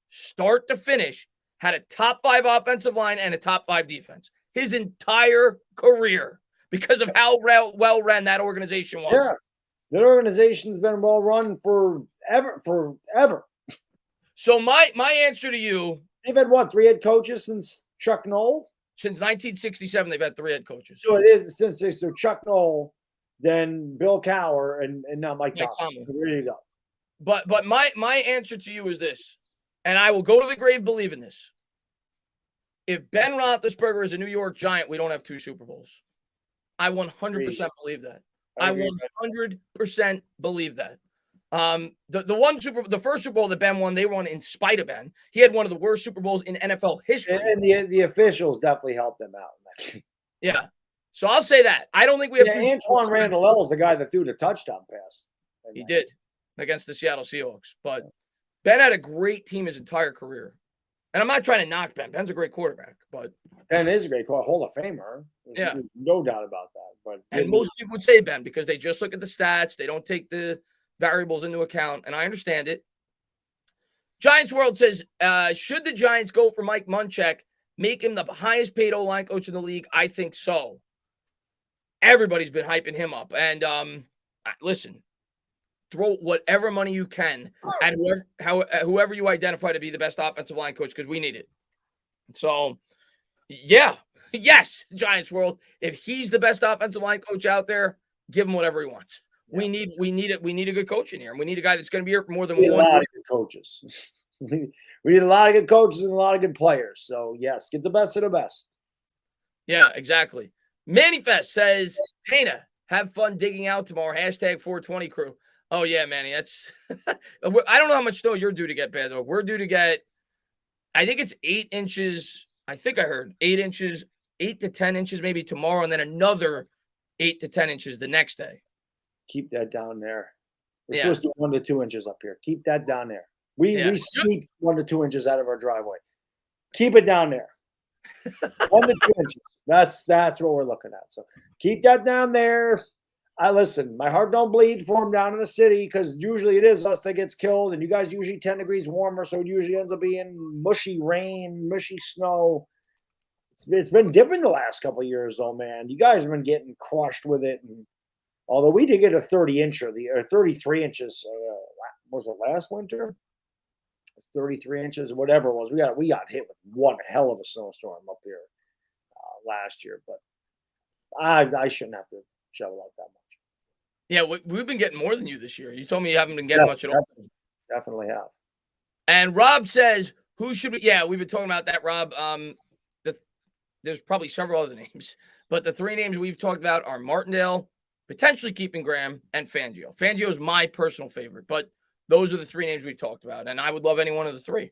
start to finish, had a top 5 offensive line and a top 5 defense. His entire career because of how well ran that organization was. Yeah. That organization's been well run forever. So my answer to you, they've had 3 head coaches since Chuck Noll? Since 1967, they've had 3 head coaches. So it is since Chuck Noll, then Bill Cowher, and now Mike Tomlin. There you go. But my answer to you is this, and I will go to the grave believing this. If Ben Roethlisberger is a New York Giant, we don't have 2 Super Bowls. I 100% believe that. I 100% believe that. The first Super Bowl that Ben won, they won in spite of Ben. He had one of the worst Super Bowls in NFL history. And the officials definitely helped them out. Yeah. So I'll say that. I don't think we have Antoine Randall is the guy that threw the touchdown pass. He did against the Seattle Seahawks. But Ben had a great team his entire career. And I'm not trying to knock Ben. Ben's a great quarterback, but Ben is a great Hall of Famer. There's no doubt about that. But most people would say Ben because they just look at the stats. They don't take the variables into account, and I understand it. Giants World says, should the Giants go for Mike Munchak, make him the highest paid O-line coach in the league? I think so. Everybody's been hyping him up. And listen, throw whatever money you can at whoever you identify to be the best offensive line coach because we need it. So, yeah. Yes, Giants World. If he's the best offensive line coach out there, give him whatever he wants. Yeah. We need it. We need a good coach in here. And we need a guy that's going to be here for more than one. A lot of good coaches. We need a lot of good coaches and a lot of good players. So, yes, get the best of the best. Yeah, exactly. Manifest says, Tana, have fun digging out tomorrow. Hashtag 420 crew. Oh, yeah, Manny. That's I don't know how much snow you're due to get, bad though. We're due to get, I think it's 8 inches. I think I heard 8 inches, 8 to 10 inches maybe tomorrow, and then another 8 to 10 inches the next day. Keep that down there. We're supposed to do 1 to 2 inches up here. Keep that down there. We sneak 1 to 2 inches out of our driveway. Keep it down there. 1 to 2 inches. That's what we're looking at. So keep that down there. Listen, my heart don't bleed for him down in the city because usually it is us that gets killed, and you guys usually 10 degrees warmer, so it usually ends up being mushy rain, mushy snow. It's been different the last couple of years, though, man. You guys have been getting crushed with it. And although we did get a 30-incher, or 33 inches, was it last winter? 33 inches, whatever it was. We got hit with one hell of a snowstorm up here last year, but I shouldn't have to shovel out that much. Yeah, we've been getting more than you this year. You told me you haven't been getting much at all. Definitely have. And Rob says, who should we? Yeah, we've been talking about that, Rob. There's probably several other names, but the 3 names we've talked about are Martindale, potentially keeping Graham, and Fangio. Fangio is my personal favorite, but those are the 3 names we've talked about, and I would love any one of the 3.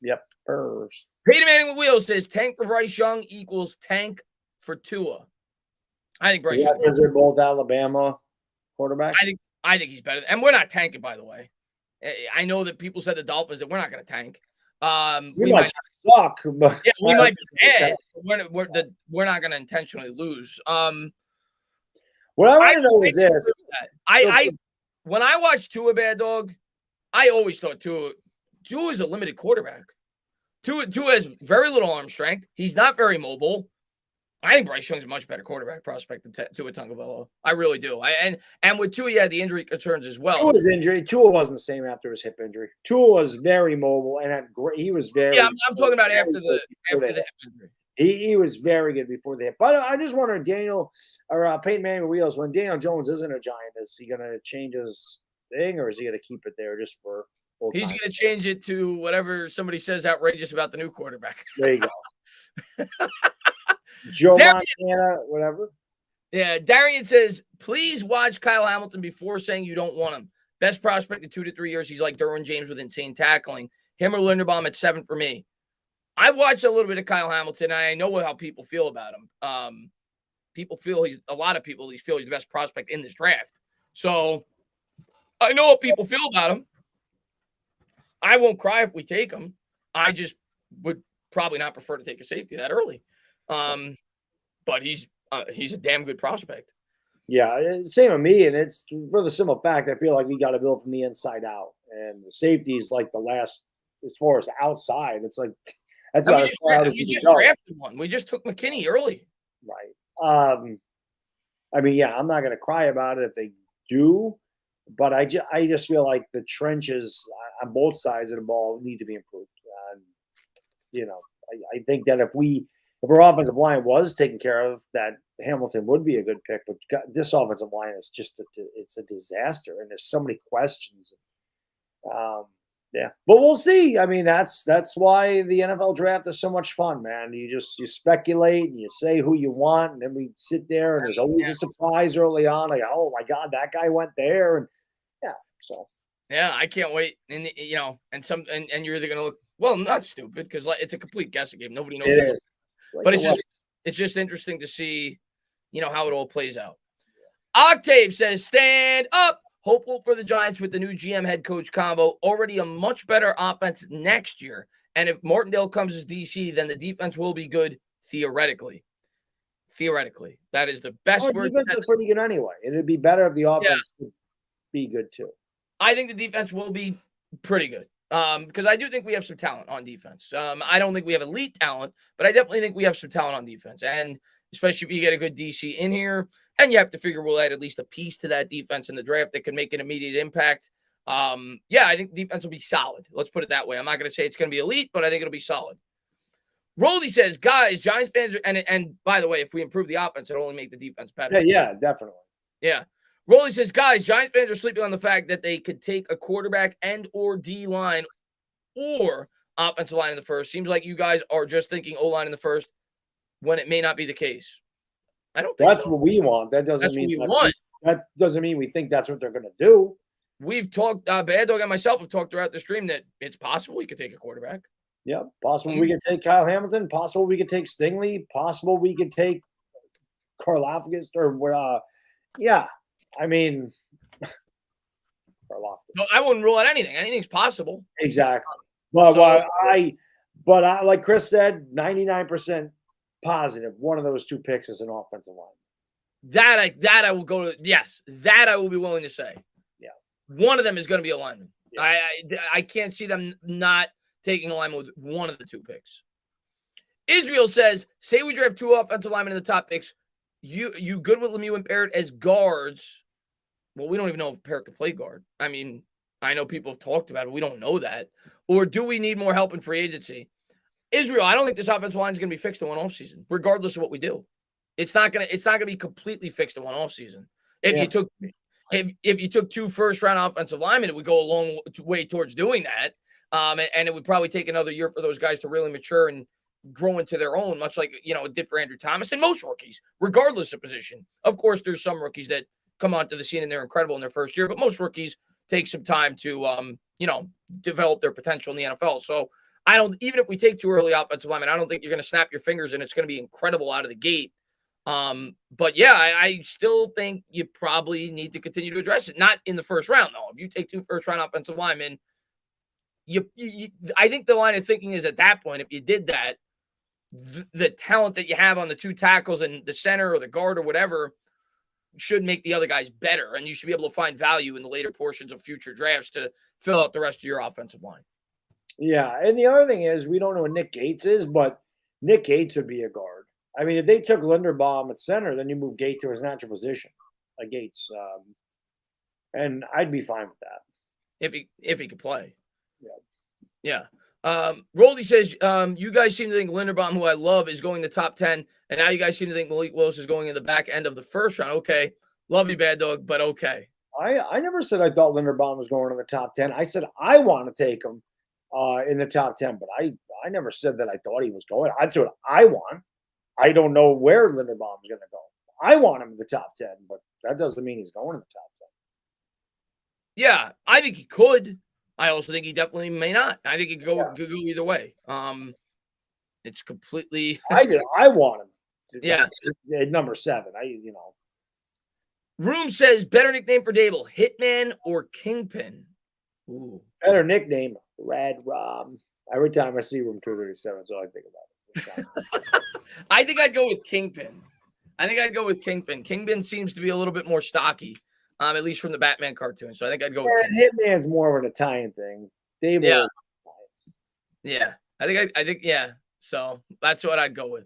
Yep. Peyton Manning with wheels says tank for Bryce Young equals tank for Tua. I think Bryce Young. Because they're both Alabama quarterbacks. I think he's better, and we're not tanking, by the way. I know that people said the Dolphins that we're not going to tank. We might suck, but yeah, we might be bad. We're not going to intentionally lose. What I want to know is this: when I watched Tua, Bad Dog, I always thought Tua is a limited quarterback. Tua has very little arm strength. He's not very mobile. I think Bryce Young's a much better quarterback prospect than Tua Tagovailoa. I really do. And with Tua, the injury concerns as well. Tua wasn't the same after his hip injury. Tua was very mobile and he was very. Yeah, I'm talking about after the hip injury. He was very good before the hip. But I just wonder, Daniel or Peyton Manning with wheels, when Daniel Jones isn't a Giant, is he going to change his thing or is he going to keep it there just for? He's going to change it to whatever somebody says outrageous about the new quarterback. There you go. Joe Montana, whatever. Yeah, Darian says, please watch Kyle Hamilton before saying you don't want him. Best prospect in 2 to 3 years. He's like Derwin James with insane tackling. Him or Linderbaum at 7 for me. I've watched a little bit of Kyle Hamilton, and I know how people feel about him. A lot of people feel he's the best prospect in this draft. So I know what people feel about him. I won't cry if we take him. I just would probably not prefer to take a safety that early. But he's a damn good prospect. Yeah, same with me. And it's for the simple fact, I feel like we got to build from the inside out. And the safety is like the last, as far as outside, it's like, that's about as far out as you can go. Drafted one. We just took McKinney early. Right. I mean, yeah, I'm not going to cry about it if they do. But I just feel like the trenches on both sides of the ball need to be improved. I think that if our offensive line was taken care of, that Hamilton would be a good pick. But this offensive line is just it's a disaster, and there's so many questions. Yeah, but we'll see. I mean, that's why the NFL draft is so much fun, man. You speculate and you say who you want, and then we sit there, and there's always a surprise early on. Like, oh my god, that guy went there, and yeah. So Yeah, I can't wait. And and you're either gonna look not stupid because it's a complete guessing game. Nobody knows. it is. It's like But it's just interesting to see, how it all plays out. Octave says, stand up. Hopeful for the Giants with the new GM head coach combo. Already a much better offense next year. And if Martindale comes as DC, then the defense will be good theoretically. Theoretically. That is the best word. Defense is pretty good anyway. It'd be better if the offense could be good too. I think the defense will be pretty good. Because I do think we have some talent on defense. I don't think we have elite talent, but I definitely think we have some talent on defense. And especially if you get a good DC in here, and you have to figure we'll add at least a piece to that defense in the draft that can make an immediate impact. I think defense will be solid. Let's put it that way. I'm not going to say it's going to be elite, but I think it'll be solid. Roldy says, guys, Giants fans, and by the way, if we improve the offense, it'll only make the defense better. Yeah, definitely. Yeah. Rolly says, guys, Giants fans are sleeping on the fact that they could take a quarterback and or D-line or offensive line in the first. Seems like you guys are just thinking O-line in the first when it may not be the case. I don't think that's what we want. That doesn't mean that doesn't mean we think that's what they're going to do. We've talked, Baddog and myself have talked throughout the stream that it's possible we could take a quarterback. Yeah, possible we could take Kyle Hamilton. Possible we could take Stingley. Possible we could take Karlaftis or yeah. I mean, no, I wouldn't rule out anything. Anything's possible. Exactly. But like Chris said, 99% positive. One of those two picks is an offensive line. That I will go to. Yes, that I will be willing to say. Yeah, one of them is going to be a lineman. Yes. I can't see them not taking a lineman with one of the two picks. Israel says, say we draft two offensive linemen in the top picks. You good with Lemieux and Parrott as guards? Well, we don't even know if Parrott could play guard. I mean, I know people have talked about it. We don't know that. Or do we need more help in free agency? Israel, I don't think this offensive line is going to be fixed in one offseason, regardless of what we do. It's not going to be completely fixed in one offseason. If you took two first-round offensive linemen, it would go a long way towards doing that. And it would probably take another year for those guys to really mature and grow into their own, much like, it did for Andrew Thomas and most rookies, regardless of position. Of course, there's some rookies that come onto the scene and they're incredible in their first year, but most rookies take some time to, develop their potential in the NFL. So even if we take two early offensive linemen, I don't think you're going to snap your fingers and it's going to be incredible out of the gate. But yeah, I still think you probably need to continue to address it. Not in the first round, though. If you take two first-round offensive linemen, I think the line of thinking is at that point, if you did that, the talent that you have on the two tackles and the center or the guard or whatever should make the other guys better. And you should be able to find value in the later portions of future drafts to fill out the rest of your offensive line. Yeah. And the other thing is, we don't know what Nick Gates is, but Nick Gates would be a guard. I mean, if they took Linderbaum at center, then you move Gates to his natural position, like Gates. And I'd be fine with that. If he could play. Yeah. Roldy says, you guys seem to think Linderbaum, who I love, is going the top 10, and now you guys seem to think Malik Willis is going in the back end of the first round. Okay. Love you, Bad Dog, but okay. I never said I thought Linderbaum was going in the top 10. I said I want to take him in the top 10, but I never said that I thought he was going. That's what I want. I don't know where Linderbaum is going to go. I want him in the top 10, but that doesn't mean he's going in the top 10. Yeah, I think he could. I also think he definitely may not. I think he could go either way. It's completely. I want him. Yeah, at number 7. Room says better nickname for Daboll, Hitman or Kingpin. Ooh, better nickname, Rad Rob. Every time I see Room 237, that's all I think about. I think I'd go with Kingpin. Kingpin seems to be a little bit more stocky, at least from the Batman cartoon. So I think I'd go with Kingpin. Hitman's more of an Italian thing. Daboll. Yeah. I think yeah. So that's what I'd go with.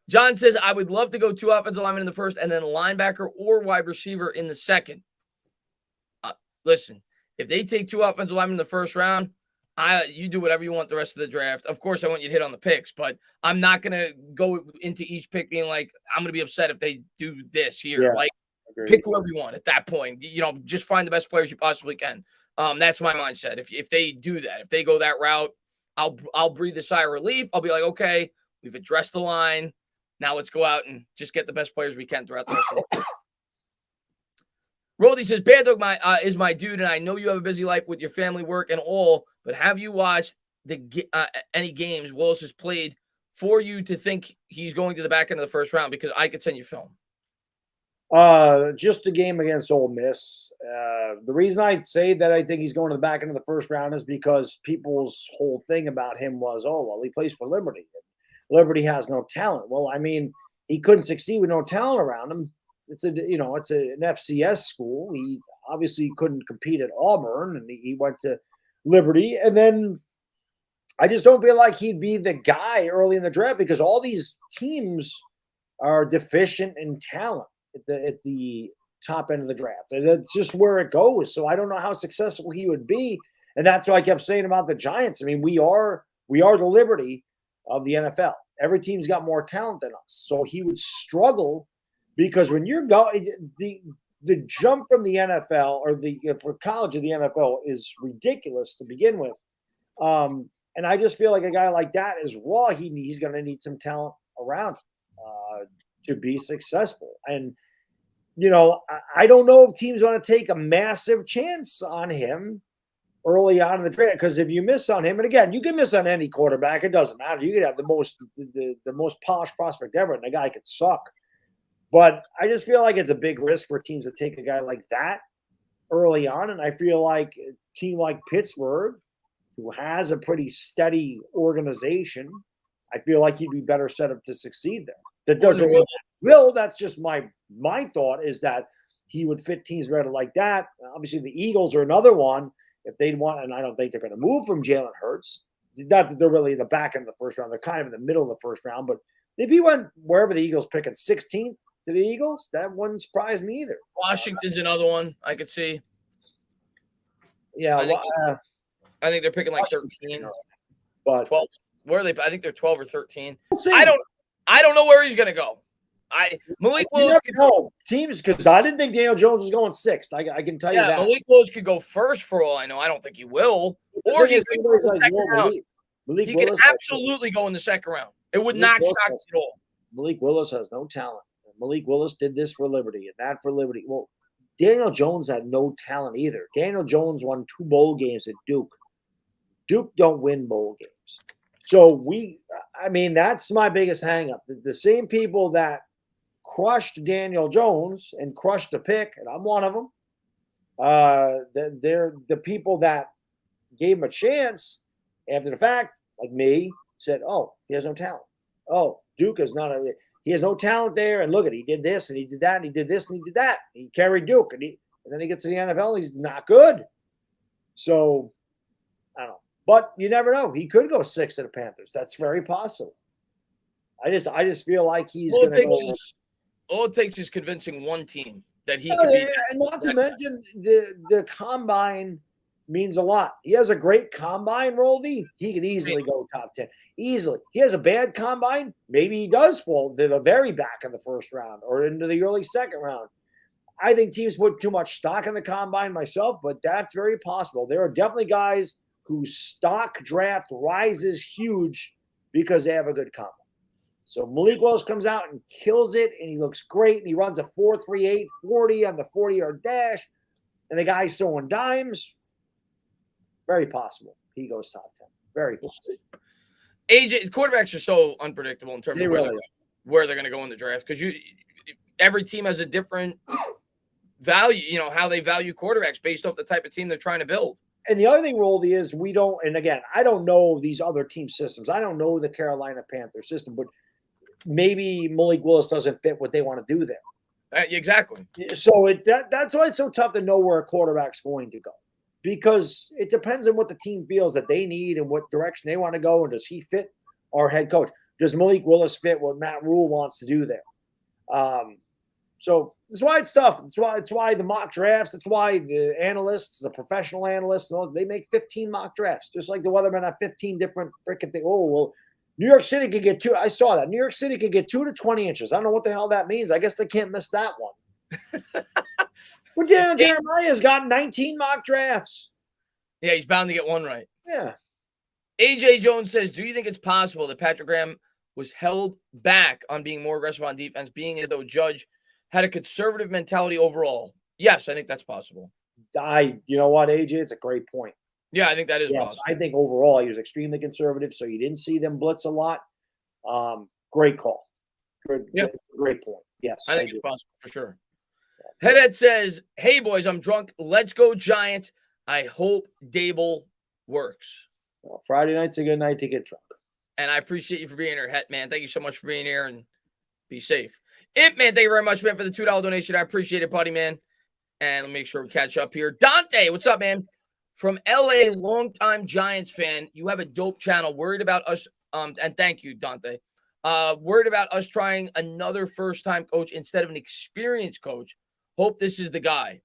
John says, I would love to go two offensive linemen in the first and then a linebacker or wide receiver in the second. Listen, if they take two offensive linemen in the first round, you do whatever you want the rest of the draft. Of course, I want you to hit on the picks, but I'm not going to go into each pick being like, I'm going to be upset if they do this here. Yeah, like, pick whoever you want at that point. Just find the best players you possibly can. That's my mindset. If they do that, if they go that route, I'll breathe a sigh of relief. I'll be like, okay, we've addressed the line. Now let's go out and just get the best players we can throughout the rest of the year. Roldy says, Baddog is my dude, and I know you have a busy life with your family, work, and all, but have you watched any games Willis has played for you to think he's going to the back end of the first round? Because I could send you film. Just a game against Ole Miss. The reason I say that I think he's going to the back end of the first round is because people's whole thing about him was, oh, well, he plays for Liberty. Liberty has no talent. Well, I mean, he couldn't succeed with no talent around him. It's an FCS school. He obviously couldn't compete at Auburn, and he went to Liberty. And then I just don't feel like he'd be the guy early in the draft because all these teams are deficient in talent at the top end of the draft. And that's just where it goes. So I don't know how successful he would be. And that's what I kept saying about the Giants. I mean, we are the Liberty of the NFL. Every team's got more talent than us. So he would struggle because when you're going, the jump from the NFL or for college to the NFL is ridiculous to begin with. And I just feel like a guy like that is raw. He's going to need some talent around to be successful. And, I don't know if teams want to take a massive chance on him early on in the draft, because if you miss on him, and again, you can miss on any quarterback, it doesn't matter. You could have the most polished prospect ever, and the guy could suck. But I just feel like it's a big risk for teams to take a guy like that early on, and I feel like a team like Pittsburgh, who has a pretty steady organization, I feel like he'd be better set up to succeed there. That doesn't mean will. That's just my thought is that he would fit teams better like that. Obviously, the Eagles are another one. If they want, and I don't think they're going to move from Jalen Hurts. Not that they're really in the back end of the first round. They're kind of in the middle of the first round. But if he went wherever the Eagles pick at 16th to the Eagles, that wouldn't surprise me either. Washington's another one I could see. Yeah, I think they're picking like 13, but 12. Where are they? I think they're 12 or 13. We'll see. I don't know where he's going to go. Malik Willis could go teams because I didn't think Daniel Jones was going 6th. I can tell you that. Malik Willis could go first for all I know. I don't think he will. Or he could go in the second round. He could absolutely go in the second round. It would not shock us at all. Malik Willis has no talent. Malik Willis did this for Liberty and that for Liberty. Well, Daniel Jones had no talent either. Daniel Jones won 2 bowl games at Duke. Duke don't win bowl games. So that's my biggest hang-up. The same people that crushed Daniel Jones and crushed the pick, and I'm one of them, they're the people that gave him a chance after the fact, like me, said, oh, he has no talent. Oh, Duke is not he has no talent there, and look at he did this, and he did that, and he did this, and he did that. He carried Duke, and then he gets to the NFL, he's not good. So, I don't know. But you never know. He could go 6 to the Panthers. That's very possible. I just feel like he's going to go. All it takes is convincing one team that he could be. And not to mention the combine means a lot. He has a great combine, Roldy. He could easily go top 10. Easily. He has a bad combine. Maybe he does fall to the very back of the first round or into the early second round. I think teams put too much stock in the combine myself, but that's very possible. There are definitely guys whose stock draft rises huge because they have a good combine. So Malik Willis comes out and kills it, and he looks great, and he runs a 4.38 40 on the 40-yard dash, and the guy's throwing dimes. Very possible he goes top 10. Very possible. Quarterbacks are so unpredictable in terms of where they're going to go in the draft because every team has a different value, how they value quarterbacks based off the type of team they're trying to build. And the other thing, Roldy, is we don't – and again, I don't know these other team systems. I don't know the Carolina Panther system, but maybe Malik Willis doesn't fit what they want to do there. Exactly. So that's why it's so tough to know where a quarterback's going to go because it depends on what the team feels that they need and what direction they want to go, and does he fit our head coach? Does Malik Willis fit what Matt Rule wants to do there? So that's why it's tough. It's why the mock drafts. That's why the analysts, the professional analysts, they make 15 mock drafts, just like the weathermen have 15 different freaking things. Oh, well, New York City could get 2. I saw that. New York City could get 2 to 20 inches. I don't know what the hell that means. I guess they can't miss that one. Well, Jeremiah's got 19 mock drafts. Yeah, he's bound to get one right. Yeah. AJ Jones says, do you think it's possible that Patrick Graham was held back on being more aggressive on defense, being as though Judge had a conservative mentality overall? Yes, I think that's possible. You know what, AJ? It's a great point. Yeah, I think that is Yes, possible. I think overall he was extremely conservative, so you didn't see them blitz a lot. Great call. Great point. Yes, I think it's possible for sure. Headhead says, hey, boys, I'm drunk. Let's go Giants. I hope Daboll works. Well, Friday night's a good night to get drunk. And I appreciate you for being here, Het, man. Thank you so much for being here, and be safe. Imp, man, thank you very much, man, for the $2 donation. I appreciate it, buddy, man. And let me make sure we catch up here. Dante, what's up, man? From LA, longtime Giants fan. You have a dope channel. Worried about us, and thank you, Dante. Worried about us trying another first-time coach instead of an experienced coach. Hope this is the guy.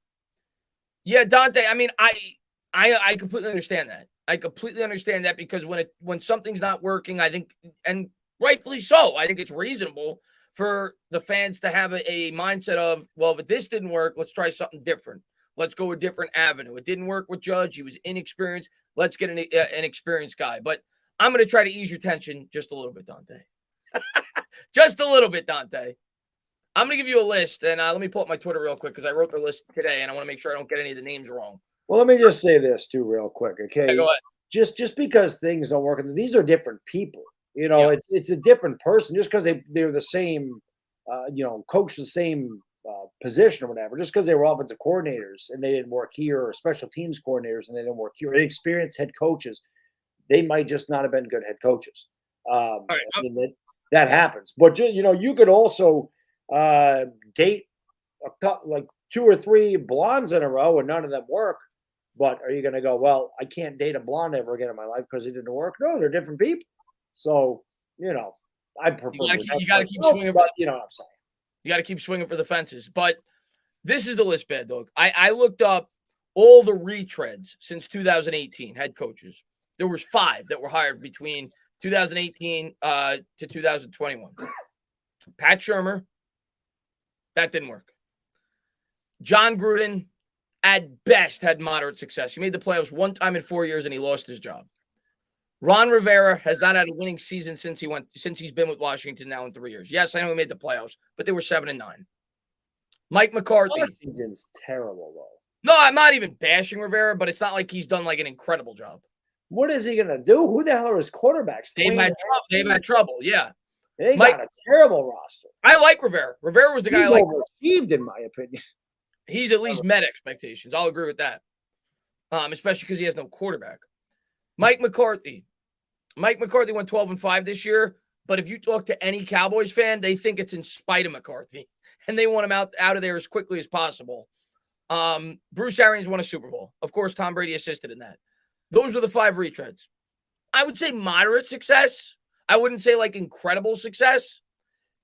Yeah, Dante, I mean, I completely understand that. I completely understand that because when something's not working, I think, and rightfully so, I think it's reasonable for the fans to have a mindset of, well, if this didn't work, let's try something different. Let's go a different avenue. It didn't work with Judge. He was inexperienced. Let's get an experienced guy. But I'm going to try to ease your tension just a little bit, Dante. Just a little bit, Dante. I'm going to give you a list, and let me pull up my Twitter real quick because I wrote the list today, and I want to make sure I don't get any of the names wrong. Well, let me just say this too, real quick, okay? Yeah, go ahead. Just because things don't work, these are different people. You know, Yeah. it's a different person. Just because they're the same, coach the same position or whatever. Just because they were offensive coordinators and they didn't work here, or special teams coordinators and they didn't work here, inexperienced head coaches, they might just not have been good head coaches. All right. I mean, that happens. But you could also date like 2 or 3 blondes in a row and none of them work. But are you going to go, well, I can't date a blonde ever again in my life because it didn't work? No, they're different people. So, I prefer. You got to keep swinging. But you know what I'm saying. You got to keep swinging for the fences. But this is the list, Baddog. I looked up all the retreads since 2018, head coaches. There was 5 that were hired between 2018 to 2021. Pat Shurmur, that didn't work. John Gruden, at best, had moderate success. He made the playoffs 1 time in 4 years, and he lost his job. Ron Rivera has not had a winning season since he's been with Washington now in 3 years. Yes, I know he made the playoffs, but they were 7-9. Mike McCarthy. Washington's terrible, though. No, I'm not even bashing Rivera, but it's not like he's done like an incredible job. What is he going to do? Who the hell are his quarterbacks? They've had trouble, yeah. They got a terrible roster. I like Rivera. Rivera was the guy I liked. He's overachieved, in my opinion. He's at least met expectations. I'll agree with that. Especially because he has no quarterback. Mike McCarthy. Mike McCarthy went 12-5 this year, but if you talk to any Cowboys fan, they think it's in spite of McCarthy, and they want him out of there as quickly as possible. Bruce Arians won a Super Bowl. Of course, Tom Brady assisted in that. Those were the 5 retreads. I would say moderate success. I wouldn't say like incredible success.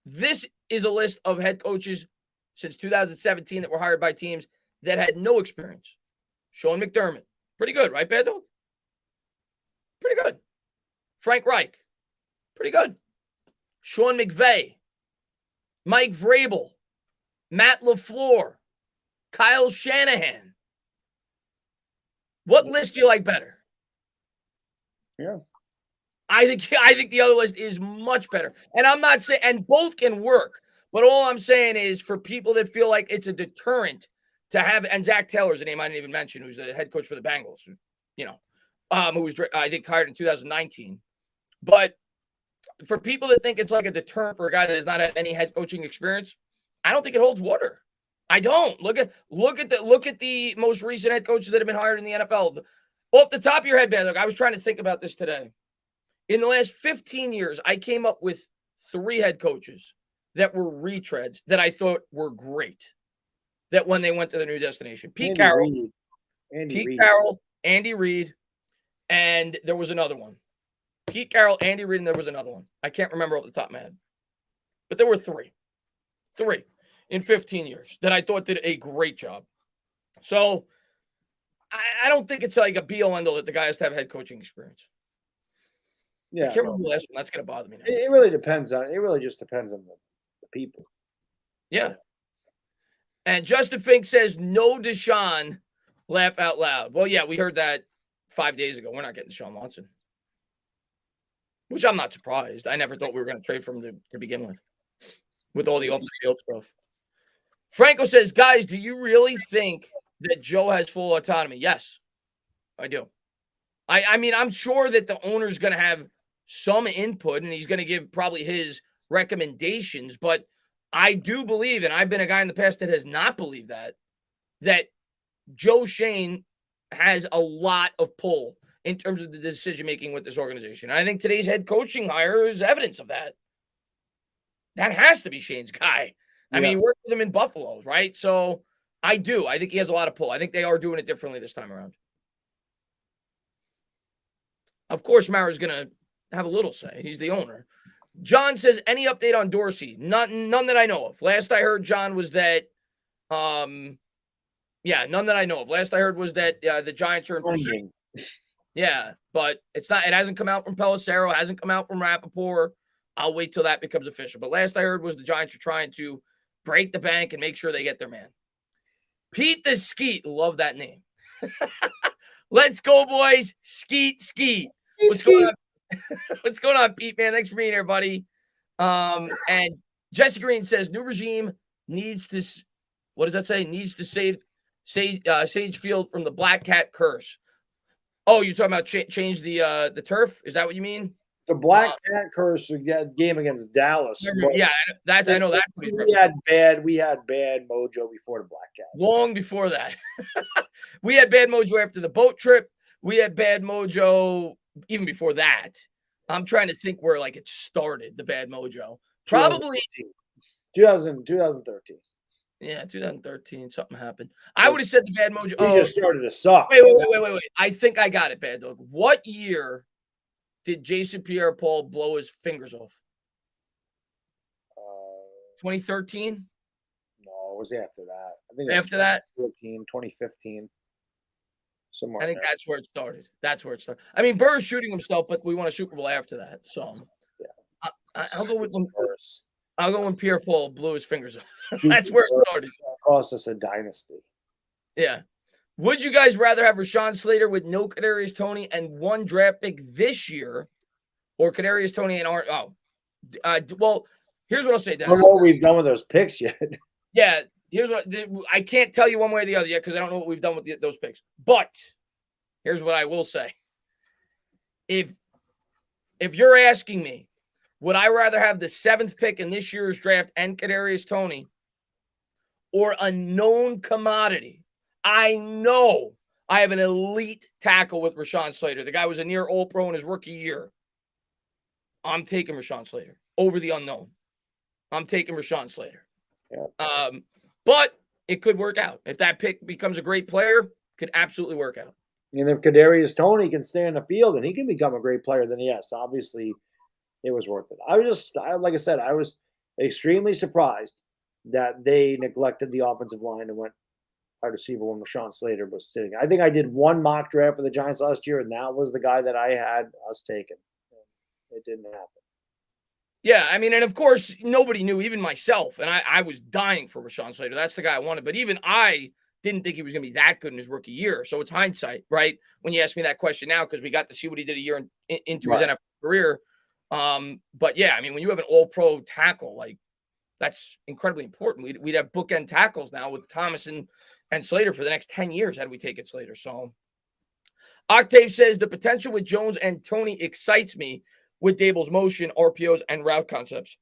This is a list of head coaches since 2017 that were hired by teams that had no experience. Sean McDermott. Pretty good, right, Baddog? Pretty good. Frank Reich. Pretty good. Sean McVay. Mike Vrabel. Matt LaFleur. Kyle Shanahan. What list do you like better? Yeah. I think the other list is much better. And I'm not saying, and both can work. But all I'm saying is for people that feel like it's a deterrent to have, and Zach Taylor's a name I didn't even mention, who's the head coach for the Bengals, who was, I think, hired in 2019. But for people that think it's like a deterrent for a guy that has not had any head coaching experience, I don't think it holds water. I don't. Look at the most recent head coaches that have been hired in the NFL. Off the top of your head, Baddog, I was trying to think about this today. In the last 15 years, I came up with 3 head coaches that were retreads that I thought were great. That when they went to the new destination, Pete Carroll, Andy Reid, and there was another one. Pete Carroll, Andy Reid, and there was another one. I can't remember off the top of my head. But there were 3 in 15 years that I thought did a great job. So I don't think it's like a be-all end-all that the guy has to have head coaching experience. Yeah, I can't remember the last one. That's going to bother me now. It really depends on. It really just depends on the people. Yeah. And Justin Fink says no Deshaun. Laugh out loud. Well, yeah, we heard that 5 days ago, we're not getting Deshaun Watson. Which I'm not surprised. I never thought we were going to trade for him to begin with all the off-the-field stuff. Franco says, guys, do you really think that Joe has full autonomy? Yes, I do. I mean, I'm sure that the owner's going to have some input, and he's going to give probably his recommendations, but I do believe, and I've been a guy in the past that has not believed that Joe Schoen has a lot of pull in terms of the decision-making with this organization. And I think today's head coaching hire is evidence of that. That has to be Shane's guy. I mean, he worked with him in Buffalo, right? So I do. I think he has a lot of pull. I think they are doing it differently this time around. Of course, Mara's going to have a little say. He's the owner. John says, any update on Dorsey? None that I know of. Last I heard, John, was that, none that I know of. Last I heard was that the Giants are in pursuit. Yeah, but it hasn't come out from Pelissero, hasn't come out from Rappaport. I'll wait till that becomes official. But last I heard was the Giants are trying to break the bank and make sure they get their man. Pete the Skeet, love that name. Let's go, boys. Skeet. What's going on? What's going on, Pete, man? Thanks for being here, buddy. And Jesse Green says, new regime needs to, what does that say? Needs to save Sage Field from the Black Cat curse. Oh, you're talking about change the turf? Is that what you mean? The Black Cat curse game against Dallas. Yeah, I know that. We had bad mojo before the Black Cat. Long before that. We had bad mojo after the boat trip. We had bad mojo even before that. I'm trying to think where it started, the bad mojo. Probably 2013. Yeah, 2013, something happened. I would have said the bad mojo. We just started to suck. Wait. I think I got it, Bad Dog. What year did Jason Pierre-Paul blow his fingers off? 2013? No, it was after that. I think after that? 2015. Somewhere I think that's where it started. I mean, Burr's shooting himself, but we won a Super Bowl after that. So yeah. I'll go with Burr's. I'll go when Pierre-Paul blew his fingers off. That's where it started. Cost us a dynasty. Yeah. Would you guys rather have Rashawn Slater with no Kadarius Toney and one draft pick this year, or Kadarius Toney and well, here's what I'll say, Dennis. I don't know what we've done with those picks yet. Yeah, here's what I can't tell you one way or the other yet because I don't know what we've done with those picks. But here's what I will say: if you're asking me, would I rather have the 7th pick in this year's draft and Kadarius Toney, or a known commodity? I know I have an elite tackle with Rashawn Slater. The guy was a near All-Pro in his rookie year. I'm taking Rashawn Slater over the unknown. I'm taking Rashawn Slater. Yeah. But it could work out. If that pick becomes a great player, could absolutely work out. And if Kadarius Toney can stay in the field and he can become a great player, then yes, obviously it was worth it. Like I said, I was extremely surprised that they neglected the offensive line and went wide receiver when Rashawn Slater was sitting. I think I did one mock draft for the Giants last year, and that was the guy that I had us taking. It didn't happen. Yeah, I mean, and of course, nobody knew, even myself, and I was dying for Rashawn Slater. That's the guy I wanted, but even I didn't think he was going to be that good in his rookie year. So it's hindsight, right? When you ask me that question now, because we got to see what he did a year into his NFL career. But yeah, I mean, when you have an all-pro tackle, that's incredibly important. We'd have bookend tackles now with Thomas and Slater for the next 10 years had we taken Slater. So Octave says the potential with Jones and Toney excites me with Daboll's motion, RPOs, and route concepts.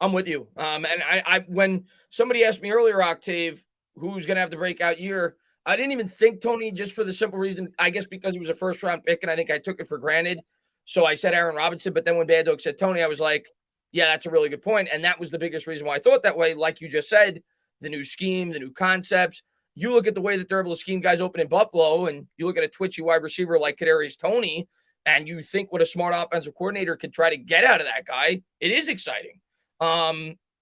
I'm with you. And I when somebody asked me earlier, Octave, who's going to have the breakout year, I didn't even think Toney, just for the simple reason, I guess because he was a first-round pick, and I think I took it for granted. So I said Aaron Robinson, but then when Bad Dog said Toney, I was like, yeah, that's a really good point. And that was the biggest reason why I thought that way. Like you just said, the new scheme, the new concepts. You look at the way that they're able to scheme guys open in Buffalo, and you look at a twitchy wide receiver like Kadarius Toney, and you think what a smart offensive coordinator could try to get out of that guy. It is exciting.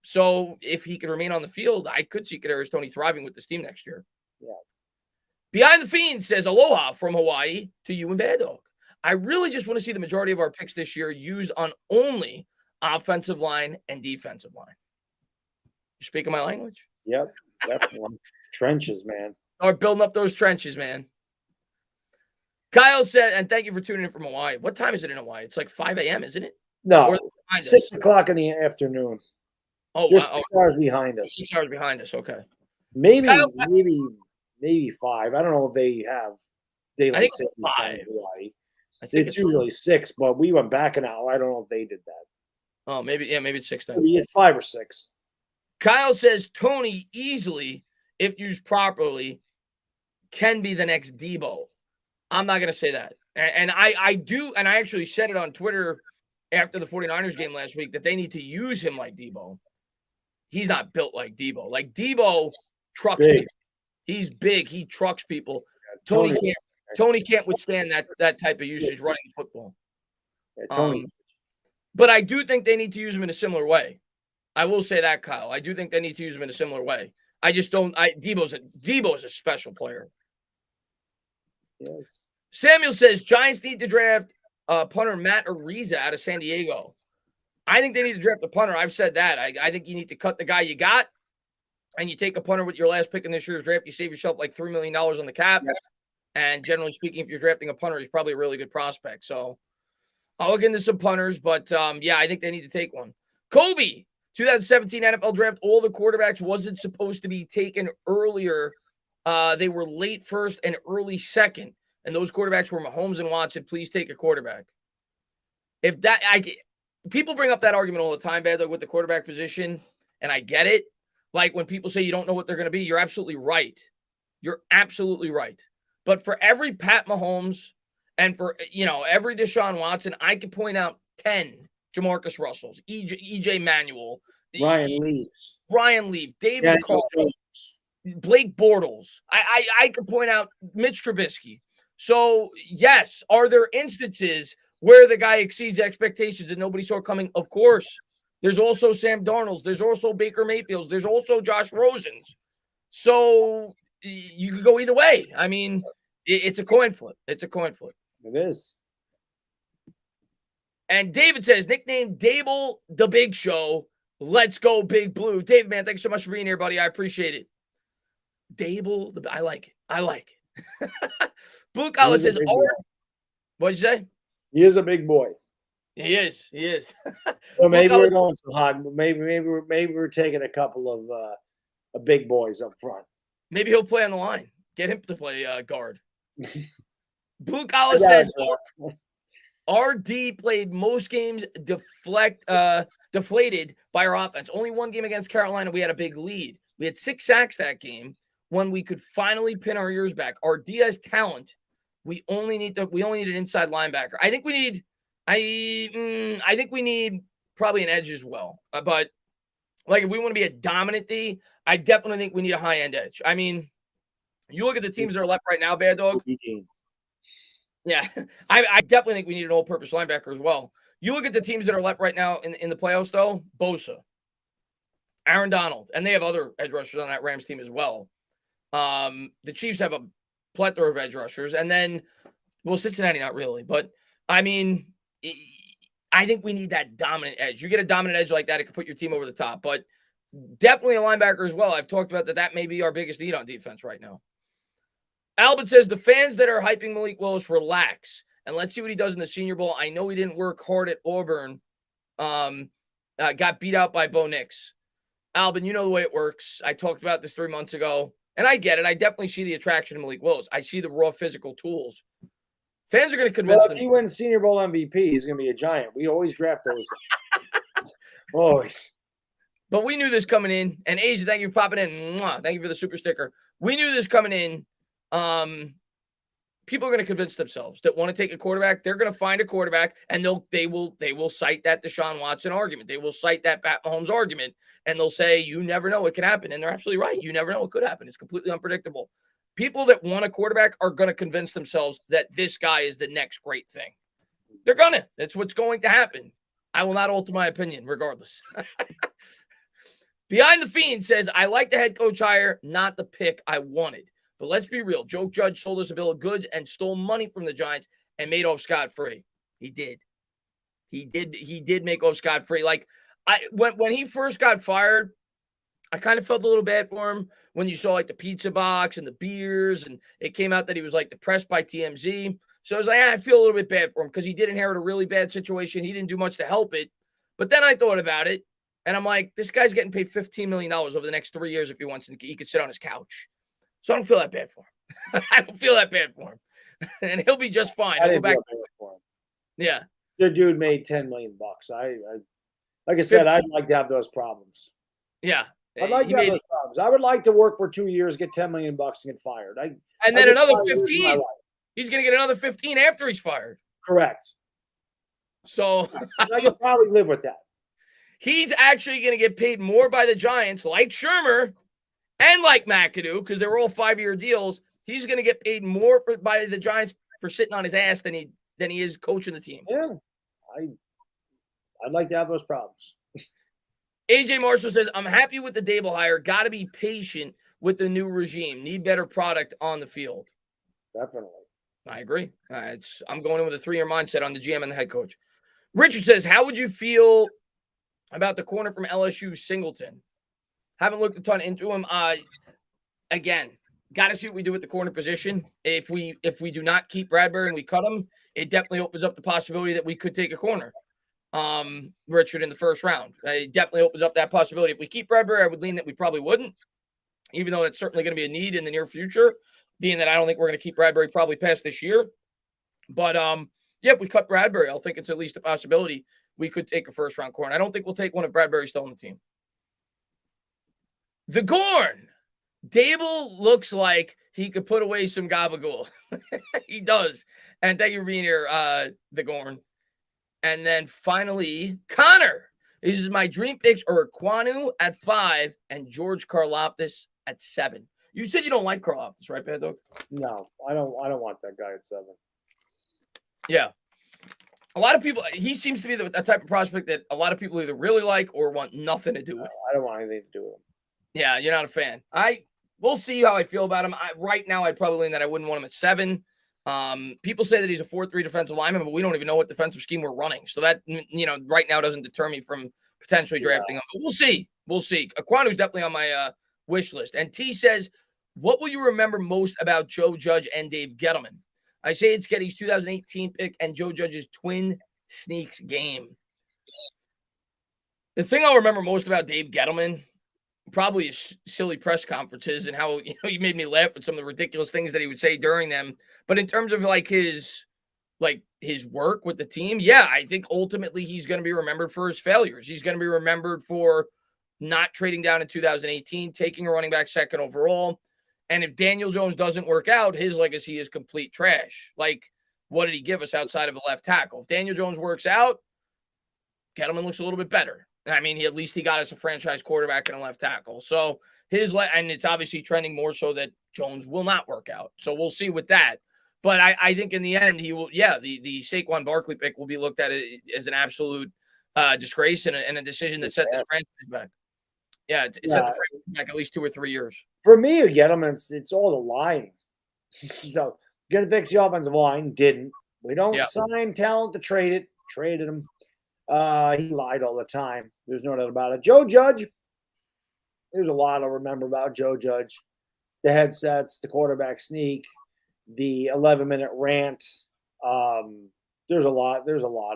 So if he could remain on the field, I could see Kadarius Toney thriving with this team next year. Yeah. Behind the Fiend says, aloha from Hawaii to you and Bad Dog. I really just want to see the majority of our picks this year used on only offensive line and defensive line. You speaking my language? Yep. Definitely. Trenches, man. Start building up those trenches, man. Kyle said, and thank you for tuning in from Hawaii. What time is it in Hawaii? It's like 5 a.m., isn't it? No, Behind 6 us? o'clock in the afternoon. Oh, They're wow. 6 hours behind us. 6 hours behind us. Okay. Maybe, Kyle, maybe 5. I don't know if they have I daylight think it's savings time 5. in Hawaii. I think It's usually 6, but we went back an hour. I don't know if they did that. Oh, maybe it's 6 then. Maybe it's 5 or 6. Kyle says Tony easily, if used properly, can be the next Debo. I'm not going to say that. And I do, and I actually said it on Twitter after the 49ers game last week that they need to use him like Debo. He's not built like Debo. Like Debo trucks people. He's big. He trucks people. Yeah, Tony can't withstand that type of usage running the football. Yeah, but I do think they need to use him in a similar way. I will say that, Kyle. I do think they need to use him in a similar way. I just don't. Debo's a special player. Yes. Samuel says Giants need to draft punter Matt Ariza out of San Diego. I think they need to draft a punter. I've said that. I think you need to cut the guy you got, and you take a punter with your last pick in this year's draft. You save yourself like $3 million on the cap. Yeah. And generally speaking, if you're drafting a punter, he's probably a really good prospect. So I'll look into some punters, but yeah, I think they need to take one. Kobe, 2017 NFL draft, all the quarterbacks wasn't supposed to be taken earlier. They were late first and early second. And those quarterbacks were Mahomes and Watson. Please take a quarterback. People bring up that argument all the time, Baddog, with the quarterback position, and I get it. Like when people say you don't know what they're going to be, you're absolutely right. You're absolutely right. But for every Pat Mahomes and for, every Deshaun Watson, I could point out 10 Jamarcus Russells, EJ Manuel, Ryan Leaf, David Carr, Blake Bortles. I could point out Mitch Trubisky. So, yes, are there instances where the guy exceeds expectations and nobody saw coming? Of course. There's also Sam Darnold's. There's also Baker Mayfield's. There's also Josh Rosen's. So, you could go either way. I mean, it's a coin flip. It's a coin flip. It is. And David says, nickname Daboll the Big Show. Let's go, Big Blue. David, man, thanks so much for being here, buddy. I appreciate it. Daboll, I like it. I like it. Blue Collar says, what'd you say? He is a big boy. He is. So maybe we're going so hot. Maybe we're taking a couple of big boys up front. Maybe he'll play on the line. Get him to play guard. Blue Collar says, RD played most games deflated by our offense. Only one game against Carolina, we had a big lead. We had 6 sacks that game when we could finally pin our ears back. Our Diaz talent, we only need an inside linebacker. I think we need probably an edge as well. But like if we want to be a dominant D, I definitely think we need a high end edge. I mean, you look at the teams that are left right now, Baddog. Yeah, I definitely think we need an all-purpose linebacker as well. You look at the teams that are left right now in the playoffs, though. Bosa, Aaron Donald, and they have other edge rushers on that Rams team as well. The Chiefs have a plethora of edge rushers, and then, Cincinnati not really, but I mean, I think we need that dominant edge. You get a dominant edge like that, it could put your team over the top, but definitely a linebacker as well. I've talked about that may be our biggest need on defense right now. Albert says, the fans that are hyping Malik Willis, relax, and let's see what he does in the Senior Bowl. I know he didn't work hard at Auburn, got beat out by Bo Nix. Albin, you know the way it works. I talked about this 3 months ago, and I get it. I definitely see the attraction of Malik Willis. I see the raw physical tools. Fans are going to convince them. If he wins Senior Bowl MVP, he's going to be a giant. We always draft those. Always. But we knew this coming in. And Asia, thank you for popping in. Mwah, thank you for the super sticker. We knew this coming in. People are going to convince themselves that want to take a quarterback. They're going to find a quarterback, and they will cite that Deshaun Watson argument. They will cite that Pat Mahomes argument, and they'll say, you never know what can happen. And they're absolutely right. You never know what could happen. It's completely unpredictable. People that want a quarterback are going to convince themselves that this guy is the next great thing. They're going to. That's what's going to happen. I will not alter my opinion regardless. Behind the Fiend says, I like the head coach hire, not the pick I wanted. But let's be real. Joe Judge sold us a bill of goods and stole money from the Giants and made off scot-free. He did. He did make off scot-free. Like, when he first got fired, I kind of felt a little bad for him when you saw like the pizza box and the beers, and it came out that he was like depressed by TMZ. So I was like, I feel a little bit bad for him because he did inherit a really bad situation. He didn't do much to help it. But then I thought about it, and I'm like, this guy's getting paid $15 million over the next 3 years if he wants to. He could sit on his couch. So I don't feel that bad for him. I don't feel that bad for him. And he'll be just fine. He'll go back. For him. Yeah. The dude made $10 million. Like I said, 15. I'd like to have those problems. Yeah. I'd like to have those problems. I would like to work for 2 years, get $10 million, and get fired. And then another 15. He's going to get another 15 after he's fired. Correct. So I could probably live with that. He's actually going to get paid more by the Giants, like Shermer and like McAdoo, because they're all 5-year deals. He's going to get paid more by the Giants for sitting on his ass than he is coaching the team. Yeah, I'd like to have those problems. AJ Marshall says, I'm happy with the Daboll hire. Got to be patient with the new regime. Need better product on the field. Definitely. I agree. I'm going in with a 3-year mindset on the GM and the head coach. Richard says, how would you feel about the corner from LSU, Singleton? Haven't looked a ton into him. Again, got to see what we do with the corner position. If we do not keep Bradbury and we cut him, it definitely opens up the possibility that we could take a corner. Richard, in the first round. It definitely opens up that possibility. If we keep Bradbury, I would lean that we probably wouldn't, even though that's certainly going to be a need in the near future, being that I don't think we're going to keep Bradbury probably past this year. But, yeah, if we cut Bradbury, I'll think it's at least a possibility we could take a first-round corner. I don't think we'll take one if Bradbury's still on the team. The Gorn. Daboll looks like he could put away some gabagool. He does. And thank you for being here, the Gorn. And then finally, Connor. This is my dream picks are Kwanu at 5 and George Karlaftis at 7. You said you don't like Karlaftis, right, Baddog? No, I don't want that guy at 7. Yeah. A lot of people, he seems to be the type of prospect that a lot of people either really like or want nothing to do with. I don't want anything to do with him. Yeah, you're not a fan. We'll see how I feel about him. Right now, I'd probably lean that I wouldn't want him at 7. People say that he's a 4-3 defensive lineman, but we don't even know what defensive scheme we're running. So that, right now doesn't deter me from potentially drafting him. But we'll see. We'll see. Aquanu's definitely on my wish list. And T says, what will you remember most about Joe Judge and Dave Gettleman? I say it's Getty's 2018 pick and Joe Judge's Twin Sneaks game. The thing I'll remember most about Dave Gettleman, probably his silly press conferences and how he made me laugh with some of the ridiculous things that he would say during them. But in terms of his work with the team, yeah, I think ultimately he's going to be remembered for his failures. He's going to be remembered for not trading down in 2018, taking a running back 2nd overall. And if Daniel Jones doesn't work out, his legacy is complete trash. What did he give us outside of a left tackle? If Daniel Jones works out, Gettleman looks a little bit better. I mean, at least he got us a franchise quarterback and a left tackle. So and it's obviously trending more so that Jones will not work out. So we'll see with that. But I think in the end, he will. Yeah, the Saquon Barkley pick will be looked at as an absolute disgrace and a decision that set the franchise back. Yeah, it set the franchise back at least 2 or 3 years. For me, Gettleman, it's all the lying. So gonna fix the offensive line, didn't. We don't sign talent to trade it. Traded him. He lied all the time. There's no doubt about it. Joe Judge, there's a lot to remember about Joe Judge. The headsets, the quarterback sneak, the 11-minute rant. There's a lot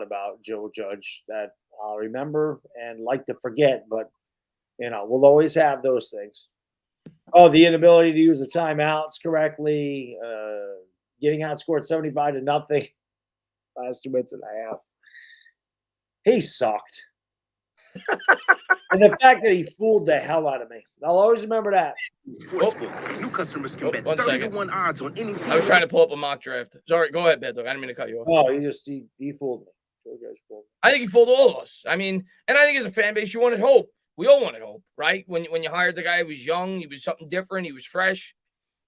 about Joe Judge that I'll remember and like to forget, but we'll always have those things. Oh, the inability to use the timeouts correctly, getting outscored 75-0 last 2 minutes and a half. He sucked. And the fact that he fooled the hell out of me. I'll always remember that. New customers can bet 31 odds on any team. I was trying to pull up a mock draft. Sorry, go ahead, Beto. I didn't mean to cut you off. Oh, he fooled me. Fooled me. I think he fooled all of us. I mean, and I think as a fan base, you wanted hope. We all wanted hope, right? When you hired the guy, he was young. He was something different. He was fresh.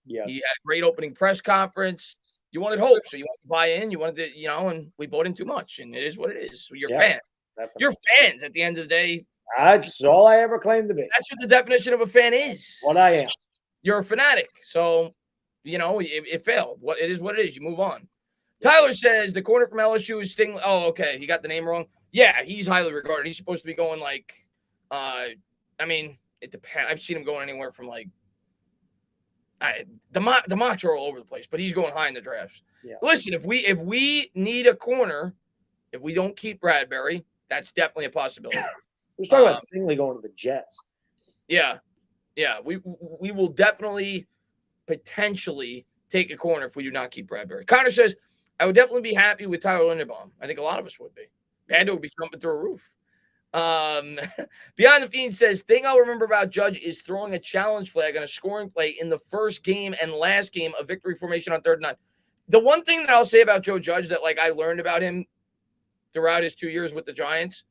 Yes. He had a great opening press conference. You wanted hope. So you wanted to buy in. You wanted to, and we bought in too much. And it is what it is. You're fans. Definitely. You're fans at the end of the day. That's all I ever claimed to be. That's what the definition of a fan is. What I am. You're a fanatic. So, it failed. It is what it is. You move on. Tyler says the corner from LSU is Sting. Oh, okay. He got the name wrong. Yeah, he's highly regarded. He's supposed to be going it depends. I've seen him going anywhere from The mocks are all over the place, but he's going high in the drafts. Yeah. Listen, if we need a corner, if we don't keep Bradbury, that's definitely a possibility. We're talking about Stingley going to the Jets. Yeah. We will definitely potentially take a corner if we do not keep Bradbury. Connor says, I would definitely be happy with Tyler Linderbaum. I think a lot of us would be. Panda would be jumping through a roof. Beyond the Fiend says, thing I'll remember about Judge is throwing a challenge flag on a scoring play in the first game and last game of victory formation on 3rd and 9. The one thing that I'll say about Joe Judge that I learned about him throughout his 2 years with the Giants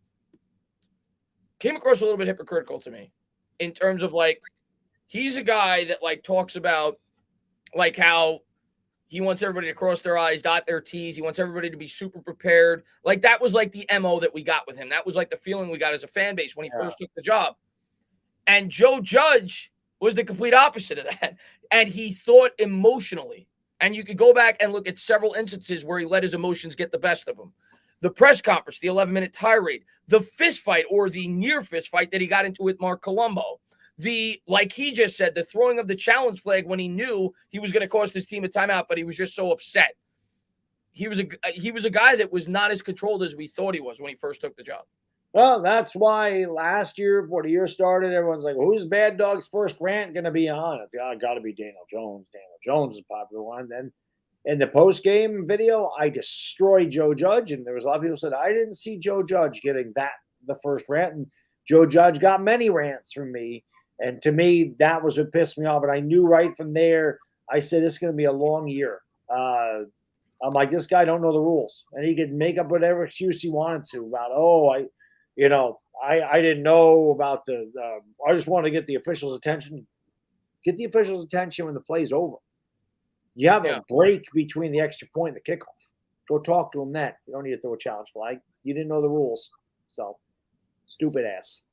came across a little bit hypocritical to me in terms of he's a guy that talks about how he wants everybody to cross their I's, dot their T's. He wants everybody to be super prepared. That was the MO that we got with him. That was the feeling we got as a fan base when he first took the job. And Joe Judge was the complete opposite of that. And he thought emotionally. And you could go back and look at several instances where he let his emotions get the best of him. The press conference, the 11-minute tirade, the fist fight or the near fist fight that he got into with Mark Colombo. Like he just said, the throwing of the challenge flag when he knew he was going to cost his team a timeout, but he was just so upset. He was a guy that was not as controlled as we thought he was when he first took the job. Well, that's why last year, before the year started, everyone's like, who's Bad Dog's first rant going to be on? It's got to be Daniel Jones. Daniel Jones is a popular one. Then in the post-game video, I destroyed Joe Judge, and there was a lot of people said, I didn't see Joe Judge getting the first rant, and Joe Judge got many rants from me. And to me, that was what pissed me off. And I knew right from there, I said, this is going to be a long year. I'm like, this guy don't know the rules. And he could make up whatever excuse he wanted to about, I didn't know about I just want to get the officials' attention. Get the officials' attention when the play's over. You have a break between the extra point and the kickoff. Go talk to him then. You don't need to throw a challenge flag. You didn't know the rules. So, stupid ass.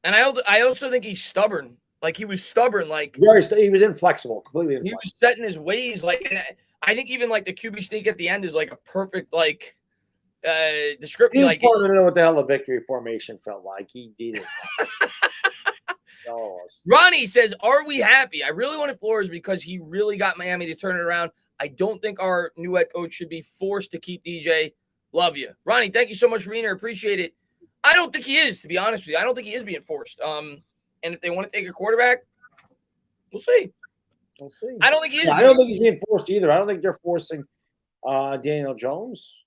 And I also think he's stubborn. He was stubborn. He was inflexible, completely inflexible. He was set in his ways. And I think even the QB sneak at the end is a perfect description. He was wanting to know what the hell a victory formation felt like. He did it. Ronnie says, are we happy? I really wanted Flores because he really got Miami to turn it around. I don't think our new head coach should be forced to keep DJ. Love you. Ronnie, thank you so much for being here. Appreciate it. I don't think he is, to be honest with you. I don't think he is being forced. And if they want to take a quarterback, we'll see. We'll see. I don't think he is. I don't think he's being forced either. I don't think they're forcing Daniel Jones.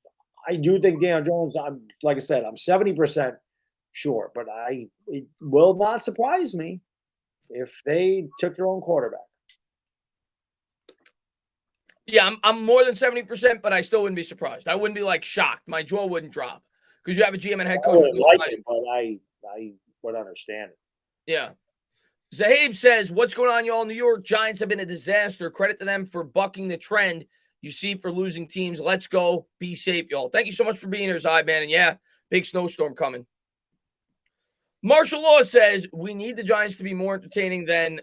I do think Daniel Jones, like I said, I'm 70% sure, but it will not surprise me if they took their own quarterback. Yeah, I'm more than 70%, but I still wouldn't be surprised. I wouldn't be shocked. My jaw wouldn't drop. Because you have a GM and head coach. But I would understand it. Yeah. Zahabe says, what's going on, y'all? New York Giants have been a disaster. Credit to them for bucking the trend you see for losing teams. Let's go. Be safe, y'all. Thank you so much for being here, Zahabe, man. And yeah, big snowstorm coming. Martial Law says, we need the Giants to be more entertaining than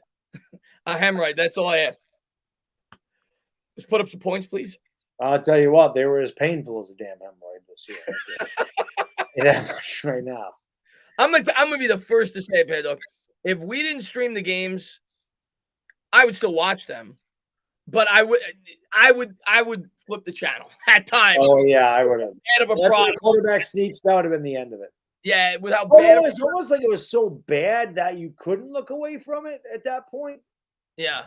a hemorrhoid. That's all I ask. Let's put up some points, please. I'll tell you what, they were as painful as a damn hemorrhoid this year. Yeah, right now. I'm gonna be the first to say it, Baddog. If we didn't stream the games, I would still watch them. But I would flip the channel at times. Oh yeah, I would have. Bad of a product. Quarterback sneaks, that would have been the end of it. Yeah, without bad. It was almost like it was so bad that you couldn't look away from it at that point. Yeah.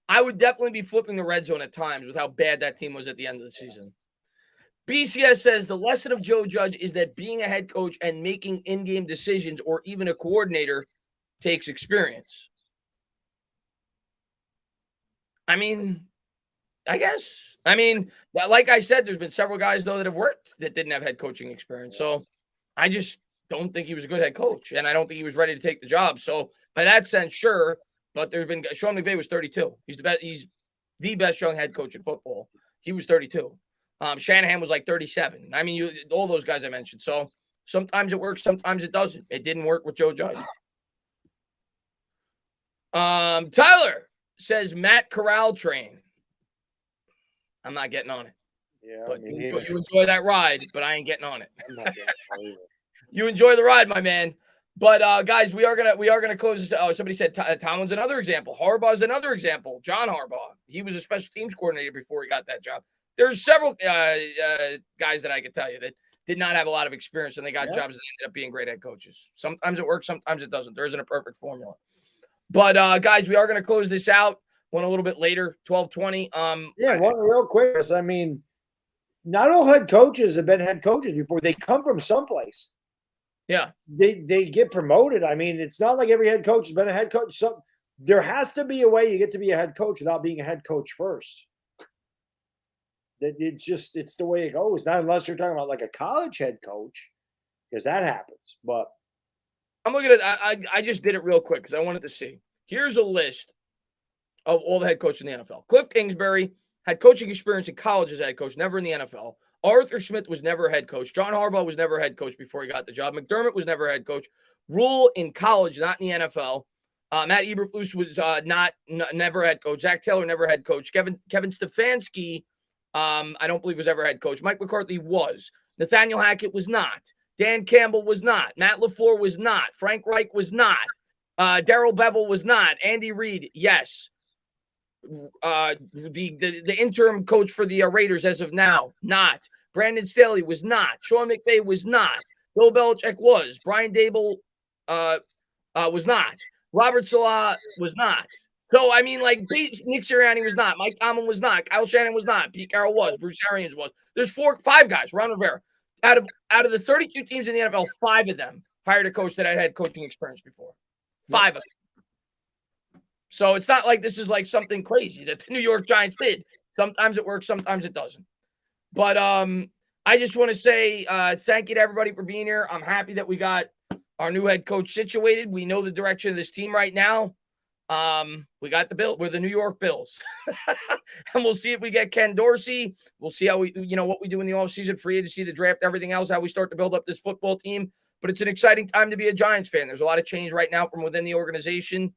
I would definitely be flipping the red zone at times with how bad that team was at the end of the season. BCS says the lesson of Joe Judge is that being a head coach and making in-game decisions or even a coordinator takes experience. I mean, I guess. I mean, like I said, there's been several guys, though, that have worked that didn't have head coaching experience. So I just don't think he was a good head coach, and I don't think he was ready to take the job. So by that sense, sure. But there's been Sean McVay was 32. He's the best young head coach in football. He was 32. Shanahan was 37. I mean, all those guys I mentioned. So sometimes it works, sometimes it doesn't. It didn't work with Joe Judge. Tyler says Matt Corral train. I'm not getting on it. Yeah, but you enjoy that ride, but I ain't getting on it. I'm not getting on it either. You enjoy the ride, my man. But guys, we are gonna close this. Oh, somebody said Tomlin's another example. Harbaugh's another example. John Harbaugh. He was a special teams coordinator before he got that job. There's several guys that I could tell you that did not have a lot of experience and they got jobs that ended up being great head coaches. Sometimes it works, sometimes it doesn't. There isn't a perfect formula. But guys, we are going to close this out one a little bit later, 12:20. One real quick. I mean, not all head coaches have been head coaches before. They come from someplace. Yeah. They get promoted. I mean, it's not like every head coach has been a head coach. So there has to be a way you get to be a head coach without being a head coach first. It's the way it goes. Not unless you're talking about like a college head coach, because that happens. But I'm looking at I just did it real quick because I wanted to see. Here's a list of all the head coaches in the NFL. Cliff Kingsbury had coaching experience in college as a head coach, never in the NFL. Arthur Smith was never a head coach. John Harbaugh was never a head coach before he got the job. McDermott was never a head coach. Rule in college, not in the NFL. Matt Eberflus was never a head coach. Zach Taylor never head coach. Kevin Stefanski, I don't believe was ever head coach. Mike McCarthy was. Nathaniel Hackett was not. Dan Campbell was not. Matt LaFleur was not. Frank Reich was not. Darrell Bevell was not. Andy Reid, yes. The interim coach for the Raiders as of now, not. Brandon Staley was not. Sean McVay was not. Bill Belichick was. Brian Daboll was not. Robert Saleh was not. So, I mean, like, Nick Sirianni was not. Mike Tomlin was not. Kyle Shanahan was not. Pete Carroll was. Bruce Arians was. There's 5 guys. Ron Rivera. Out of the 32 teams in the NFL, 5 of them hired a coach that had had coaching experience before. 5 of them. So it's not like this is like something crazy that the New York Giants did. Sometimes it works, sometimes it doesn't. But I just want to say thank you to everybody for being here. I'm happy that we got our new head coach situated. We know the direction of this team right now. We got the Bill. We're the New York Bills. And we'll see if we get Ken Dorsey. We'll see how what we do in the offseason, free agency, the draft, everything else, how we start to build up this football team. But it's an exciting time to be a Giants fan. There's a lot of change right now from within the organization.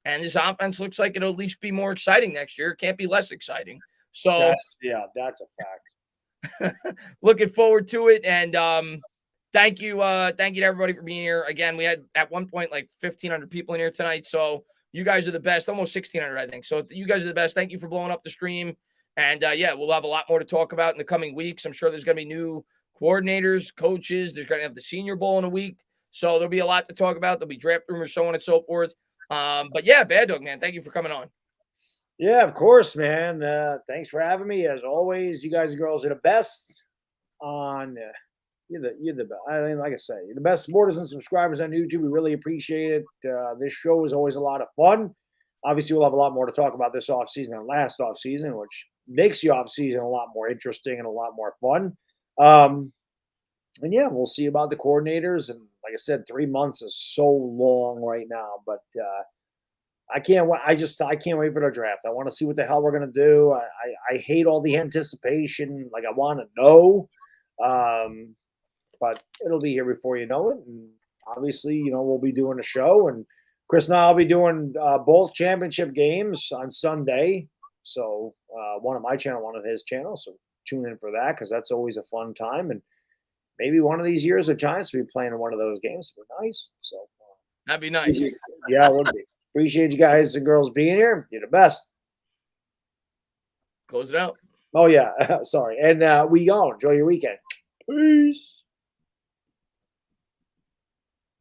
And this offense looks like it'll at least be more exciting next year. It can't be less exciting. So that's a fact. Looking forward to it. And thank you to everybody for being here. Again, we had at one point like 1,500 people in here tonight. So you guys are the best, almost 1,600, I think. So you guys are the best. Thank you for blowing up the stream. And we'll have a lot more to talk about in the coming weeks. I'm sure there's going to be new coordinators, coaches. There's going to have the Senior Bowl in a week. So there'll be a lot to talk about. There'll be draft rumors, so on and so forth. But Baddog, man, thank you for coming on. Yeah, of course, man. Thanks for having me. As always, you guys and girls are the best on you're the best. I mean, like I say, you're the best supporters and subscribers on YouTube. We really appreciate it. This show is always a lot of fun. Obviously, we'll have a lot more to talk about this offseason than last offseason, which makes the offseason a lot more interesting and a lot more fun. We'll see about the coordinators. And like I said, 3 months is so long right now, but I can't wait. I can't wait for the draft. I want to see what the hell we're going to do. I hate all the anticipation. Like, I want to know, but it'll be here before you know it. And obviously, we'll be doing a show, and Chris and I will be doing both championship games on Sunday. So one on my channel, one on his channel. So tune in for that, because that's always a fun time. And maybe one of these years the Giants will be playing in one of those games. It'd be nice. So that'd be nice. Yeah, it would be. Appreciate you guys and girls being here. You're the best. Close it out. Oh, yeah. Sorry. And we go. Enjoy your weekend. Peace.